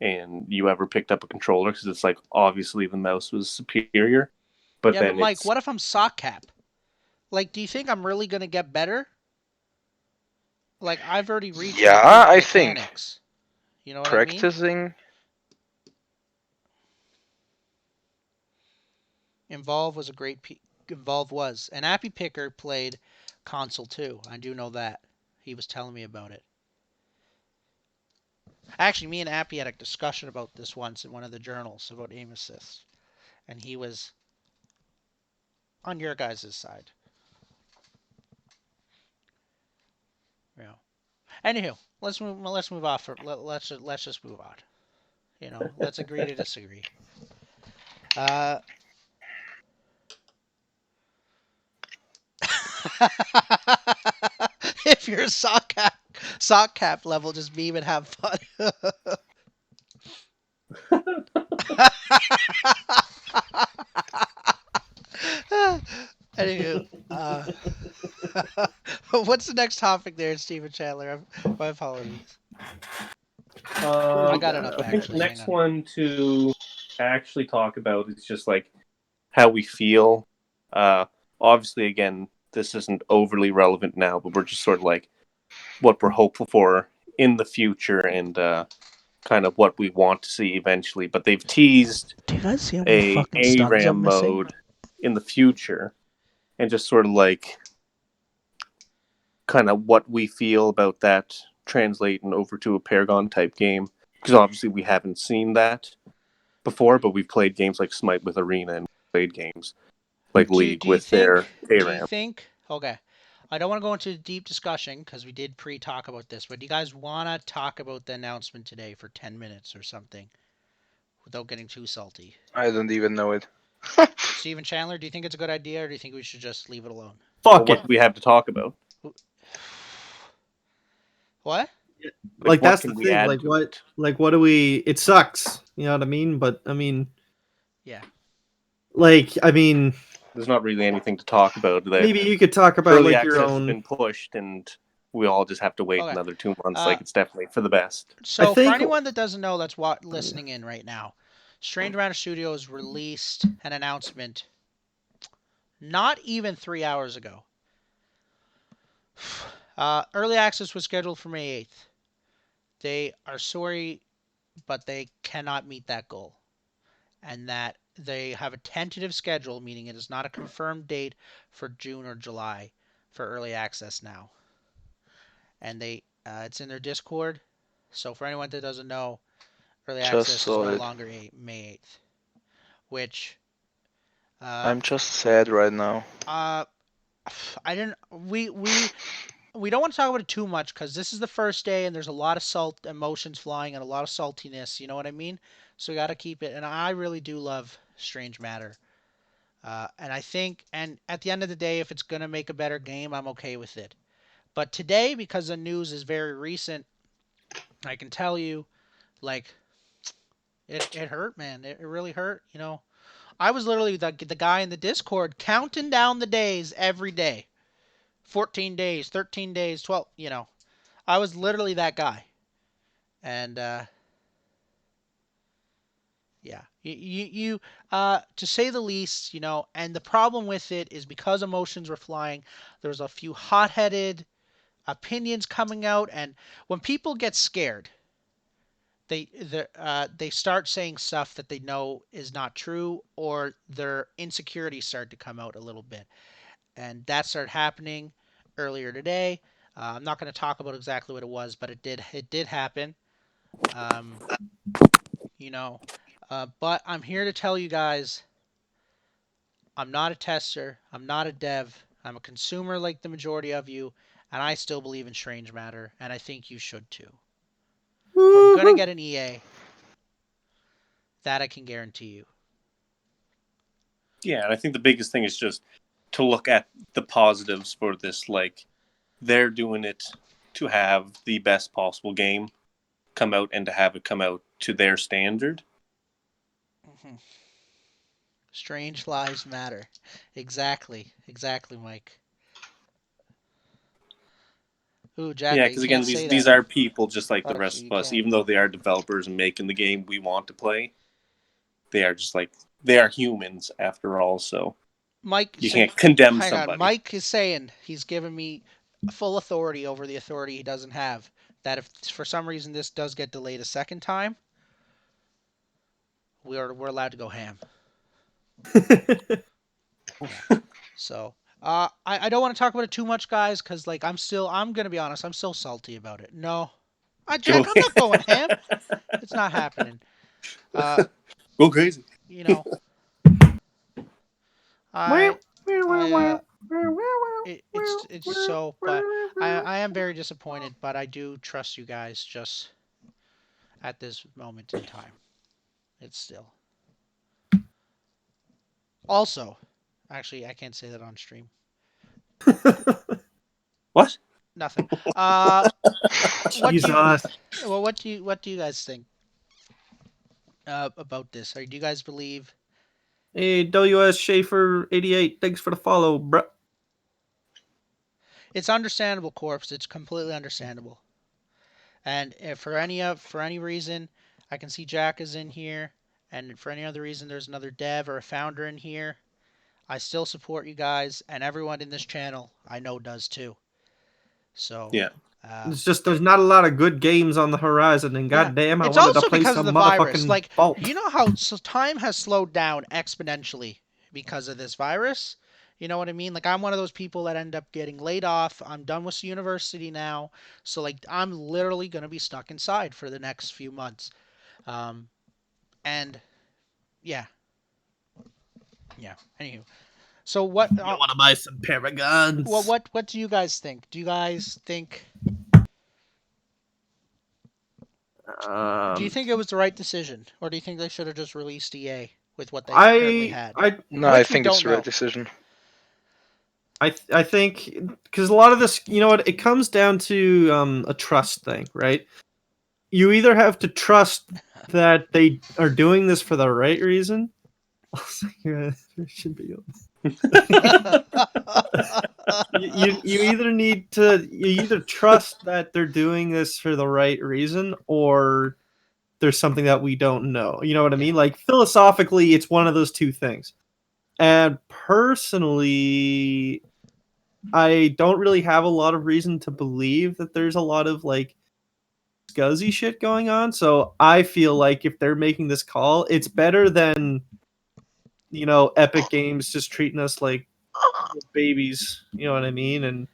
and you ever picked up a controller because it's like obviously the mouse was superior. But Yeah, but then Mike, it's what if I'm sock cap? Like, do you think I'm really gonna get better? Like, I've already reached my Yeah, peak I think mechanics. You know what I mean? practicing. Involve was a great Involve was. And Appy Picker played console too. I do know that. He was telling me about it. Actually, me and Appy had a discussion about this once in one of the journals about aim assists, and he was on your guys' side. Yeah. Anywho, let's move. Let's move off. Let's just move on. You know, let's agree to disagree. Uh. If you're sock cap level, just beam and have fun. Anywho, what's the next topic there, Stephen Chandler? My apologies. I got it up I think the actually. Hang next on. one to actually talk about is just like how we feel. Uh, Obviously, again, this isn't overly relevant now, but we're just sort of like what we're hopeful for in the future and kind of what we want to see eventually. But they've teased Do you guys see how many a fucking stuns ARAM I'm missing? mode in the future, and just sort of like kind of what we feel about that translating over to a Paragon type game. Because obviously we haven't seen that before, but we've played games like Smite with Arena and played games like League Do you with think? their Do you ARAM. think? Okay, I don't want to go into a deep discussion because we did pre-talk about this. But do you guys want to talk about the announcement today for 10 minutes or something without getting too salty? I don't even know it. Steven Chandler, do you think it's a good idea, or do you think we should just leave it alone? Well, Fuck what it. do we have to talk about? What? Like What that's the can we thing. add Like to what? it? Like what do we? It sucks. You know what I mean? But I mean, Yeah. like I mean, There's not really anything to talk about. The maybe you could talk about early like your access has own. been pushed, and we all just have to wait Okay. another 2 months. Uh, Like it's definitely for the best. I so for think. anyone that doesn't know, that's what listening in right now. Strange Matter Studios released an announcement not even 3 hours ago. Early access was scheduled for May 8th. They are sorry, but they cannot meet that goal. And that they have a tentative schedule, meaning it is not a confirmed date for June or July for early access now. And it's in their Discord. So for anyone that doesn't know, early Just access is saw no it. longer May 8th, which uh, I'm just sad right now. uh, I didn't. We don't want to talk about it too much because this is the first day and there's a lot of salt emotions flying and a lot of saltiness. You know what I mean? So we got to keep it. And I really do love Strange Matter. And I think, and at the end of the day, if it's gonna make a better game, I'm okay with it. But today, because the news is very recent, I can tell you, like, it hurt, man. It really hurt. You know, I was literally the guy in the Discord counting down the days every day. 14 days, 13 days, 12, you know. I was literally that guy. And yeah, to say the least, you know, and the problem with it is because emotions were flying, there's a few hot-headed opinions coming out, and when people get scared, they start saying stuff that they know is not true, or their insecurities start to come out a little bit, and that started happening earlier today. I'm not going to talk about exactly what it was, but it did happen. Um, you know, but I'm here to tell you guys, I'm not a tester, I'm not a dev, I'm a consumer like the majority of you, and I still believe in Strange Matter, and I think you should too. We're gonna get an EA. That I can guarantee you. Yeah, and I think the biggest thing is just to look at the positives for this. Like they're doing it to have the best possible game come out and to have it come out to their standard. Mhm. Strange lives matter. Exactly. Exactly, Mike. Ooh, Yeah, Jacka, you because again, can't these say these that. are people just like the Actually, rest you of us. can't. Even though they are developers and making the game we want to play, they are just like they are humans after all. So Mike, you so can't condemn hang on. somebody. Mike is saying he's giving me full authority over the authority he doesn't have. That if for some reason this does get delayed a second time, we're allowed to go ham. Yeah. So I don't want to talk about it too much, guys, because like I'm gonna be honest, I'm still salty about it. No, Go Jack, I'm not going ham. It's not happening. Uh, go crazy. you know, I I it's so, but I am very disappointed, but I do trust you guys just at this moment in time. It's still also, actually, I can't say that on stream. What? Nothing. Uh, what do you Jesus. well, what do you guys think about this? Or do you guys believe Hey, WS Schaefer 88, thanks for the follow, bruh. it's understandable, Corpse? It's completely understandable. And if for any reason, I can see Jack is in here, and for any other reason, there's another dev or a founder in here. I still support you guys, and everyone in this channel I know does too. So, Yeah. uh, It's just there's not a lot of good games on the horizon, and yeah. goddamn, I It's wanted to also play because of some the virus. motherfucking Like, Vault. you know how time has slowed down exponentially because of this virus? You know what I mean? Like, I'm one of those people that end up getting laid off. I'm done with university now. So, like, I'm literally going to be stuck inside for the next few months. Um, and yeah, yeah. Anywho, so You want to buy some Paragons? what do you guys think? Do you guys think do you Um, think it was the right decision, or do you think they should have just released EA with what they currently I had, I No, I which we think it's don't the right know? decision. I think because a lot of this, you know what, it comes down to a trust thing, right? You either have to trust that they are doing this for the right reason. Yeah, there should be. You either need to you either trust that they're doing this for the right reason, or there's something that we don't know. You know what I Yeah. mean? Like philosophically, it's one of those two things. And personally, I don't really have a lot of reason to believe that there's a lot of like scuzzy shit going on. So I feel like if they're making this call, it's better than Epic Games just treating us like babies. You know what I mean? And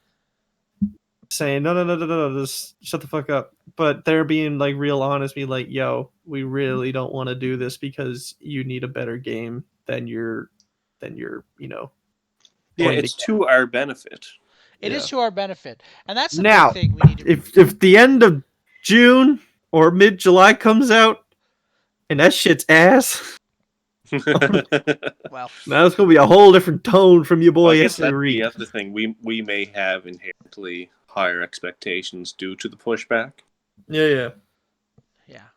saying no, no, no, no, no, no, just shut the fuck up. But they're being like real honest, be like, yo, we really don't want to do this because you need a better game than you're Yeah, going to it's get. to our benefit. It is Yeah. to our benefit, and that's the big Now, thing we need to. if the end of June or mid July comes out and that shit's ass, Well, now it's gonna be a whole different tone from your Well, I boy guess that's SRE. the other thing. We may have inherently higher expectations due to the pushback, Yeah, yeah. yeah, yeah,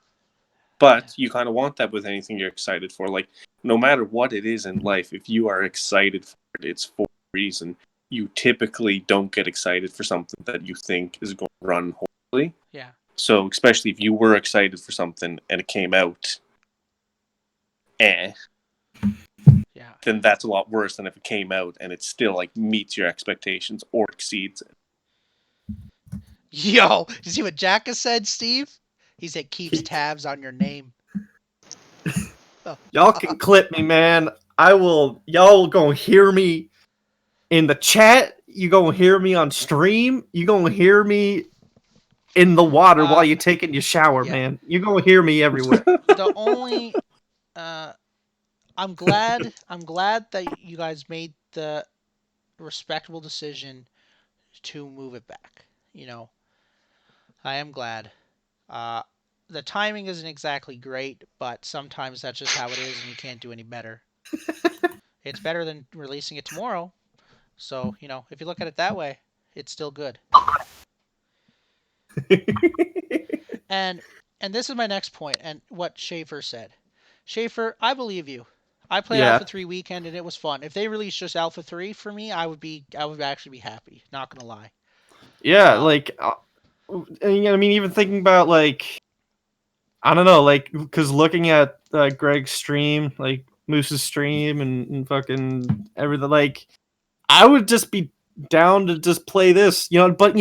but you kind of want that with anything you're excited for. Like, no matter what it is in life, if you are excited for it, it's for a reason. You typically don't get excited for something that you think is going to run horribly. yeah, So, especially if you were excited for something and it came out, eh, yeah. then that's a lot worse than if it came out and it still like meets your expectations or exceeds it. Yo, you see what Jack has said, Steve? He said keeps tabs on your name. Oh. Y'all can clip me, man. I will. Y'all gonna hear me in the chat. You gonna hear me on stream. You gonna hear me in the water while you're taking your shower, Yeah. man. You gonna hear me everywhere. The only, uh, I'm glad that you guys made the respectable decision to move it back. You know, I am glad. Uh, the timing isn't exactly great, but sometimes that's just how it is, and you can't do any better. It's better than releasing it tomorrow. So, you know, if you look at it that way, it's still good. And and this is my next point and what Schaefer said. Schaefer, I believe you. I played Yeah, Alpha 3 weekend and it was fun. If they released just Alpha 3 for me, I would actually be happy, not going to lie. yeah. Um Like, and, I mean, even thinking about like, I don't know, like, because looking at Greg's stream, like Moose's stream, and fucking everything, like, I would just be down to just play this, But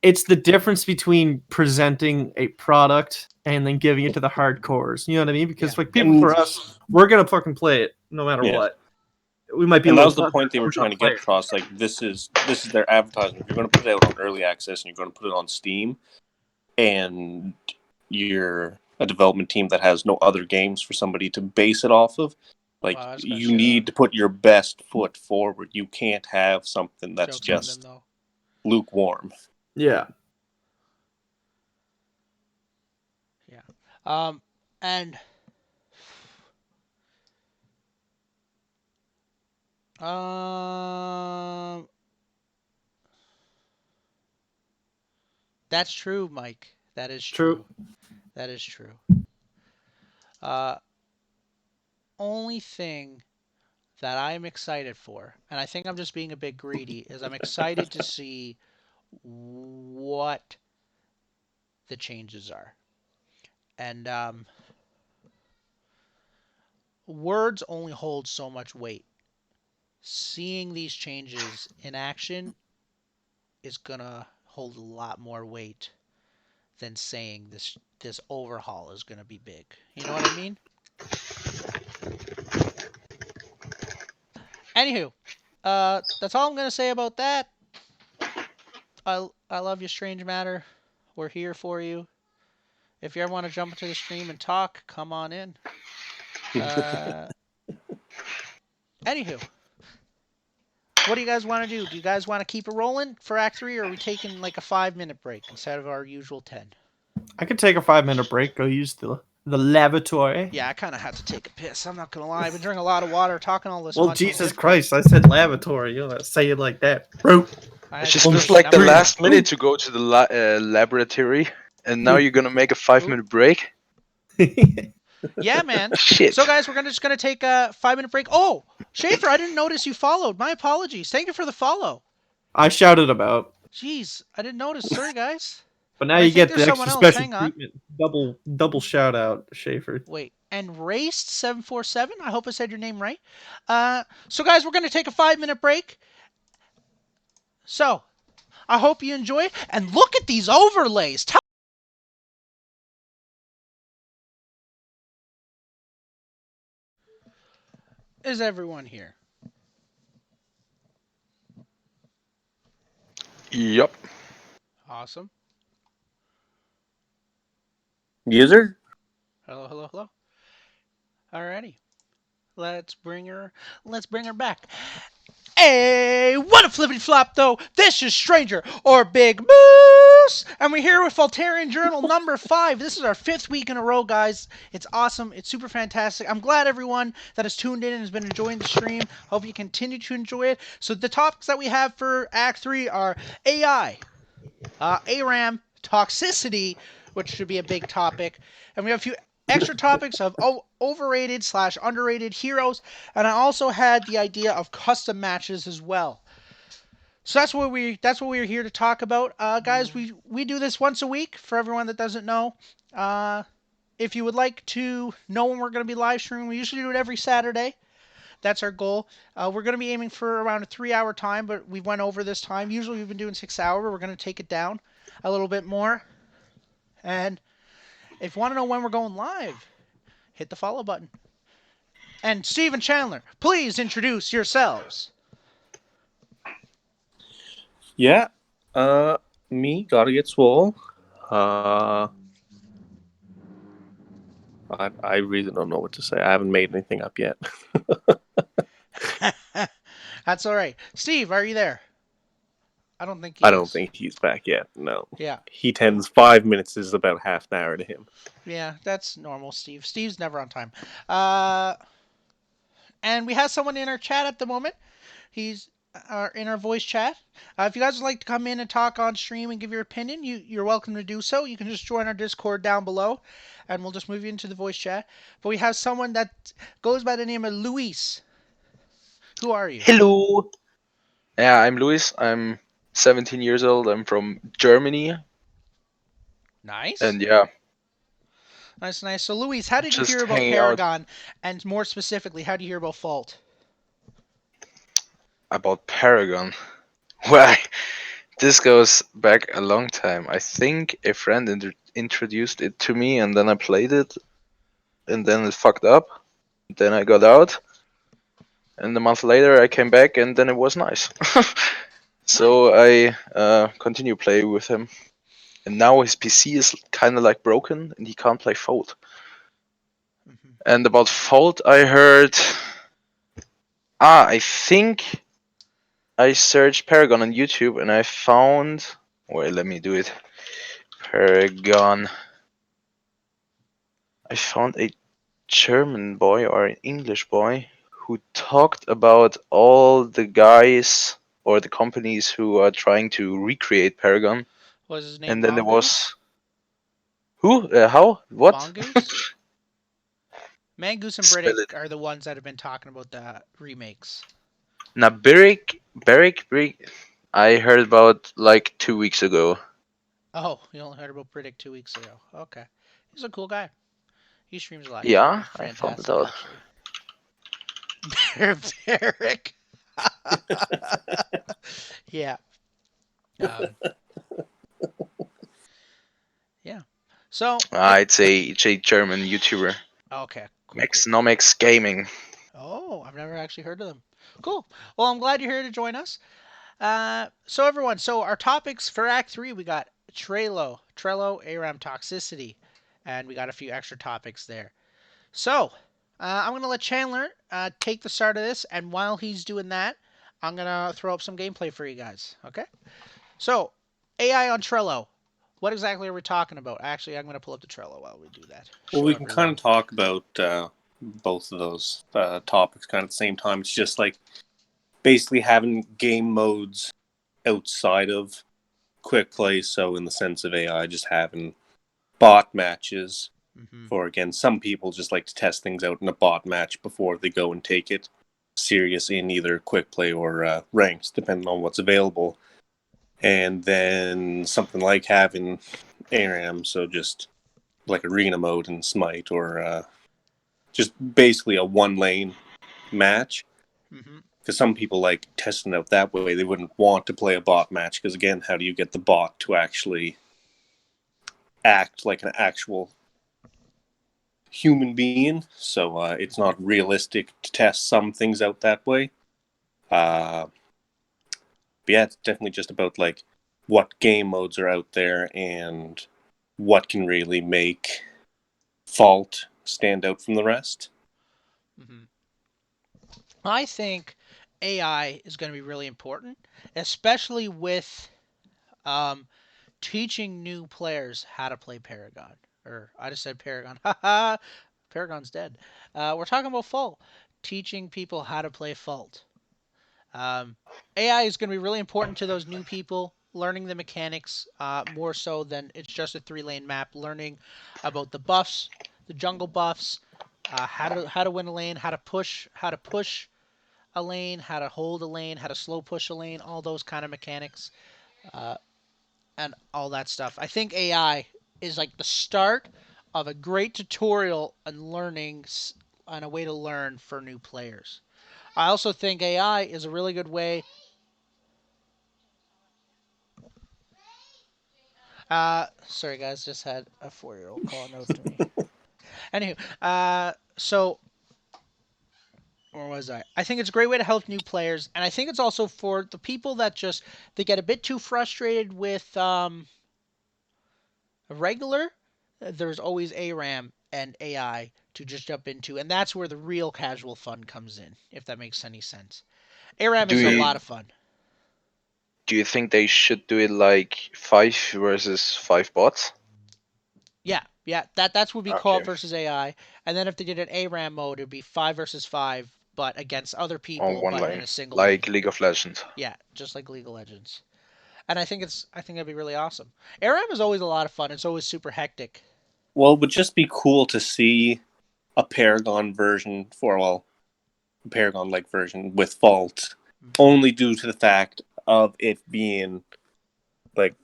it's the difference between presenting a product and then giving it to the hardcores. You know what I mean? yeah. Because like people And for us, we're gonna fucking play it no matter yeah, what. We might be a and that little was the butthurt, point they but were we're gonna trying to play get it. across. Like, this is their advertisement. If you're going to put it out on early access and you're going to put it on Steam, and you're a development team that has no other games for somebody to base it off of, like, Wow, I was going to you shit on need to put your best foot forward. You can't have something that's jokes on them just though. lukewarm. Yeah, Yeah. And um that's true, Mike. That is true. true. That is true. Uh only thing that I'm excited for, and I think I'm just being a bit greedy, is I'm excited to see what the changes are. And words only hold so much weight. seeing these changes in action is gonna hold a lot more weight than saying this overhaul is gonna be big. You know what I mean? Anywho, that's all I'm gonna say about that. I love you, Strange Matter. We're here for you. If you ever want to jump into the stream and talk, come on in. Anywho, what do you guys want to do? Do you guys want to keep it rolling for Act 3, or are we taking like a 5-minute break instead of our usual 10? I could take a 5-minute break. Go use the lavatory. Yeah, I kind of had to take a piss. I'm not gonna lie. I've been drinking a lot of water, talking all this Well, much on Jesus Discord. Christ, I said lavatory. You don't say it like that, bro. I It had to just take a feels shit. like I'm the gonna. last minute to go to the laboratory, and now you're gonna make a 5-minute break. Yeah, man. Shit. So, guys, we're just gonna take a 5-minute break. Oh, Schaefer, I didn't notice you followed. My apologies. Thank you for the follow. I shouted about, Jeez, I didn't notice. Sorry, guys. but now And I you think get there's the someone extra else. special Hang on. treatment. Double shout out, Schaefer. Wait, and Raced747. I hope I said your name right. So guys, we're gonna take a 5-minute break. So I hope you enjoy it. And look at these overlays. Is everyone here? Yup. Awesome. User? Hello, hello, hello. Alrighty. Let's bring her back. Hey, what a flippity flop though! This is Stranger or Big Moose! And we're here with Faultarian Journal number 5. This is our 5th week in a row, guys. It's awesome. It's super fantastic. I'm glad everyone that has tuned in and has been enjoying the stream. Hope you continue to enjoy it. So the topics that we have for Act 3 are AI, ARAM, toxicity, which should be a big topic. And we have a few extra topics of overrated slash underrated heroes, and I also had the idea of custom matches as well. So that's what we're here to talk about, guys. We do this once a week for everyone that doesn't know. If you would like to know when we're going to be live streaming, we usually do it every Saturday. That's our goal. We're going to be aiming for around a 3-hour time, but we went over this time. Usually we've been doing 6 hours. We're going to take it down a little bit more. And if you want to know when we're going live, hit the follow button. And Steve and Chandler, please introduce yourselves. Yeah. Me, gotta get swole. I really don't know what to say. I haven't made anything up yet. That's all right. Steve, are you there? I don't think he I is. don't think he's back yet. No. Yeah. He tends 5 minutes is about half an hour to him. Yeah, that's normal, Steve. Steve's never on time. And we have someone in our chat at the moment. He's in our voice chat. If you guys would like to come in and talk on stream and give your opinion, you're welcome to do so. You can just join our Discord down below, and we'll just move you into the voice chat. But we have someone that goes by the name of Luis. Who are you? Hello. Yeah, I'm Luis. I'm 17 years old. I'm from Germany. Nice. And yeah. Nice, nice. So, Luis, how did you Just hear about hanging out. Paragon? And more specifically, how did you hear about Fault? About Paragon. Well, this goes back a long time. I think a friend introduced it to me, and then I played it, and then it fucked up. Then I got out, and a month later I came back, and then it was nice. So I continue playing with him, and now his PC is kind of like broken, and he can't play Fault. Mm-hmm. And about Fault, I heard. I think I searched Paragon on YouTube, and I found. Wait, let me do it. Paragon. I found a German boy or an English boy who talked about all the guys or the companies who are trying to recreate Paragon. Was his name And then there Mongoose? was. Who? How? What? Mongoose? Mangoose and Spell Briddick it. are the ones that have been talking about the remakes. Now, Beric, I heard about like 2 weeks ago. Oh, you only heard about Briddick 2 weeks ago. Okay. He's a cool guy. He streams a lot. He's Yeah, I found it fantastic, out. actually. Derek. Yeah. Um, yeah. So, It's a German YouTuber. okay, cool, cool, cool. Maxnomics Gaming. Oh, I've never actually heard of them. Cool. Well, I'm glad you're here to join us. So everyone, so our topics for Act 3, we got Trello, ARAM toxicity, and we got a few extra topics there. So, I'm going to let Chandler take the start of this, and while he's doing that, I'm going to throw up some gameplay for you guys, okay? So, AI on Trello. What exactly are we talking about? Actually, I'm going to pull up the Trello while we do that. Well, Show we can kind of everyone. talk about both of those topics kind of at the same time. It's just like basically having game modes outside of quick play. So, in the sense of AI, just having bot matches. Mm-hmm. For again, some people just like to test things out in a bot match before they go and take it serious in either quick play or ranked, depending on what's available. And then something like having ARAM, so just like arena mode in Smite, or just basically a one lane match. Mm-hmm. Because some people like testing out that way. They wouldn't want to play a bot match because, again, how do you get the bot to actually act like an actual human being? So it's not realistic to test some things out that way. But yeah, it's definitely just about like what game modes are out there and what can really make Fault stand out from the rest. Mm-hmm. I think AI is going to be really important, especially with um, teaching new players how to play Paragon. Or I just said Paragon. Haha, Paragon's dead. We're talking about Fault. Teaching people how to play Fault. Um, AI is going to be really important to those new people learning the mechanics more so than it's just a 3 lane map. Learning about the buffs, the jungle buffs, how to win a lane, how to push a lane, how to hold a lane, how to slow push a lane, all those kind of mechanics. Uh, and all that stuff. I think AI is like the start of a great tutorial and learning on a way to learn for new players. I also think AI is a really good way. Sorry guys, just had a 4-year-old calling out to me. Anywho, so where was I? I think it's a great way to help new players, and I think it's also for the people that just they get a bit too frustrated with regular, there's always ARAM and AI to just jump into, and that's where the real casual fun comes in, if that makes any sense. ARAM Do is a Yeah. lot you of fun. do you think they should do it like 5 versus 5 bots? Yeah, yeah, that would be co-op Okay, versus AI, and then if they did an ARAM mode, it'd be 5 versus 5, but against other on people, one but in lane, a single like lane. League of Legends. Yeah, just like League of Legends. And I think that'd be really awesome. ARAM is always a lot of fun. It's always super hectic. Well, it would just be cool to see a Paragon version for, well, a Paragon like version with Fault, Mm-hmm. only due to the fact of it being like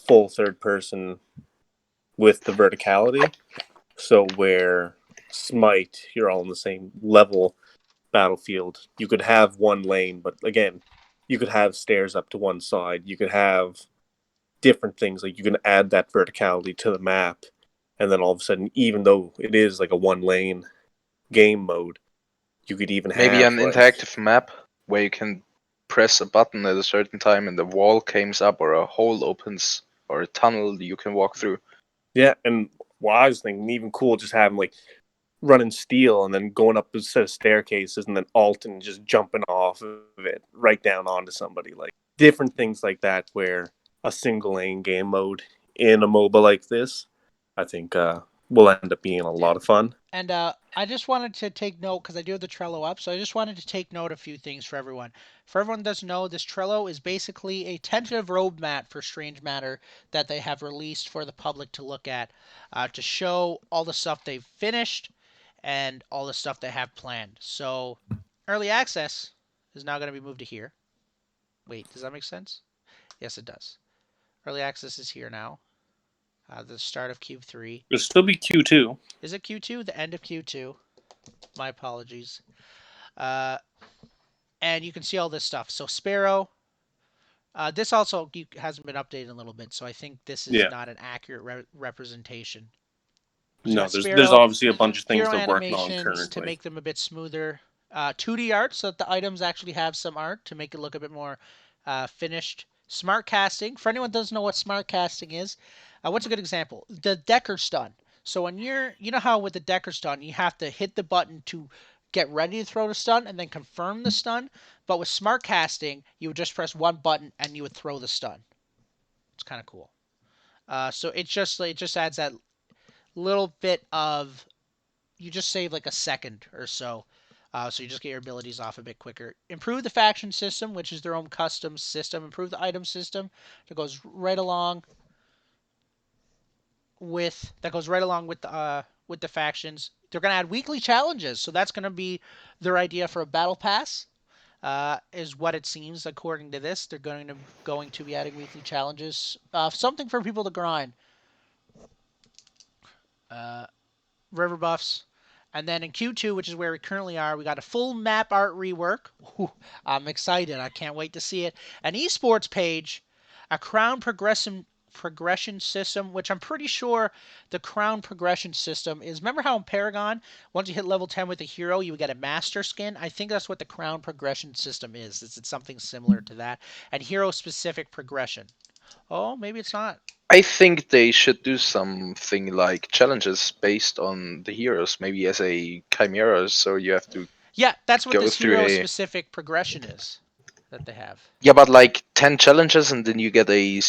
full third person with the verticality. So, where Smite, you're all in the same level battlefield. You could have one lane, but again, you could have stairs up to one side. You could have different things. Like you can add that verticality to the map. And then all of a sudden, even though it is like a one lane game mode, you could even Maybe have an like, interactive map where you can press a button at a certain time and the wall comes up or a hole opens or a tunnel you can walk through. yeah. And well, I was thinking even cool just having like running steel and then going up a set of staircases and then alt and just jumping off of it right down onto somebody. Like different things like that where a single lane game mode in a MOBA like this, I think will end up being a Yeah. lot of fun. And I just wanted to take note because I do have the Trello up, so I just wanted to take note of a few things for everyone. For everyone that doesn't know, this Trello is basically a tentative roadmap for Strange Matter that they have released for the public to look at, to show all the stuff they've finished and all the stuff they have planned. So, early access is now going to be moved to here. Wait, does that make sense? Yes, it does. Early access is here now. The start of Cube 3. It'll still be Q2. Is it Q2? The end of Q2. My apologies. Uh, and you can see all this stuff. So Sparrow, this also hasn't been updated in a little bit, so I think this is Yeah. not an accurate representation. So you No, got there's Sparrow, obviously a bunch of things hero they're working on animations to currently. make them a bit smoother. 2D art, so that the items actually have some art to make it look a bit more finished. Smart casting. For anyone who doesn't know what smart casting is, what's a good example? The Decker stun. So when you know how with the Decker stun, you have to hit the button to get ready to throw the stun and then confirm the stun. But with smart casting, you would just press one button and you would throw the stun. It's kind of cool. So it just adds that little bit of you just save like a second or so. So you just get your abilities off a bit quicker. Improve the faction system, which is their own custom system. Improve the item system that goes right along with the factions. They're gonna add weekly challenges, so that's gonna be their idea for a battle pass. Is what it seems according to this. They're going to be adding weekly challenges, something for people to grind. Uh, River buffs. And then in Q2, which is where we currently are, we got a full map art rework. Ooh, I'm excited. I can't wait to see it. An esports page, a crown progression system, which I'm pretty sure the crown progression system is. Remember how in Paragon, once you hit level 10 with a hero, you would get a master skin? I think that's what the crown progression system is. It's something similar to that. And hero specific progression. Oh, maybe it's not. I think they should do something like challenges based on the heroes, maybe as a chimera, so you have to Yeah, that's what go this through hero a specific progression is that they have. yeah, but like 10 challenges and then you get a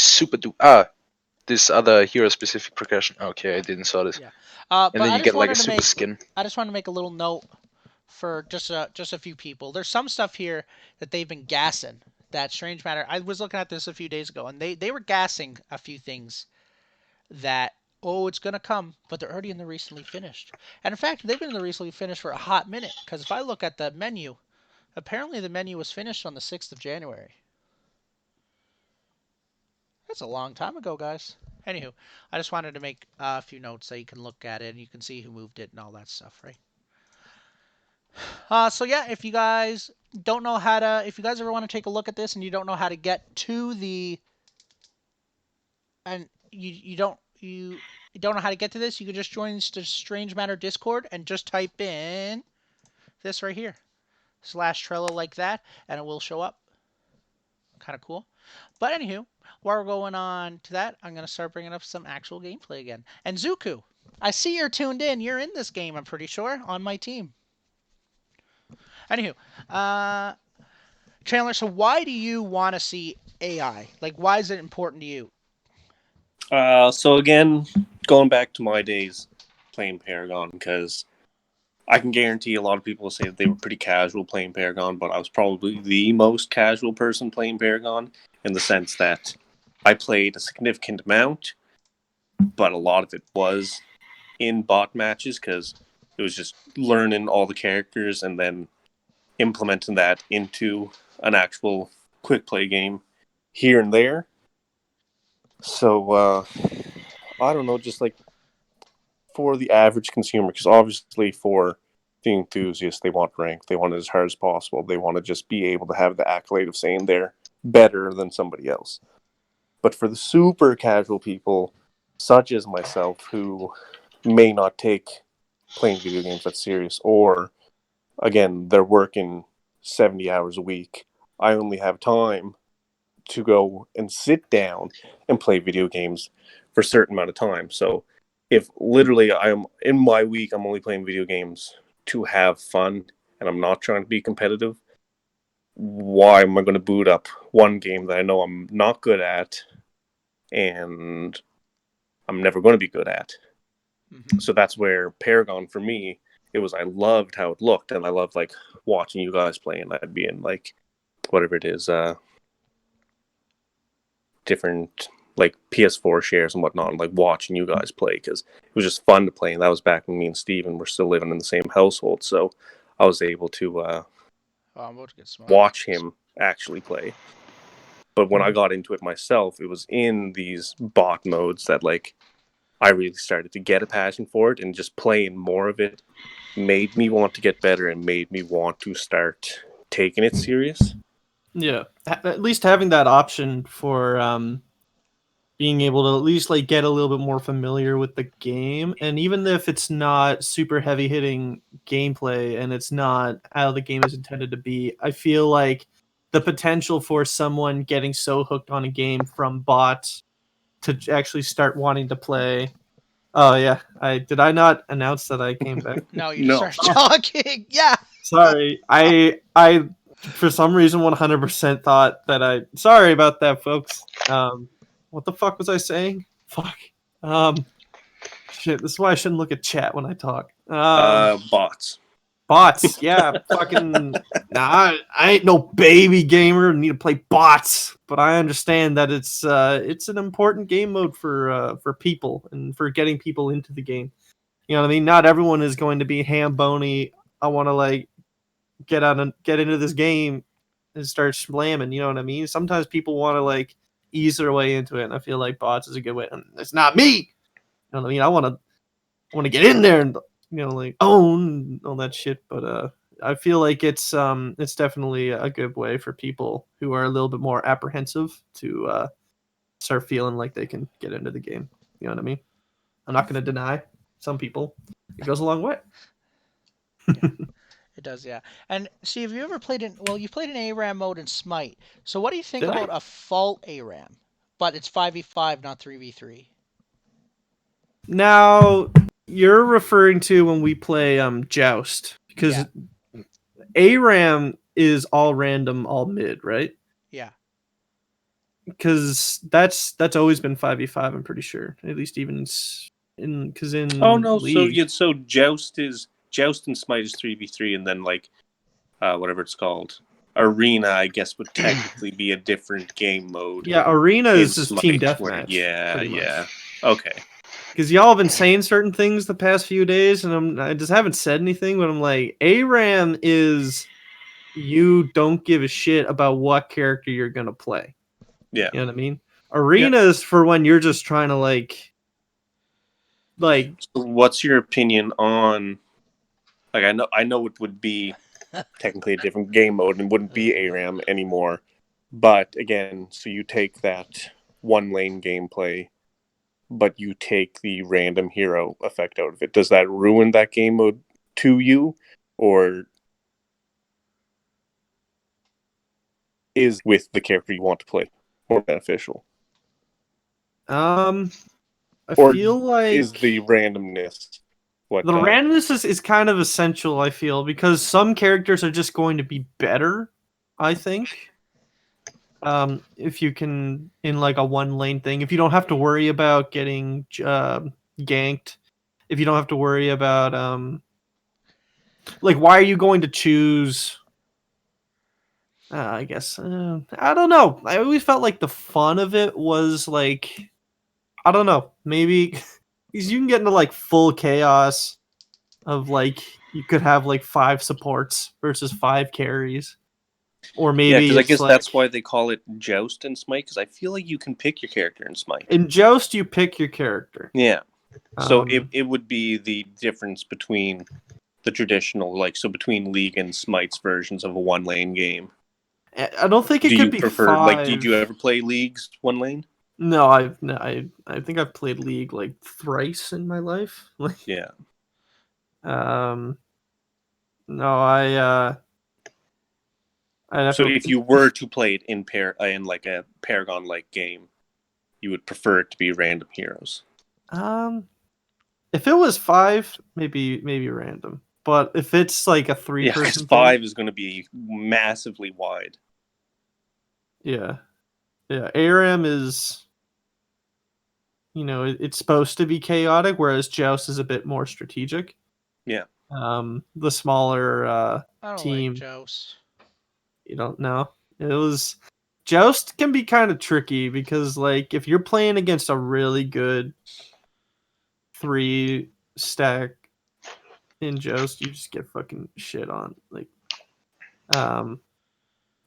this other hero specific progression. Okay, I didn't saw this. Yeah. And But then you get like a super skin. I just wanted to make a little note for just a few people. There's some stuff here that they've been gassing. That Strange Matter. I was looking at this a few days ago, and they were gassing a few things that it's gonna come, but they're already in the recently finished. And in fact, they've been in the recently finished for a hot minute. Because if I look at the menu, apparently the menu was finished on the 6th of January. That's a long time ago, guys. Anywho, I just wanted to make a few notes so you can look at it and you can see who moved it and all that stuff, right? So yeah, if you guys ever want to take a look at this and you don't know how to get to and you don't know how to get to this, you can just join the Strange Matter Discord and just type in this right here, /Trello like that, and it will show up. Kind of cool. But anywho, while we're going on to that, I'm gonna start bringing up some actual gameplay again. And Zuku, I see you're tuned in. You're in this game, I'm pretty sure, on my team. Anywho, uh, Chandler, so why do you want to see AI? Like, why is it important to you? So again, going back to my days playing Paragon, because I can guarantee a lot of people say that they were pretty casual playing Paragon, but I was probably the most casual person playing Paragon in the sense that I played a significant amount, but a lot of it was in bot matches because it was just learning all the characters and then implementing that into an actual quick play game here and there. So I don't know, just like for the average consumer, because obviously for the enthusiasts, they want rank, they want it as hard as possible, they want to just be able to have the accolade of saying they're better than somebody else. But for the super casual people, such as myself, who may not take playing video games that serious, or again, they're working 70 hours a week, I only have time to go and sit down and play video games for a certain amount of time. So if literally I'm in my week, I'm only playing video games to have fun and I'm not trying to be competitive, why am I going to boot up one game that I know I'm not good at and I'm never going to be good at? Mm-hmm. So that's where Paragon for me, it was I loved how it looked and I loved like watching you guys play, and I'd be in like whatever it is, different like PS4 shares and whatnot, and like watching you guys play because it was just fun to play. And that was back when me and Steven were still living in the same household, so I was able to I'm about to get smoked. watch him actually play. But when I got into it myself, it was in these bot modes that like I really started to get a passion for it, and just playing more of it made me want to get better and made me want to start taking it serious. Yeah, at least having that option for being able to at least like get a little bit more familiar with the game, and even if it's not super heavy hitting gameplay and it's not how the game is intended to be, I feel like the potential for someone getting so hooked on a game from bots to actually start wanting to play. Oh yeah, I not announce that I came back? No, you just No. started talking. Yeah. Sorry, I for some reason 100% thought that I. Sorry about that, folks. What the fuck was I saying? Fuck. Um, shit. This is why I shouldn't look at chat when I talk. Bots. Bots. Yeah, fucking. Nah, I ain't no baby gamer. Need to play bots, but I understand that it's an important game mode for people and for getting people into the game. You know what I mean? Not everyone is going to be ham bony. I want to like get into this game and start slamming. You know what I mean? Sometimes people want to like ease their way into it, and I feel like bots is a good way. And it's not me. You know what I mean? I want to get in there and like own all that shit. But I feel like it's definitely a good way for people who are a little bit more apprehensive to start feeling like they can get into the game. You know what I mean? I'm not going to deny some people. It goes a long way. Yeah. It does, yeah. And see, have you ever played in? Well, you played in ARAM mode in Smite. So what do you think Did I? about a fault ARAM? But it's 5v5, not 3v3. Now you're referring to when we play Joust, because Yeah. ARAM is all random, all mid, right? Yeah. Because that's always been 5v5. I'm pretty sure, at least even in Oh no, League. so Joust and Smite is 3v3, and then like whatever it's called. Arena, I guess, would technically be a different game mode Yeah, Arena in is just team Smite. deathmatch. Yeah, pretty much. yeah. Okay. Because y'all have been saying certain things the past few days, and I just haven't said anything. But I'm like, ARAM is you don't give a shit about what character you're gonna play. Yeah. You know what I mean? Arena is for when you're just trying to like. So what's your opinion on? Like, I know it would be technically a different game mode and wouldn't be ARAM anymore. But again, so you take that one lane gameplay, but you take the random hero effect out of it. Does that ruin that game mode to you, or is with the character you want to play more beneficial? I Or feel like is the randomness what the randomness is kind of essential, I feel, because some characters are just going to be better, I think. If you can, in like a one lane thing, if you don't have to worry about getting ganked, if you don't have to worry about like why are you going to choose? I guess I don't know. I always felt like the fun of it was like I don't know, maybe because you can get into like full chaos of like you could have like 5 supports versus 5 carries, or Yeah, maybe because I it's guess like that's why they call it Joust in Smite, because I feel like you can pick your character in Smite. in Joust you pick your character. Yeah. So Um, it would be the difference between the traditional, like, so between League and Smite's versions of a one lane game. I don't think it Do could you be prefer, like, did 5. you ever play League's one lane? No, I think I've played League like thrice in my life. Like, Yeah. um, no, I'd have So to. if you were to play it in like a Paragon like game, you would prefer it to be random heroes. Um, if it was 5, maybe random. But if it's like a Yeah, because 3-person thing, 5 is going to be massively wide. yeah, ARAM is it's supposed to be chaotic, whereas Joust is a bit more strategic. Yeah. The smaller I don't like team, Joust. you don't know. It was Joust can be kind of tricky because like if you're playing against a really good 3 stack in Joust, you just get fucking shit on. Like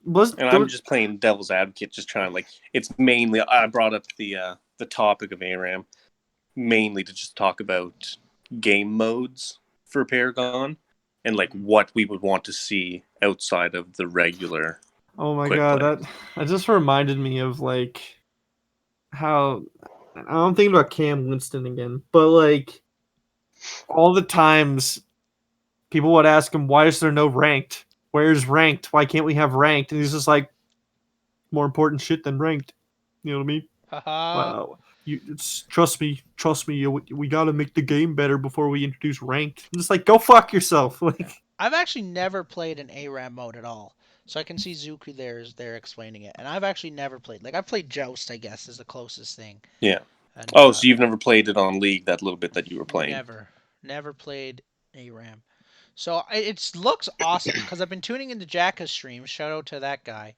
was And there I'm just playing devil's advocate, just trying to, like, it's mainly, I brought up the topic of ARAM mainly to just talk about game modes for Paragon. and like what we would want to see outside of the regular Oh my quick god, play. that just reminded me of like how I'm thinking about Cam Winston again, but like all the times people would ask him, "Why is there no ranked? Where's ranked? Why can't we have ranked?" And he's just like, "More important shit than ranked." You know what I mean? Haha. Wow. Trust me. We gotta make the game better before we introduce ranked. I'm just like, go fuck yourself. Like, I've actually never played an ARAM mode at all. So I can see Zuku there explaining it. And I've actually never played. Like, I've played Joust, I guess, is the closest thing. Yeah. And Oh, so you've never played it on League that little bit that you were playing? never played ARAM. So it looks awesome because I've been tuning into Jacka's stream. Shout out to that guy.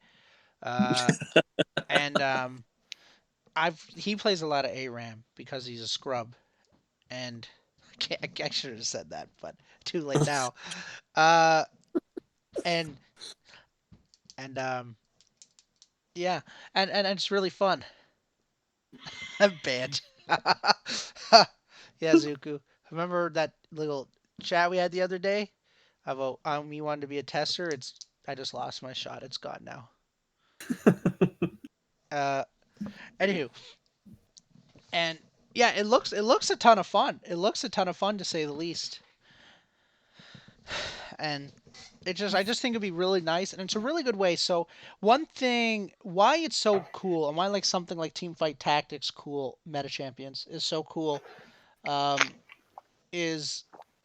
Uh, and he plays a lot of ARAM because he's a scrub. And I should have said that, but too late now. Uh, and and yeah, and it's really fun. I'm banned. Yeah, Zuku. Remember that little chat we had the other day about me wanting to be a tester? I just lost my shot. It's gone now. Uh, Anywho, and yeah, it looks a ton of fun. It looks a ton of fun to say the least. And I just think it'd be really nice, and it's a really good way. So one thing why it's so cool, and why like something like Team Fight Tactics cool meta champions is so cool, um, is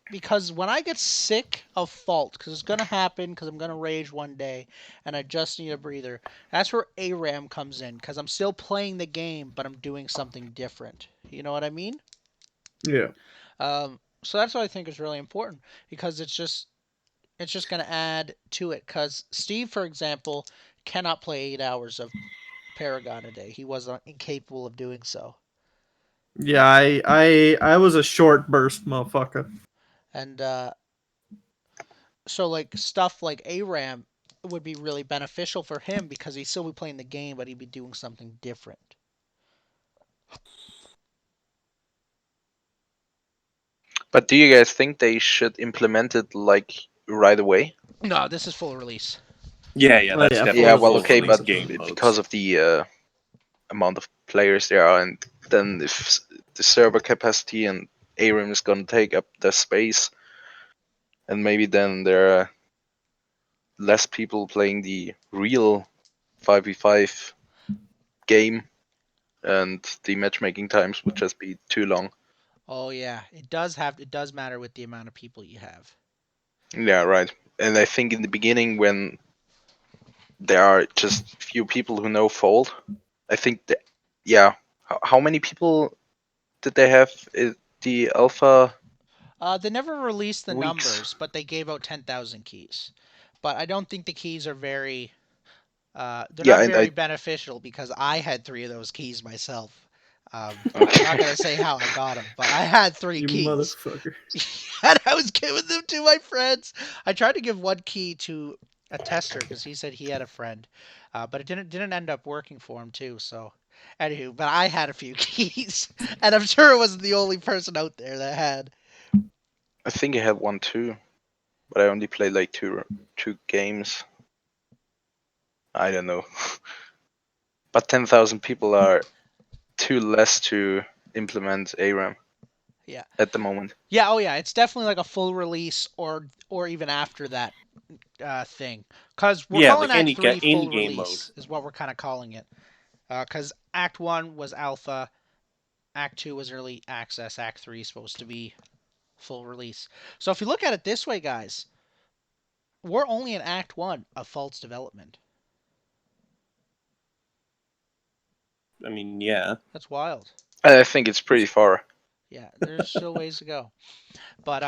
because when I get sick of fault, because it's gonna happen, because I'm gonna rage one day, and I just need a breather. That's where ARAM comes in, because I'm still playing the game, but I'm doing something different. You know what I mean? yeah, So that's what I think is really important, because it's just going to add to it. Because Steve, for example, cannot play 8 hours of Paragon a day. He was incapable of doing so. yeah. I was a short burst motherfucker. And so, like, stuff like ARAM would be really beneficial for him because he'd still be playing the game, but he'd be doing something different. But do you guys think they should implement it like right away? No, this is full release. Yeah, Oh that's yeah, Yeah, definitely full well, full okay, release but game definitely. because modes. of the amount of players there are, and then if the server capacity and ARAM is gonna take up the space, and maybe then there are less people playing the real 5v5 game, and the matchmaking times would just be too long. Oh yeah, it does matter with the amount of people you have. Yeah, right. And I think in the beginning, when there are just few people who know Fold, I think that, yeah. How many people did they have in the alpha They never released the weeks? numbers, but they gave out 10,000 keys. But I don't think the keys are very they're Yeah, not and very I beneficial because I had three of those keys myself. I'm not okay. gonna say how I got them, but I had three You keys, motherfucker. and I was giving them to my friends. I tried to give one key to a tester because he said he had a friend, but it didn't end up working for him too. So, anywho, but I had a few keys, and I'm sure it wasn't the only person out there that had. I think I had one too, but I only played like two games. I don't know. But 10,000 people are too less to implement ARAM Yeah, at the moment. yeah, oh yeah, it's definitely like a full release or even after that thing, because we're Yeah, calling like Act any Three full in-game mode. release is what we're kind of calling it. Because Act One was alpha, Act Two was early access, Act Three is supposed to be full release. So if you look at it this way, guys, we're only in Act One of Fault's development. I mean, yeah. That's wild. I think it's pretty There's far. Yeah, there's still ways to go. But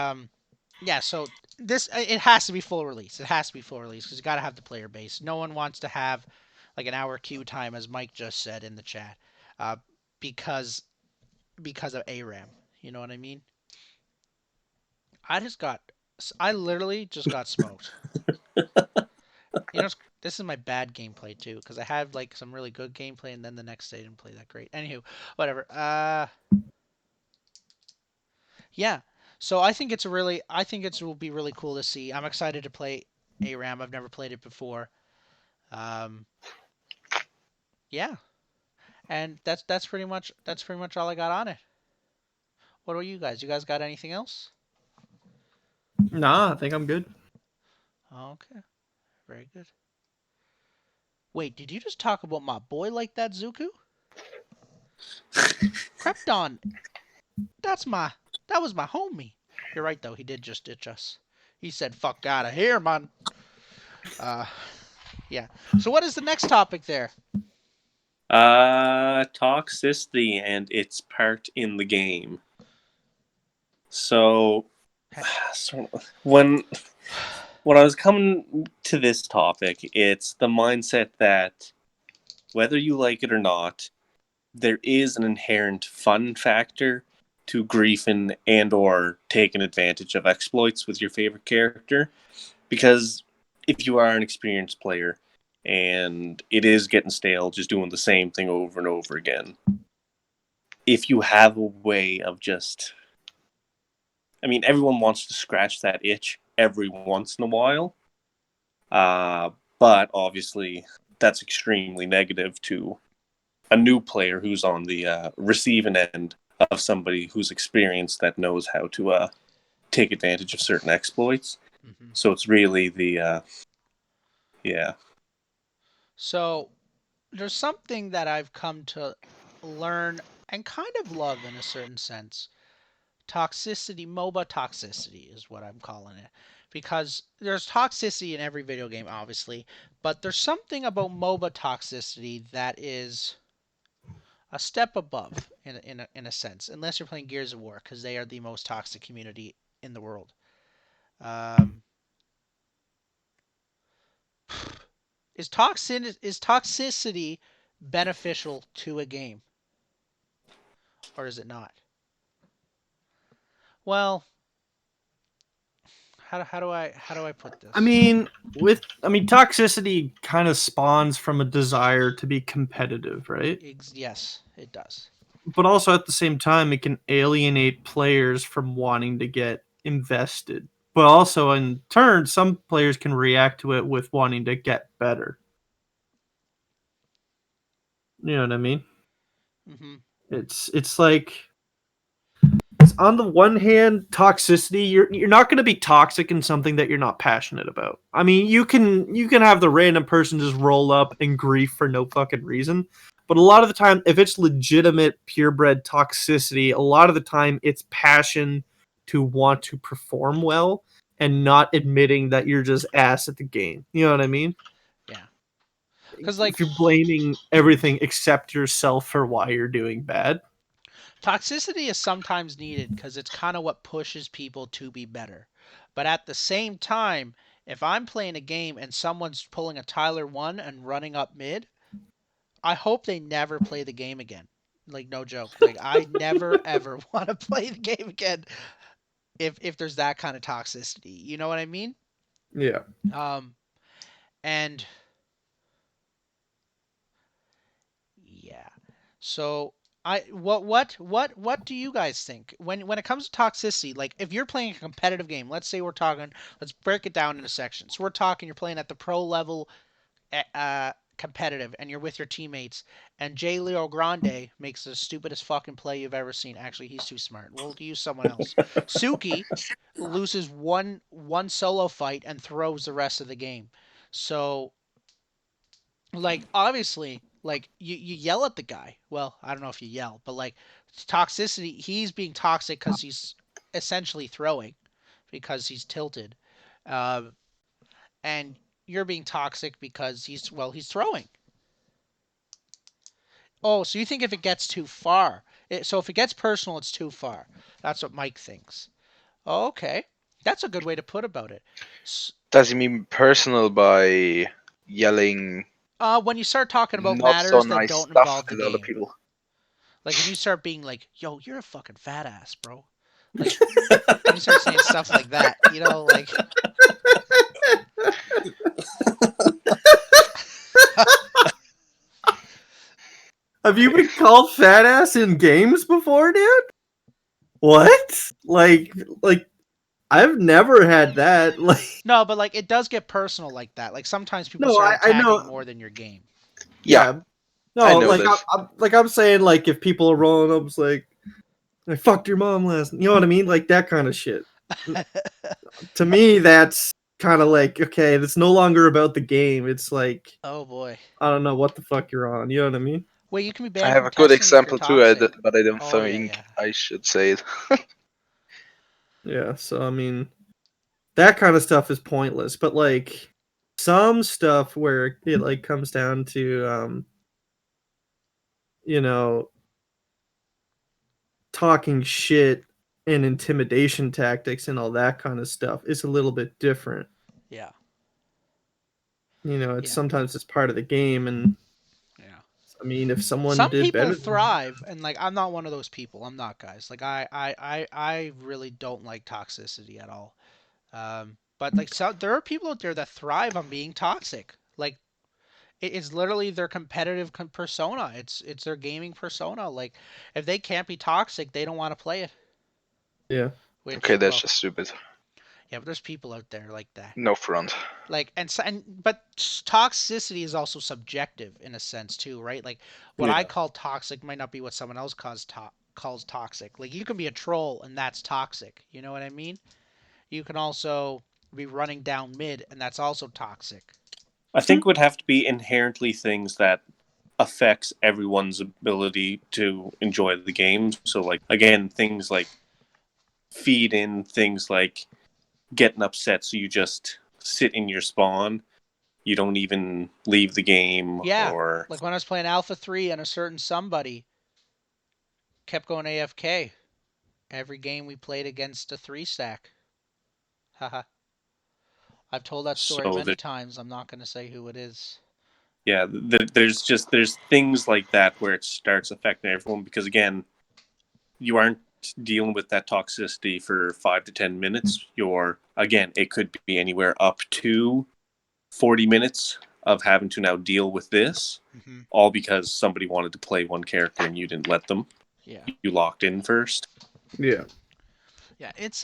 yeah. So it has to be full release. It has to be full release because you got to have the player base. No one wants to have like an hour queue time, as Mike just said in the chat, uh, because of ARAM. You know what I mean? I just got, I literally just got smoked. You know, this is my bad gameplay too, because I had like some really good gameplay, and then the next day didn't play that great. Anywho, whatever. Yeah. So I think it will be really cool to see. I'm excited to play ARAM. I've never played it before. Um, yeah, and that's pretty much all I got on it. What about you guys? You guys got anything else? Nah, I think I'm good. Okay, very good. Wait, did you just talk about my boy like that, Zuku? Krypton, that's my that was my homie. You're right though. He did just ditch us. He said, "Fuck out of here, man." Uh, yeah. So what is the next topic there? Toxicity and its part in the game. So, when I was coming to this topic, it's the mindset that whether you like it or not, there is an inherent fun factor to griefing and or taking advantage of exploits with your favorite character. Because if you are an experienced player and it is getting stale just doing the same thing over and over again, if you have a way of just, I mean, everyone wants to scratch that itch every once in a while, uh, but obviously that's extremely negative to a new player who's on the receiving end of somebody who's experienced that knows how to take advantage of certain exploits. Hmm. So it's really the yeah. So there's something that I've come to learn and kind of love in a certain sense. Toxicity, MOBA toxicity is what I'm calling it. Because there's toxicity in every video game, obviously, but there's something about MOBA toxicity that is a step above in a sense, unless you're playing Gears of War, because they are the most toxic community in the world. Um, is toxicity beneficial to a game, or is it not? Well, how do I put I this? mean, toxicity kind of spawns from a desire to be competitive, right? Yes, it does. But also at the same time, it can alienate players from wanting to get invested. But also, in turn, some players can react to it with wanting to get better. You know what I mean? Hmm. It's like on the one hand, toxicity, you're not going to be toxic in something that you're not passionate about. I mean, you can have the random person just roll up and grief for no fucking reason, but a lot of the time, if it's legitimate purebred toxicity, a lot of the time it's passion to want to perform well and not admitting that you're just ass at the game. You know what I mean? Yeah, because like If you're blaming everything except yourself for why you're doing bad. toxicity is sometimes needed because it's kind of what pushes people to be better. But at the same time, if I'm playing a game and someone's pulling a Tyler 1 and running up mid, I hope they never play the game again. Like no joke. Like I never ever want to play the game again if there's that kind of toxicity. You know what I mean? Yeah. Um and yeah. So what do you guys think when it comes to toxicity? Like if you're playing a competitive game, let's break it down into sections. So we're talking you're playing at the pro level competitive and you're with your teammates and J Leo Grande makes the stupidest fucking play you've ever seen. Actually, he's too smart. We'll use someone else. Suki loses one solo fight and throws the rest of the game. So like obviously like you yell at the guy. Well, I don't know if you yell, but like toxicity, he's being toxic because he's essentially throwing because he's tilted, um, and you're being toxic because he's throwing. Oh, so you think if it gets too far, so if it gets personal, it's too far. That's what Mike thinks. Oh, okay, that's a good way to put about it. Does he mean personal by yelling When you start talking about not so matters that nice don't stuff involve the at other game. people? Like when you start being like, "Yo, you're a fucking fat ass, bro." Like when you start saying stuff like that, like Have you been called fat ass in games before, dude? What? Like I've never had that. Like No, but like it does get personal like that. Like sometimes people no, start I attacking know. more than your game. Yeah, Yeah, I no, know like this. I'm saying like if people are rolling up, it's like I fucked your mom last. You know what I mean? Like that kind of shit. To me, that's kind of like okay, it's no longer about the game. It's like Oh boy. I don't know what the fuck you're on. You know what I mean? Wait, you can be I banned have from a good testing if you're example too, toxic. but I don't Oh yeah, think yeah. I should say it. Yeah. So I mean, that kind of stuff is pointless. But like some stuff where it like comes down to you know, talking shit and intimidation tactics and all that kind of stuff is a little bit different. Yeah. It's Yeah. sometimes it's part of the game, and Yeah. I mean, if someone Some did people better than thrive and like I'm not one of those people. I'm not, guys. Like I really don't like toxicity at all. But like so there are people out there that thrive on being toxic. Like it's literally their competitive persona. It's their gaming persona. Like if they can't be toxic, they don't want to play it. yeah, Okay, Which, that's well, just stupid. yeah, but there's people out there like that. No front. Like and but toxicity is also subjective in a sense too, right? Like what I Yeah. call toxic might not be what someone else calls toxic. Like you can be a troll and that's toxic. You know what I mean? You can also be running down mid and that's also toxic. I think it would have to be inherently things that affects everyone's ability to enjoy the game. So like again, things like feed in things like getting upset so you just sit in your spawn. You don't even leave the game Yeah, or like when I was playing Alpha 3 and a certain somebody kept going AFK every game we played against a 3 stack. Haha. I've told that story so many that times. I'm not going to say who it is. yeah, there's things like that where it starts affecting everyone because again, you aren't dealing with that toxicity for 5 to 10 minutes. You're again, it could be anywhere up to 40 minutes of having to now deal with this, Hmm. all because somebody wanted to play one character and you didn't let them. Yeah. You locked in first. yeah, Yeah, it's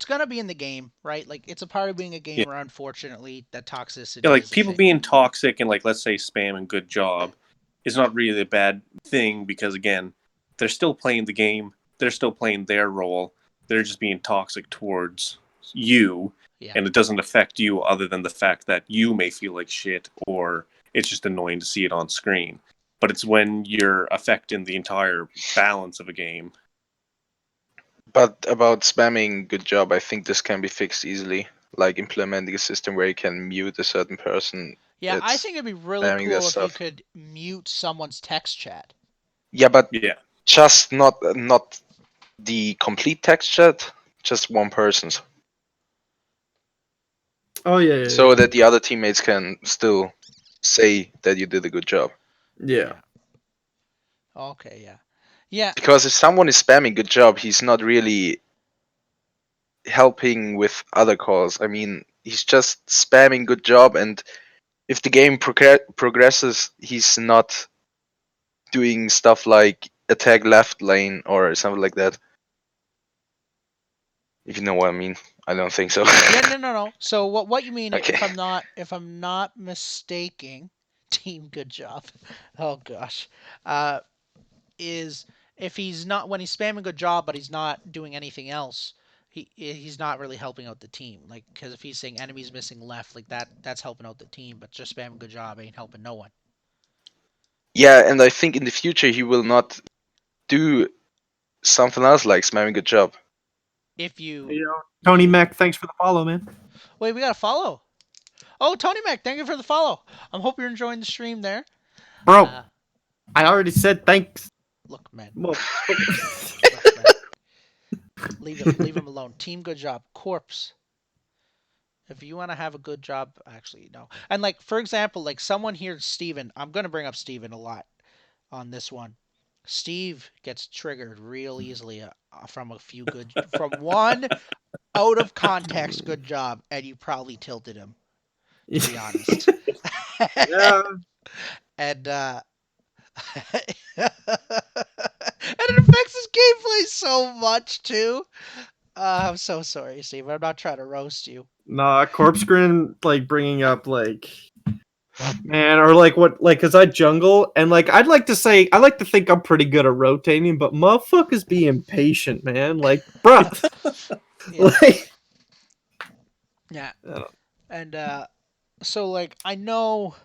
gonna be in the game, right? Like it's a part of being a Yeah. gamer. Unfortunately, that Yeah, toxicity like is a people thing. being toxic and like let's say spam and good job is not really a bad thing because again, they're still playing the game, they're still playing their role, they're just being toxic towards you, Yeah. and it doesn't affect you other than the fact that you may feel like shit or it's just annoying to see it on screen. But it's when you're affecting the entire balance of a game. But about spamming, good job. I think this can be fixed easily. Like implementing a system where you can mute a certain person Yeah, I that's think it'd be really spamming their cool if you stuff. could mute someone's text chat. Yeah, but Yeah. just not the complete text chat, just one person's, oh yeah, yeah, so yeah, that the other teammates can still say that you did a good job. yeah. Yeah. Okay, yeah. Yeah. Because if someone is spamming good job, he's not really helping with other calls. I mean, he's just spamming good job, and if the game progresses, he's not doing stuff like attack left lane or something like that. If you know what I mean, I don't think so. Yeah, no, no, no. So what you mean Okay. if I'm not mistaking, team good job. Oh gosh. Uh is if he's not when he's spamming good job but he's not doing anything else, he's not really helping out the team. Like cuz if he's saying enemies missing left, like that's helping out the team, but just spamming good job ain't helping no one. Yeah, and I think in the future he will not do something else like spamming good job. If you You know, Tony Mac, thanks for the follow, man. Wait, we got to follow. Oh, Tony Mac, thank you for the follow. I hope you're enjoying the stream there. Bro, Uh I already said thanks. Look, man. Motherfucker. Look, man. Leave him alone. Team good job. Corpse. If you want to have a good job, actually, no. And like for example, like someone here, Steven, I'm going to bring up Steven a lot on this one. Steve gets triggered real easily from from one out of context good job, and you probably tilted him, to be honest. Yeah, And it affects his gameplay so much too. I'm so sorry, Steve. I'm not trying to roast you. Nah, Corpse Grin, like, bringing up, like, man, or, like, what, like, because I jungle, and, like, I'd like to say, I like to think I'm pretty good at rotating, but motherfuckers be impatient, man. Like, bruh. Yeah, Like, yeah. I don't- And so like I know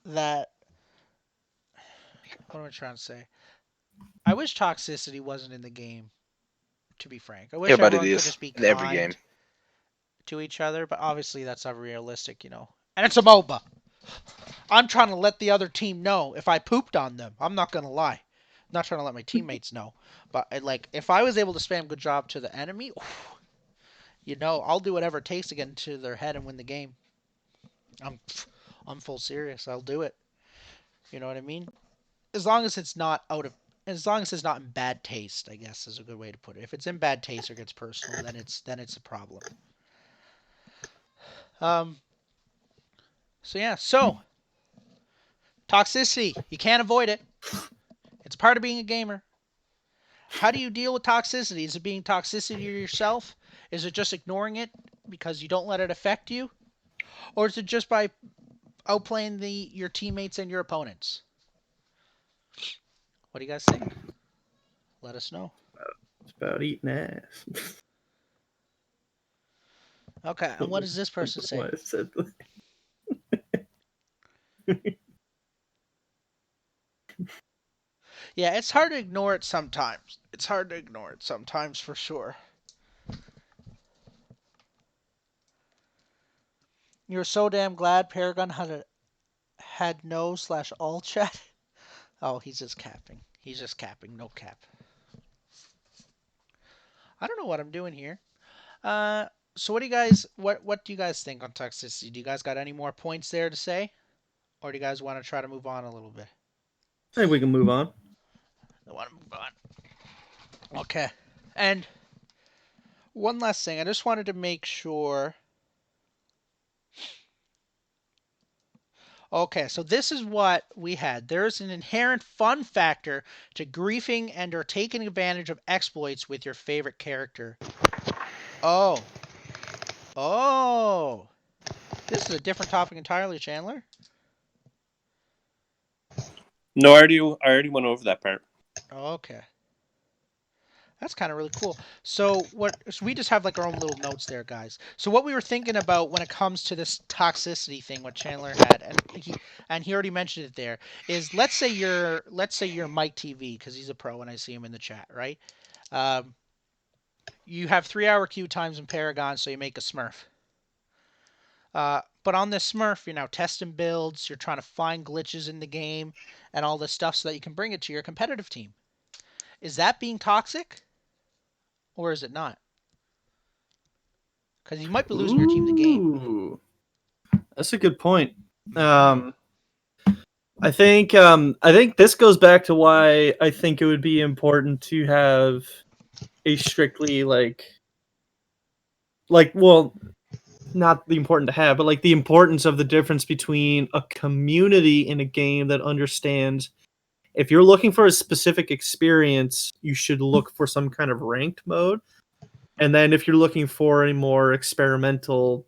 that what am I trying to say? I wish toxicity wasn't in the game, to be frank. I Yeah, wish but it everyone could is just be in every game. kind to each other, but obviously that's not realistic, you know. And it's a MOBA. I'm trying to let the other team know if I pooped on them. I'm not gonna lie. I'm not trying to let my teammates know. But like if I was able to spam good job to the enemy, you know, I'll do whatever it takes to get into their head and win the game. I'm I'm full serious. I'll do it. You know what I mean? As long as it's not out of as long as it's not in bad taste, I guess is a good way to put it. If it's in bad taste or gets personal, then it's a problem. Um. So yeah. So toxicity, you can't avoid it. It's part of being a gamer. How do you deal with toxicity? Is it being toxicity to yourself? Is it just ignoring it because you don't let it affect you, or is it just by outplaying your teammates and your opponents? What do you guys think? Let us know. It's about eating ass. Okay. And what does this person say? Why I said that. Yeah, it's hard to ignore it sometimes. It's hard to ignore it sometimes for sure. You're so damn glad Paragon had no slash all chat. Oh, he's just capping. He's just capping. No cap. I don't know what I'm doing here. Uh, so what do you guys what do you guys think on toxicity? Do you guys got any more points there to say, or do you guys want to try to move on a little bit? I think we can move on. I want to move on. Okay. And one last thing, I just wanted to make sure. Okay, so this is what we had. There's an inherent fun factor to griefing and or taking advantage of exploits with your favorite character. Oh. Oh. This is a different topic entirely, Chandler. No, I already went over that part. Okay. That's kind of really cool. So we just have like our own little notes there, guys. So what we were thinking about when it comes to this toxicity thing, what Chandler had, and he already mentioned it there, is let's say you're Mike TV because he's a pro and I see him in the chat, right? Um, you have 3 hour queue times in Paragon, so you make a Smurf. But on this Smurf, you're now testing builds, you're trying to find glitches in the game, and all this stuff so that you can bring it to your competitive team. Is that being toxic, or is it not? Because you might be losing your team the game. Ooh, that's a good point. Um, I think this goes back to why I think it would be important to have a strictly well, not the important to have, but like the importance of the difference between a community in a game that understands if you're looking for a specific experience, you should look for some kind of ranked mode. And then if you're looking for a more experimental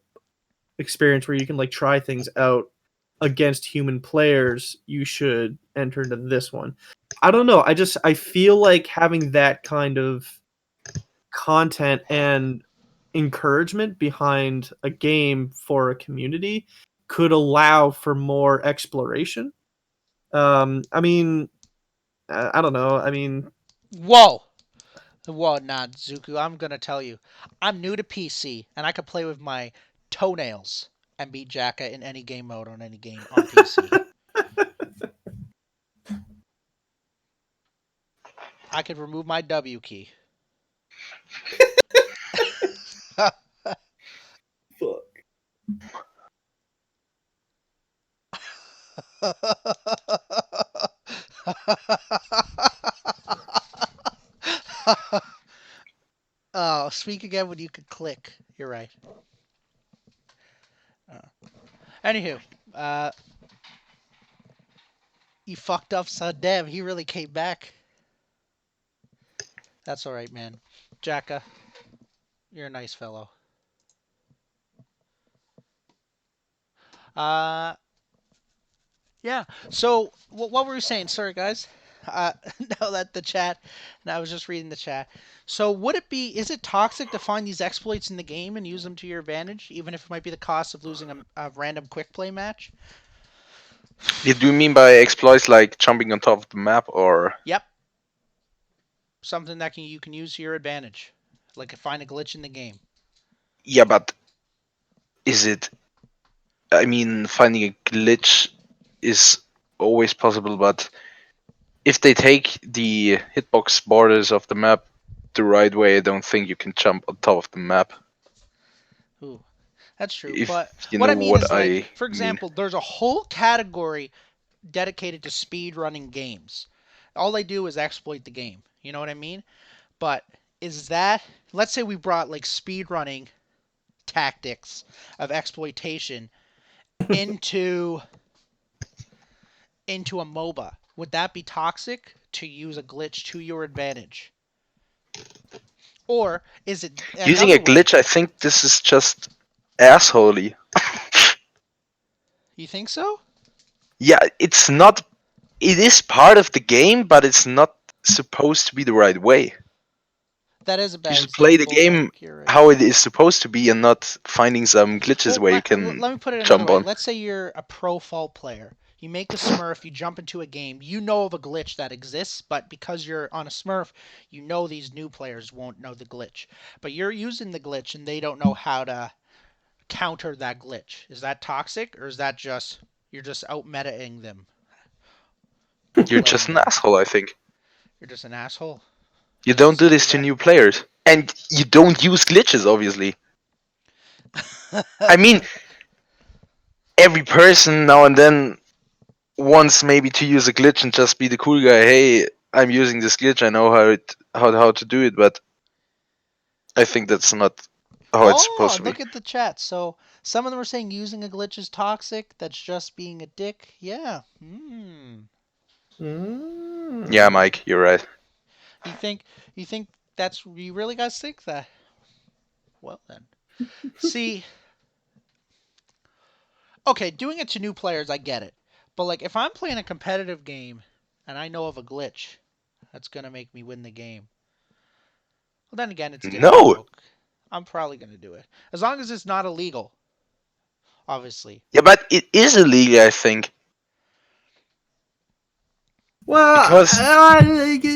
experience where you can like try things out against human players, you should enter into this one. I don't know. I feel like having that kind of content and encouragement behind a game for a community could allow for more exploration. I mean, I don't know. I mean, Whoa! Whoa, nah, Zuku, I'm gonna tell you. I'm new to PC, and I can play with my toenails and beat Jacka in any game mode on any game on PC. I could remove my W key. fuck. Oh, speak again when you could click. You're right. Anywho, uh, You fucked up, son. Damn, he really came back. That's all right, man. Jacka, you're a nice fellow. Uh, yeah. So, what were we saying? Sorry, guys. Uh, now that the chat, and I was just reading the chat. So, would it be? Is it toxic to find these exploits in the game and use them to your advantage, even if it might be the cost of losing a random quick play match? Do you mean by exploits like jumping on top of the map, or Yep. Something that you can use to your advantage, like find a glitch in the game. yeah? But is it? I mean, finding a glitch is always possible, but if they take the hitbox borders of the map the right way, I don't think you can jump on top of the map. Ooh, that's true. If But you what know I mean what is, like, I for mean. example, there's a whole category dedicated to speed running games. All they do is exploit the game. You know what I mean? But is that, let's say we brought like speed running tactics of exploitation into a MOBA. Would that be toxic to use a glitch to your advantage? Or is it Using a another way? glitch, I think this is just assholey. You think so? Yeah, it's not. It is part of the game, but it's not supposed to be the right way. That is a You bad should play the example. game Like, you're right. how it is supposed to be and not finding some glitches Well, where you can let me put it another jump way. on. Let's say you're a pro fault player. You make a Smurf, you jump into a game, you know of a glitch that exists, but because you're on a Smurf, you know these new players won't know the glitch. But you're using the glitch and they don't know how to counter that glitch. Is that toxic or is that just you're just out metaing them, You're outplaying just an them? asshole, I think. You're just an asshole. You Just don't as do simple this as to that. new players. And you don't use glitches, obviously. I mean, every person now and then wants maybe to use a glitch and just be the cool guy. Hey, I'm using this glitch. I know how to do it, but I think that's not how it's supposed Oh, to be. look at the chat. So some of them are saying using a glitch is toxic. That's just being a dick. Yeah. Hmm. Yeah, Mm. Mike, you're right. You think you think that's you really guys think that? Well then. See, okay, doing it to new players, I get it. But like if I'm playing a competitive game and I know of a glitch that's gonna make me win the game. Well then again it's different No. though. I'm probably gonna do it. As long as it's not illegal, obviously. Yeah, but it is illegal, I think, Well, because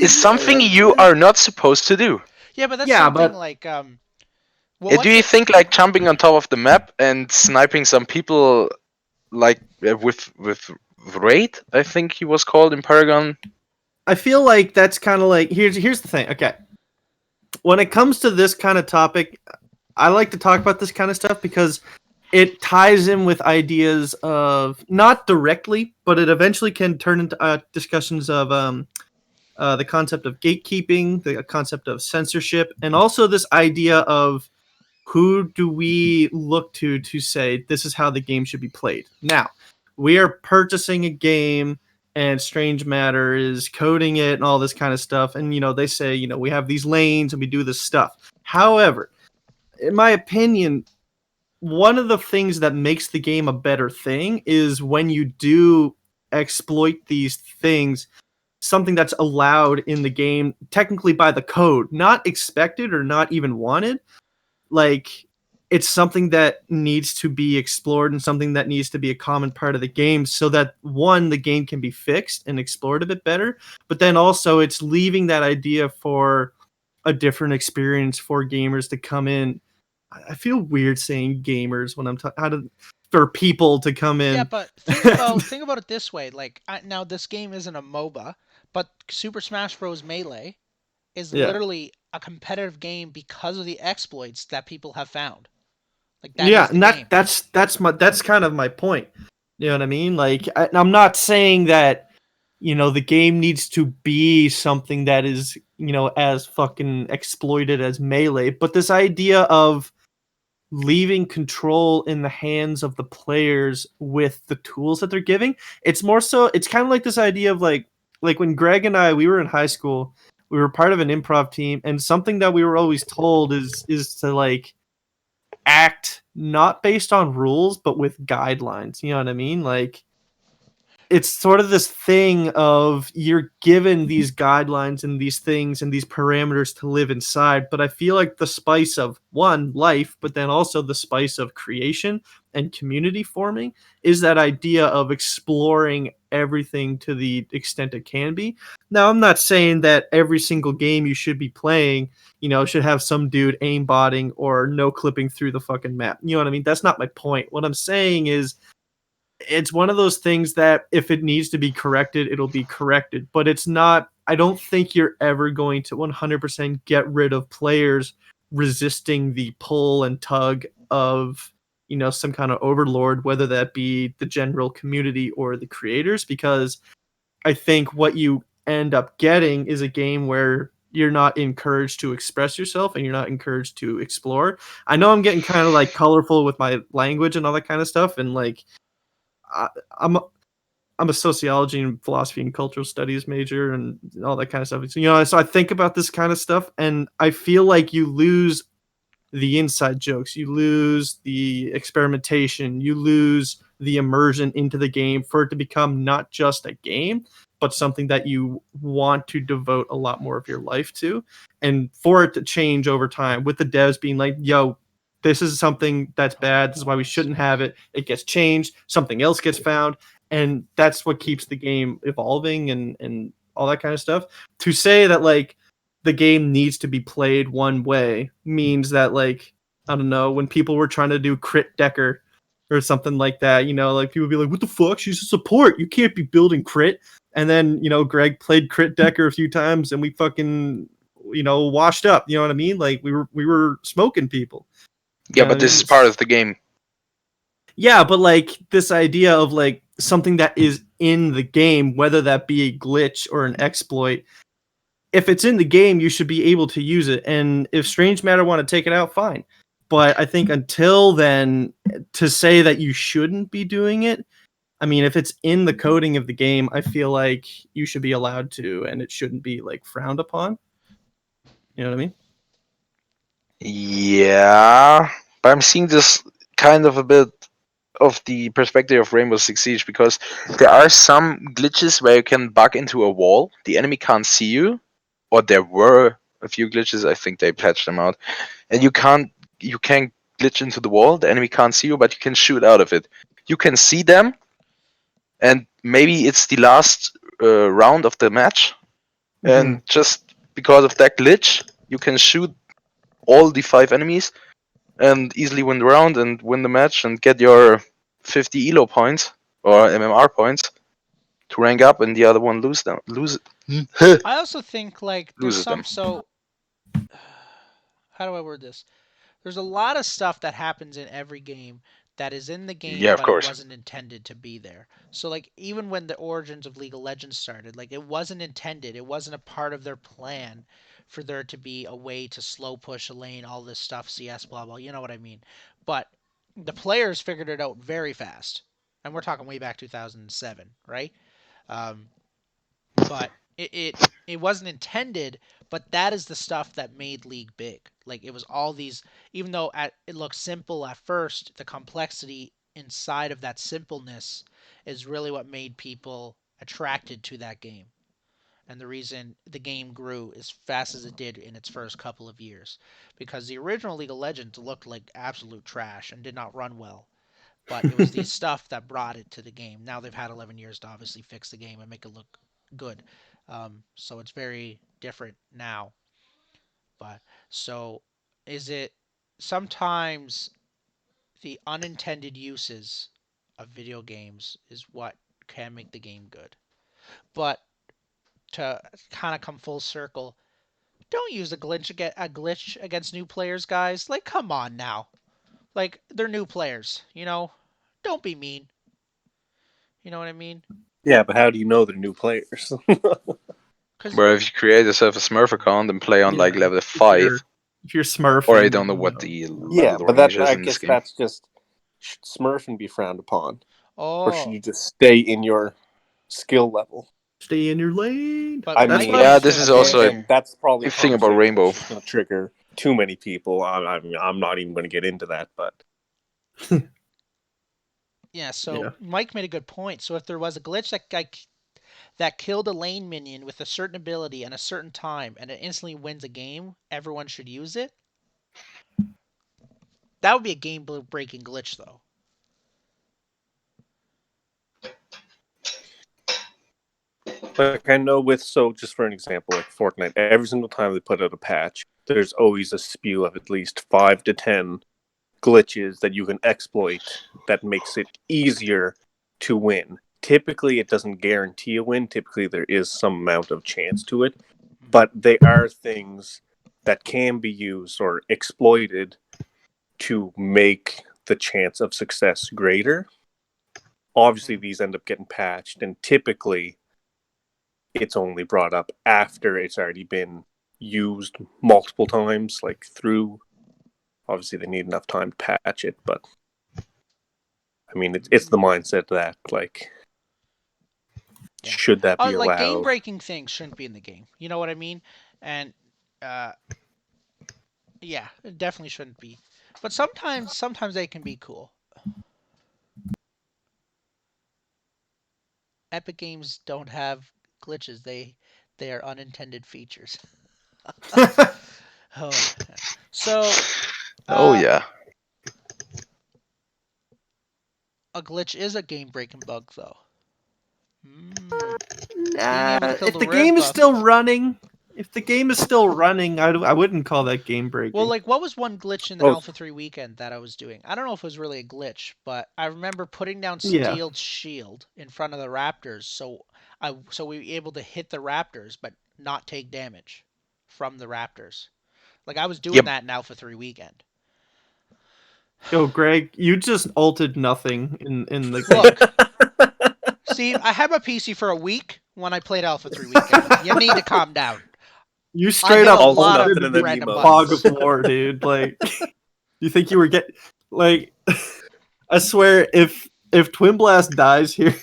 it's something you are not supposed to do. Yeah, but that's yeah, something but like well Do what's you it think like jumping on top of the map and sniping some people like with Raid? I think he was called in Paragon. I feel like that's kind of like here's the thing. Okay, when it comes to this kind of topic, I like to talk about this kind of stuff because it ties in with ideas of not directly, but it eventually can turn into discussions of the concept of gatekeeping, the concept of censorship, and also this idea of who do we look to say this is how the game should be played. Now, we are purchasing a game and Strange Matter is coding it and all this kind of stuff. And, they say, we have these lanes and we do this stuff. However, in my opinion, one of the things that makes the game a better thing is when you do exploit these things, something that's allowed in the game, technically by the code, not expected or not even wanted. Like, it's something that needs to be explored and something that needs to be a common part of the game so that one, the game can be fixed and explored a bit better, but then also it's leaving that idea for a different experience for gamers to come in. I feel weird saying gamers when I'm talking for people to come Yeah, in. but think about it this way. Like now, this game isn't a MOBA, but Super Smash Bros. Melee is Yeah. literally a competitive game because of the exploits that people have found. Like that Yeah, is the and game. that's kind of my point. You know what I mean? Like I'm not saying that the game needs to be something that is as fucking exploited as Melee, but this idea of leaving control in the hands of the players with the tools that they're giving. It's more so it's kind of like this idea of like when Greg and I we were in high school, we were part of an improv team, and something that we were always told is to like act not based on rules but with guidelines. You know what I mean? Like it's sort of this thing of you're given these guidelines and these things and these parameters to live inside, but I feel like the spice of one life, but then also the spice of creation and community forming is that idea of exploring everything to the extent it can be. Now I'm not saying that every single game you should be playing, should have some dude aimbotting or no clipping through the fucking map. You know what I mean? That's not my point. What I'm saying is it's one of those things that if it needs to be corrected, it'll be corrected. But it's not, I don't think you're ever going to 100% get rid of players resisting the pull and tug of, some kind of overlord, whether that be the general community or the creators, because I think what you end up getting is a game where you're not encouraged to express yourself and you're not encouraged to explore. I know I'm getting kind of like colorful with my language and all that kind of stuff, and like I, I'm I'm a sociology and philosophy and cultural studies major and all that kind of stuff. So I think about this kind of stuff, and I feel like you lose the inside jokes, you lose the experimentation, you lose the immersion into the game for it to become not just a game, but something that you want to devote a lot more of your life to, and for it to change over time with the devs being like, yo, this is something that's bad, this is why we shouldn't have it, it gets changed, something else gets found, and that's what keeps the game evolving and all that kind of stuff. To say that like the game needs to be played one way means that like I don't know, when people were trying to do crit decker or something like that, like people would be like, what the fuck, she's a support, you can't be building crit. And then Greg played crit decker a few times and we fucking washed up, you know what I mean, like we were smoking people, you Yeah, know what but I this mean? is part of the game. Yeah, but like this idea of like something that is in the game, whether that be a glitch or an exploit, if it's in the game, you should be able to use it. And if Strange Matter want to take it out, fine. But I think until then, to say that you shouldn't be doing it, I mean, if it's in the coding of the game, I feel like you should be allowed to, and it shouldn't be like frowned upon. You know what I mean? Yeah, but I'm seeing this kind of a bit of the perspective of Rainbow Six Siege because there are some glitches where you can bug into a wall, the enemy can't see you, or there were a few glitches. I think they patched them out, and you can't glitch into the wall. The enemy can't see you, but you can shoot out of it. You can see them, and maybe it's the last round of the match, and just because of that glitch, you can shoot all the 5 enemies and easily win the round and win the match and get your 50 elo points or MMR points to rank up, and the other one I also think like there's loses them. some so how do I word this? There's a lot of stuff that happens in every game that is in the Yeah, game of but it course. wasn't intended to be there. So like even when the origins of League of Legends started, like it wasn't intended. It wasn't a part of their plan for there to be a way to slow push a lane, all this stuff, CS, blah blah. You know what I mean? But the players figured it out very fast, and we're talking way back 2007, right? Um, but it wasn't intended, but that is the stuff that made League big. Like it was all these, even though it looked simple at first, the complexity inside of that simpleness is really what made people attracted to that game, and the reason the game grew as fast as it did in its first couple of years, because the original League of Legends looked like absolute trash and did not run well, but it was the stuff that brought it to the game. Now they've had 11 years to obviously fix the game and make it look good. So it's very different now. But so is it sometimes the unintended uses of video games is what can make the game good. But to kind of come full circle, don't use a glitch against new players, guys. Like, come on now. Like, they're new players, you know? Don't be mean. You know what I mean? Yeah, but how do you know they're new players? Because Where if you create yourself a Smurf account and play on like Yeah, level for sure. 5, if you're smurfing, Or I don't know what you the Yeah, level but range that is I in this guess game. that's just should Smurfing be frowned upon, or should Oh, you just stay in your skill level? stay in your lane. but I That's Mike what I made Yeah, a was this good is again, also a point. and that's probably a good thing about conversation Rainbow. that's just going to trigger too many people. I'm not even going to get into that, but Yeah, so yeah. Mike made a good point. So if there was a glitch that killed a lane minion with a certain ability and a certain time, and it instantly wins a game, everyone should use it. That would be a game-breaking glitch, though. like I know with so just for an example, like Fortnite, every single time they put out a patch, there's always a spew of at least 5 to 10 glitches that you can exploit that makes it easier to win. Typically, it doesn't guarantee a win. Typically, there is some amount of chance to it, but they are things that can be used or exploited to make the chance of success greater. Obviously, these end up getting patched, and typically, it's only brought up after it's already been used multiple times, like through. Obviously, they need enough time to patch it, but I mean, it's the mindset that like, Yeah. should that be Like allowed? game-breaking things shouldn't be in the game. You know what I mean? And uh, yeah, it definitely shouldn't be. But sometimes they can be cool. Epic Games don't have glitches. They are unintended features. Oh, yeah. So Oh uh, yeah. a glitch is a game-breaking bug, though. Being able to kill If the the red game is buff. still running, I wouldn't call that game Well, breaking. like, what was one glitch in the Well, Alpha 3 weekend that I was doing? I don't know if it was really a glitch, but I remember putting down Yeah. Steel's shield in front of the Raptors, so we were able to hit the Raptors but not take damage from the Raptors. Like, I was doing Yep. that in Alpha 3 weekend. Yo, Greg, you just ulted nothing in the game. Look, Steve, I had my PC for a week when I played Alpha 3 weekend. You need to calm down. You I straight hit a up all's lot ulted of nothing in the them random fog buttons. emotes. of war, dude. Like, you think you were like? I swear, if Twin Blast dies here,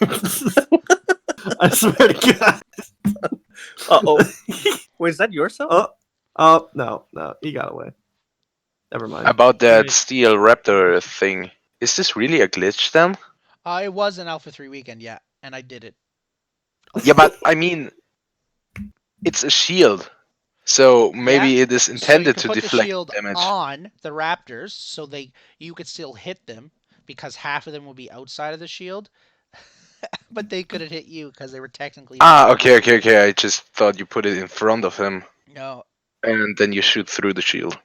I swear to God. Uh-oh. Wait, is that yourself? No, he got away. Never mind. About that Right. Steel Raptor thing. Is this really a glitch then? It was an Alpha 3 weekend, yeah, and I did it. Yeah, but I mean, it's a shield. So Yeah, maybe it is so you intended could to put the deflect shield damage. on the Raptors, so you could still hit them because half of them will be outside of the shield, but they couldn't hit you because they were technically Ah, behind okay, you. okay, okay. I just thought you put it in front of him No, and then you shoot through the shield.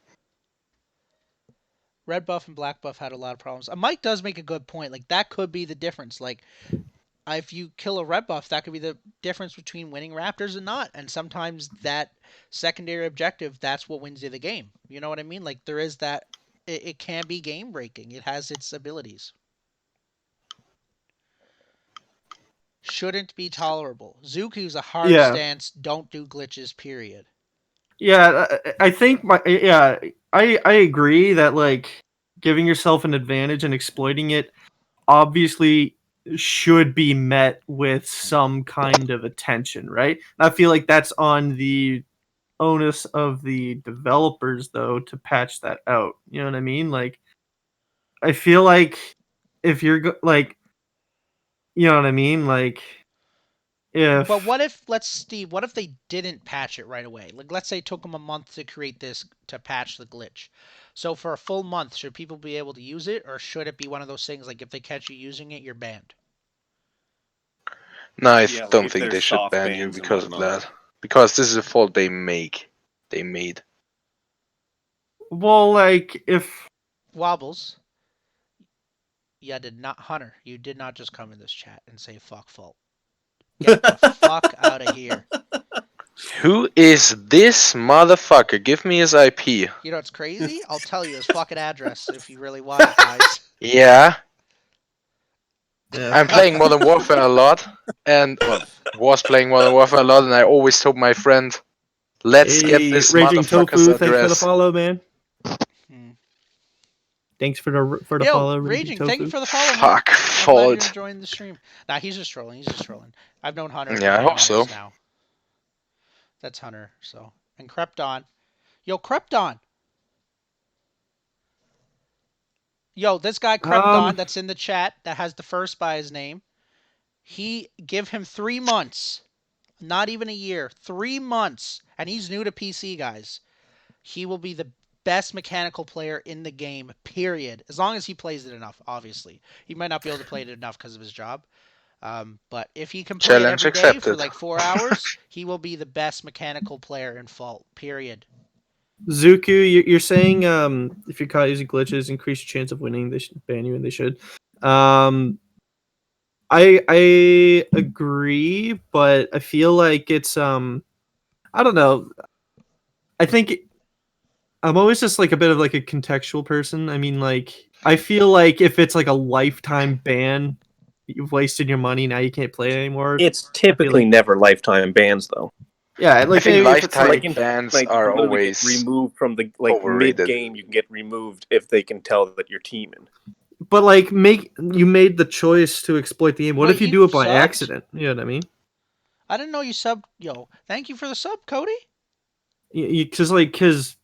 red buff and black buff had a lot of problems. Mike does make a good point. Like that could be the difference. Like if you kill a red buff, that could be the difference between winning Raptors and not. And sometimes that secondary objective, that's what wins you the game. You know what I mean? Like there is that. It can be game breaking. It has its abilities. Shouldn't be tolerable. Zuku's a hard Yeah, stance. Don't do glitches. Period. yeah. I think I agree that like giving yourself an advantage and exploiting it obviously should be met with some kind of attention, right? And I feel like that's on the onus of the developers though to patch that out. You know what I mean? Like I feel like if like you know what I mean? Like But if what if they didn't patch it right away? Like, let's say it took them a month to create this to patch the glitch. So for a full month, should people be able to use it, or should it be one of those things like if they catch you using it, you're banned? No, I Yeah, like don't if think there's they should soft ban you bans and because of whatnot. that. Because this is a fault they make. They made. well like if Wobbles, you did not, Hunter. You did not just come in this chat and say fuck fault. Get the fuck out of here. Who is this motherfucker? Give me his IP. You know what's crazy? I'll tell you his fucking address if you really want it, guys. Yeah, yeah. I'm playing Modern Warfare a lot, and well, was playing Modern Warfare a lot, and I always told my friend, Let's get Hey, this Raging motherfucker's Tofu, thanks for the address. follow, man. Hmm. Thanks for the Yo, follow, Raging Raging, thank you Tofu. for the follow, man. Fuck, I'm glad you're fault. enjoying the stream. Nah, he's just trolling. He's just trolling. I've known Hunter for Yeah, I many hope so. years now. That's Hunter. So and Krepton. Yo, Krepton. Yo, this guy Krepton Um, that's in the chat that has the first by his name. He give him 3 months, not even a year, 3 months, and he's new to PC, guys. He will be the best mechanical player in the game, period. As long as he plays it enough, obviously. He might not be able to play it enough because of his job. But if he can play it Challenge every day for accepted. like 4 hours, he will be the best mechanical player in Fault, period. Zuku, you're saying if you're caught using glitches, increase your chance of winning. They should ban you, and they should. I agree, but I feel like it's I don't know. I think I'm always just like a bit of like a contextual person. I mean, like I feel like if it's like a lifetime ban, you've wasted your money. Now you can't play it anymore. It's I feel typically like never lifetime bans, though. yeah, I like think maybe if it's lifetime Like like in bans like you are can literally get always removed from the like mid overrated. game. You can get removed if they can tell that you're teaming. but like you made the choice to exploit the game. What Wait, if you you do it by subbed? accident? You know what I mean? I didn't know you subbed. Yo, thank you for the sub, Cody. Because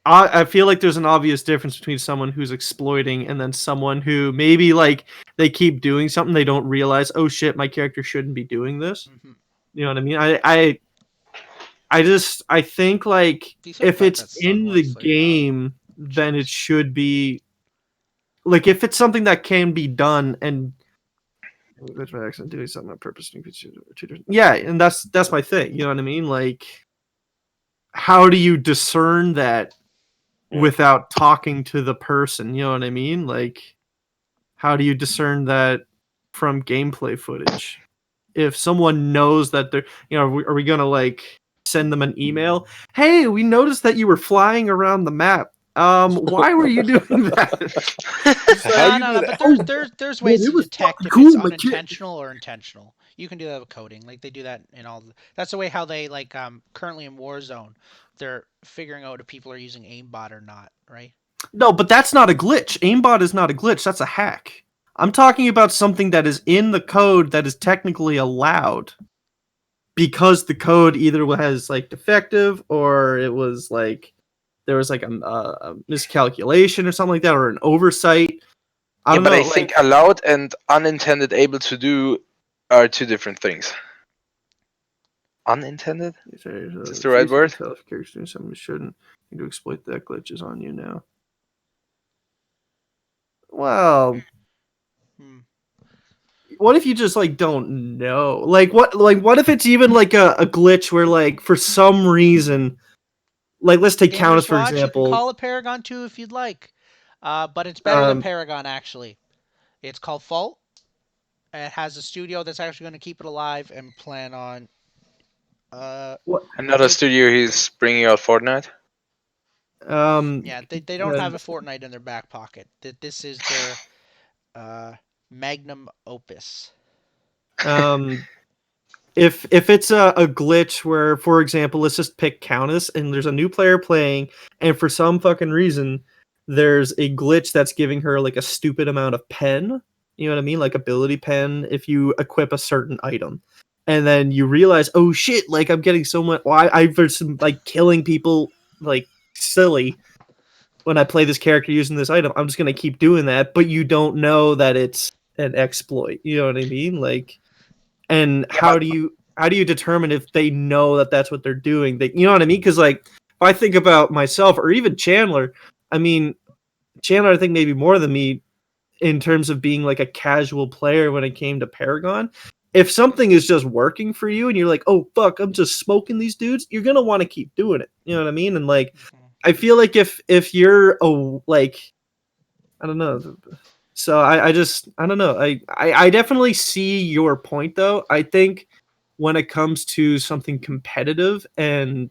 I feel like there's an obvious difference between someone who's exploiting and then someone who maybe like they keep doing something they don't realize. Oh shit, my character shouldn't be doing this. Mm-hmm. You know what I mean? I think like He should have if got it's that sun in the once. Like, game, then it jeez. should be like if it's something that can be done and that's my accent doing something on purpose. Yeah, and that's my thing. You know what I mean? Like, how do you discern that Yeah. without talking to the person? You know what I mean? Like, how do you discern that from gameplay footage? If someone knows that they're, are we gonna like send them an email? Hey, we noticed that you were flying around the map. Why were you doing that? How No, you no, do no. that? But Oh, there's man, ways it to was detect fucking if it's cool, my kid. unintentional or intentional. You can do that with coding. Like they do that in all. That's the way how they like currently in Warzone, they're figuring out if people are using aimbot or not, right? No, but that's not a glitch. Aimbot is not a glitch. That's a hack. I'm talking about something that is in the code that is technically allowed because the code either has like defective or it was like there was like a miscalculation or something like that or an oversight. I Yeah, don't but know. I Like think allowed and unintended able to do are two different things. Unintended? Is this the right it's easy to word? tell if characters doing something you shouldn't. You to exploit that glitches on you now. Well, Hmm. what if you just like don't know? What if it's even like a glitch where like for some reason, like let's take Countess Gamers for Watch, you can example. call it Paragon 2 if you'd like. But it's better than Um, Paragon, actually. It's called Fault. It has a studio that's actually going to keep it alive and plan on. what? Another They, studio he's bringing out Fortnite. Um, yeah, they don't have a Fortnite in their back pocket. This is their magnum opus. um, if it's a glitch where, for example, let's just pick Countess and there's a new player playing, and for some fucking reason, there's a glitch that's giving her like a stupid amount of pen. You know what I mean? Like ability pen if you equip a certain item. And then you realize, oh shit, like I'm getting so much. Well, I've been like killing people like silly when I play this character using this item. I'm just gonna keep doing that, but you don't know that it's an exploit. You know what I mean? Like, and Yeah, but how do you determine if they know that that's what they're doing? They, you know what I mean? Because like if I think about myself or even Chandler, I mean Chandler, I think maybe more than me in terms of being like a casual player when it came to Paragon. If something is just working for you and you're like, oh fuck, I'm just smoking these dudes, you're gonna want to keep doing it. You know what I mean? And like I feel like if you're a like I don't know. So I just I don't know. I definitely see your point though. I think when it comes to something competitive and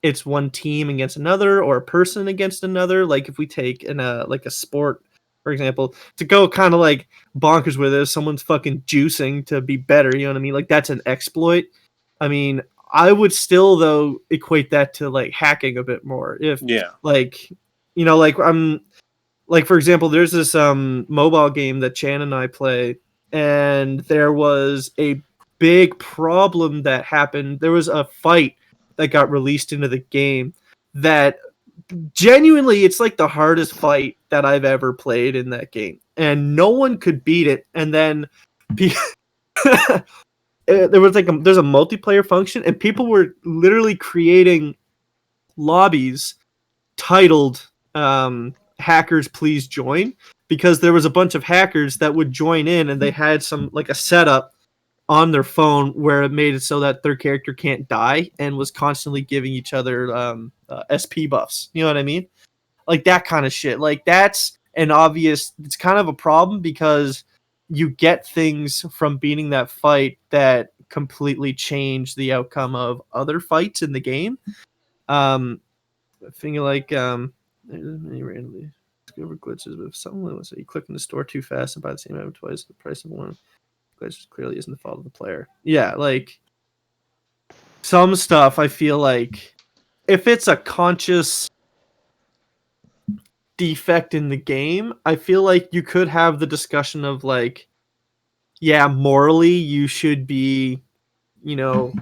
it's one team against another or a person against another, like if we take in a like a sport, for example, to go kind of like bonkers with it, if someone's fucking juicing to be better, you know what I mean? Like that's an exploit. I mean, I would still though equate that to like hacking a bit more. If Yeah. like like I'm like for example, there's this mobile game that Chan and I play, and there was a big problem that happened. There was a fight that got released into the game that genuinely it's like the hardest fight that I've ever played in that game, and no one could beat it. And then there was like there's a multiplayer function, and people were literally creating lobbies titled "Hackers Please Join," because there was a bunch of hackers that would join in, and they had some like a setup on their phone where it made it so that their character can't die and was constantly giving each other SP buffs. You know what I mean? Like that kind of shit. Like that's an obvious. It's kind of a problem because you get things from beating that fight that completely change the outcome of other fights in the game. I think like many randomly discover glitches with some limits. So you click in the store too fast and buy the same item twice the price of one. Glitch clearly isn't the fault of the player. Yeah, like some stuff I feel like if it's a conscious defect in the game, I feel like you could have the discussion of like, yeah, morally you should be, you know,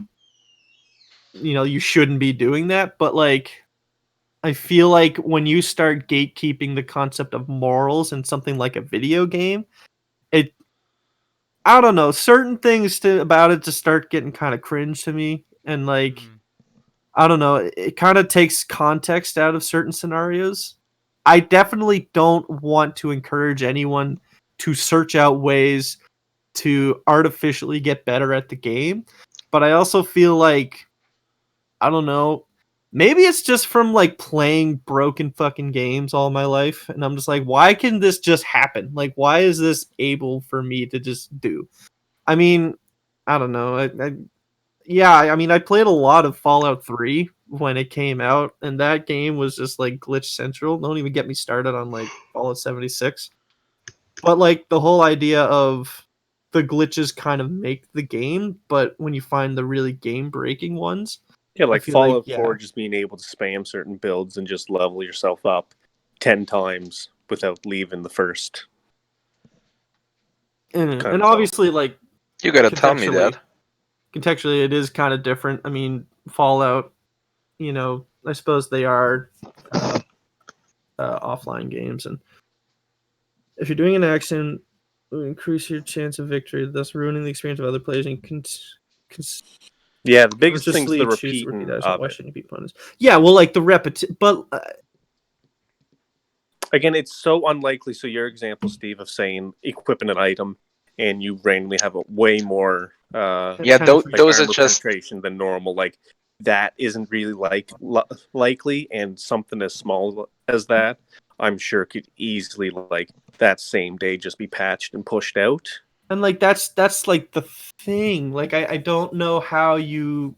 you shouldn't be doing that, but like I feel like when you start gatekeeping the concept of morals in something like a video game, it I don't know, certain things about it just start getting kind of cringe to me, and like I don't know, it kind of takes context out of certain scenarios. I definitely don't want to encourage anyone to search out ways to artificially get better at the game, but I also feel like I don't know, maybe it's just from like playing broken fucking games all my life, and I'm just like, why can this just happen? Like, why is this able for me to just do? I mean, I don't know. Yeah, I mean, I played a lot of Fallout 3 when it came out, and that game was just like glitch central. Don't even get me started on like Fallout 76. But like the whole idea of the glitches kind of make the game, but when you find the really game breaking ones, Yeah, I like feel like Fallout 4 just being able to spam certain builds and just level yourself up 10 times without leaving the first kind and of zone. obviously like You gotta tell me contextually that. contextually it is kind of different. I mean, Fallout, I suppose they are offline games, and if you're doing an action, it will increase your chance of victory, thus ruining the experience of other players and Yeah, the biggest thing's the consciously choose to repeat repeating action. of Why it. shouldn't you be punished? Yeah, well, like the repetition, but Again, it's so unlikely. So your example, Steve, of saying equipping an item and you randomly have a way more Yeah, like those are armor just penetration than normal, like that isn't really likely, and something as small as that, I'm sure could easily like that same day just be patched and pushed out. and like that's like the thing. Like I don't know how you.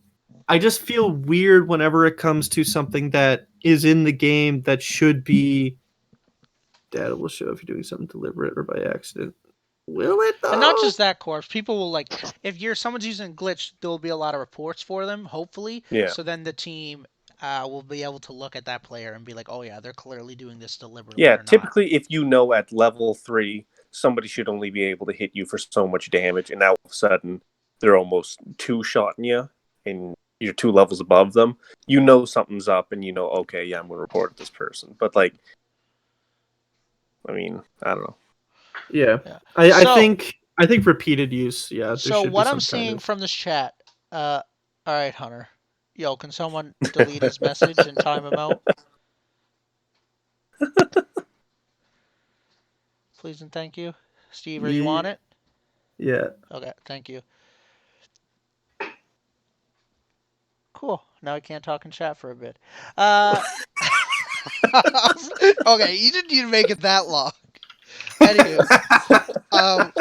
I just feel weird whenever it comes to something that is in the game that should be. Data will show if you're doing something deliberate or by accident. Will it And not though? just that, Corpse. People will like if someone's using a glitch, there will be a lot of reports for them, hopefully. Yeah. So then the team will be able to look at that player and be like, oh yeah, they're clearly doing this deliberately Yeah, or not. typically if you know at level 3 somebody should only be able to hit you for so much damage, and now all of a sudden they're almost two-shotting you and you're 2 levels above them, you know something's up, and you know, okay, yeah, I'm going to report this person. But like, I mean, I don't know. Yeah, Yeah. I So think repeated use. Yeah, there so should be what I'm some kind seeing of. from this chat, all right, Hunter. Yo, can someone delete his message and time him out? Please and thank you. Steve, are you on it? Yeah. Okay, thank you. Cool. Now I can't talk in chat for a bit. Uh, okay, you didn't need to make it that long. Anywho, um,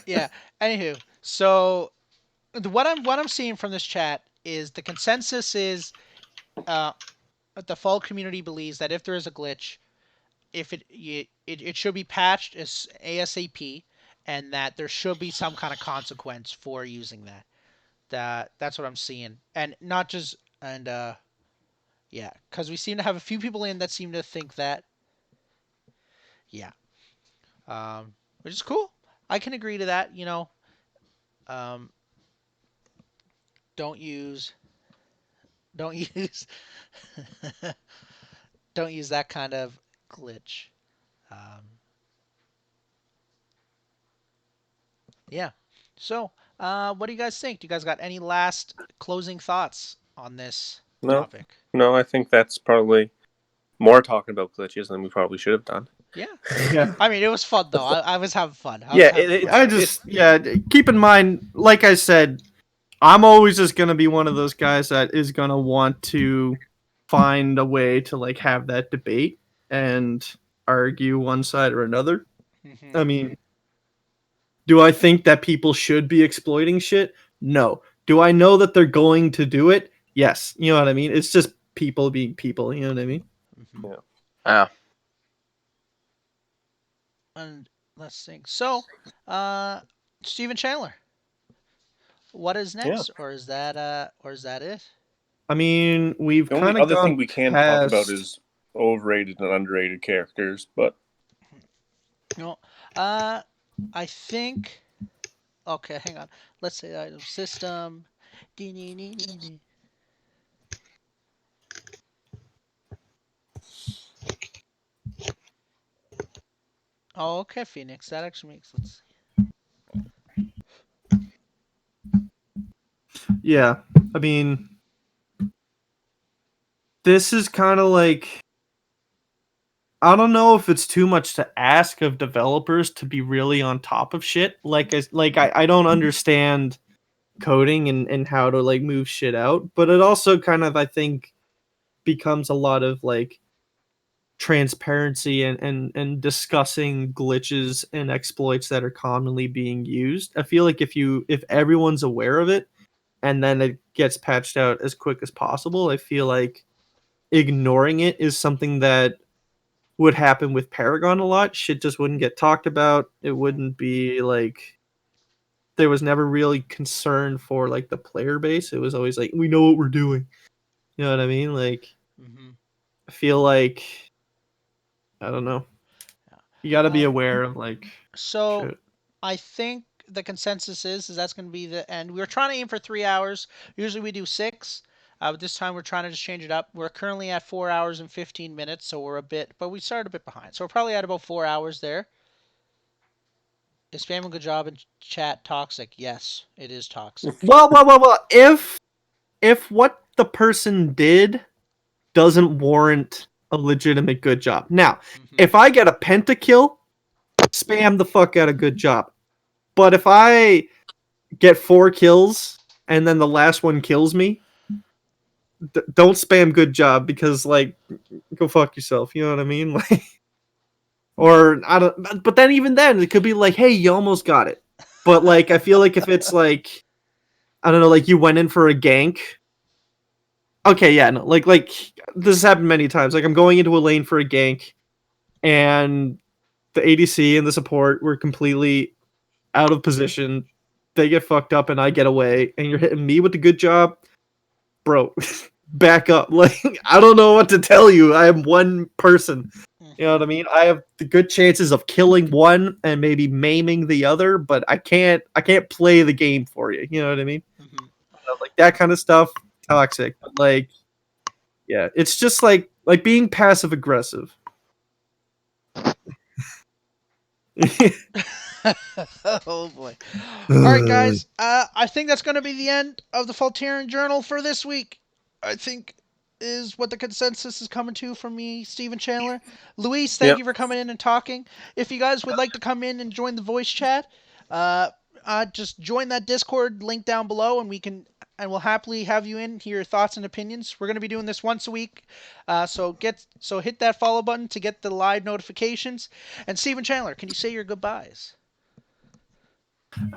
yeah. Anywho, so what I'm seeing from this chat is the consensus is uh, the fall community believes that if there is a glitch, if it should be patched as ASAP, and that there should be some kind of consequence for using that. That's what I'm seeing, and not just and yeah, because we seem to have a few people in that seem to think that yeah, which is cool. I can agree to that. Um, don't use don't use don't use that kind of glitch. Um, yeah. So, what do you guys think? Do you guys got any last closing thoughts on this No, topic? no, I think that's probably more talking about glitches than we probably should have done. Yeah. Yeah. I mean, it was fun though. I was having fun. I was Yeah, having fun. I just keep in mind, like I said, I'm always just gonna be one of those guys that is gonna want to find a way to like have that debate and argue one side or another. Hmm. I mean, do I think that people should be exploiting shit? No. Do I know that they're going to do it? Yes. You know what I mean? It's just people being people, you know what I mean? Hmm. yeah, Ah, And let's think. So, uh, Steven Chandler, what is yeah. next, or is that it? I mean, we've The only kind of other gone thing we can talk about past. is overrated and underrated characters, but No. Uh, I think. Okay, hang on. Let's say item system. Oh, okay, Phoenix. That actually makes sense. Yeah. I mean, this is kind of like I don't know if it's too much to ask of developers to be really on top of shit. I don't understand coding and how to like move shit out, but it also kind of I think becomes a lot of like transparency and discussing glitches and exploits that are commonly being used. I feel like if everyone's aware of it and then it gets patched out as quick as possible, I feel like ignoring it is something that would happen with Paragon a lot. Shit just wouldn't get talked about. It Hmm. wouldn't be like there was never really concern for like the player base. It was always like we know what we're doing. You know what I mean? Like Hmm. I feel like I don't know. Yeah. You got to be Um, aware of like so shit. I think the consensus is that's going to be the end. We were trying to aim for 3 hours. Usually we do 6. But this time we're trying to just change it up. We're currently at 4 hours and 15 minutes, so we're a bit, but we started a bit behind. So we're probably at about 4 hours there. Is spam a good job in chat toxic? Yes, it is toxic. Well. If what the person did doesn't warrant a legitimate good job. Now, Hmm. if I get a pentakill, spam the fuck out of good job. But if I get 4 kills and then the last one kills me, don't spam good job because like go fuck yourself. You know what I mean? Like, or I don't. But then even then, it could be like, hey, you almost got it. But like, I feel like if it's like I don't know, like you went in for a gank. Okay, yeah, no, like this has happened many times. Like I'm going into a lane for a gank, and the ADC and the support were completely out of position. They get fucked up, and I get away, and you're hitting me with the good job, bro. Back up. Like I don't know what to tell you. I am one person. You know Hmm. what I mean? I have the good chances of killing one and maybe maiming the other, but I can't play the game for you. You know what I mean? Hmm. Like that kind of stuff, toxic. But like, yeah, it's just like being passive aggressive. Oh boy. All right, guys. I think that's going to be the end of the Faultarian Journal for this week. I think is what the consensus is coming to from me, Stephen Chandler. Luis, thank yeah, you for coming in and talking. If you guys would like to come in and join the voice chat, uh, just join that Discord link down below, and we'll happily have you in, hear your thoughts and opinions. We're going to be doing this once a week, so hit that follow button to get the live notifications. And Stephen Chandler, can you say your goodbyes?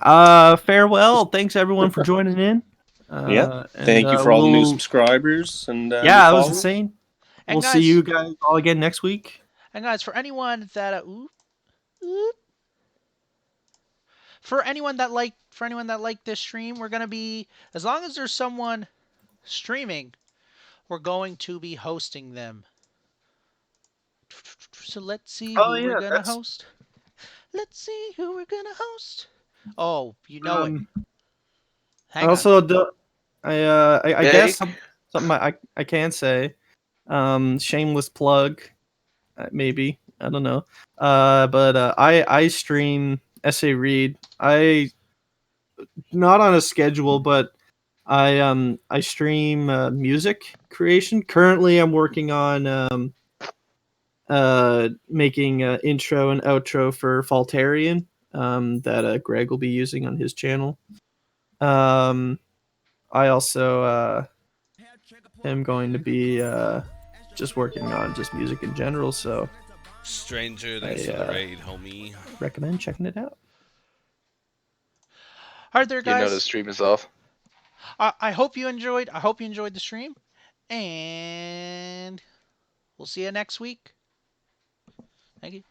Farewell. Thanks everyone for joining in. yeah. And Thank you for all the new we'll subscribers and new yeah, that was followers. insane. And We'll see guys, you guys all again next week. for anyone that for anyone that liked this stream, we're gonna be, as long as there's someone streaming, we're going to be hosting them. So let's see Oh who we're yeah, gonna that's host. Let's see who we're gonna host. Oh, you know it. um. Hang on. Also, I guess Jake, something I can say. Shameless plug, maybe I don't know. But I stream essay read. I not on a schedule, but I stream music creation. Currently, I'm working on making an intro and outro for Faultarian that Greg will be using on his channel. I also am going to be just working on just music in general, so Stranger, thanks I for the raid, homie. recommend checking it out. All right, there, you know the guys. stream is off. I hope you enjoyed. I hope you enjoyed the stream, and we'll see you next week. Thank you.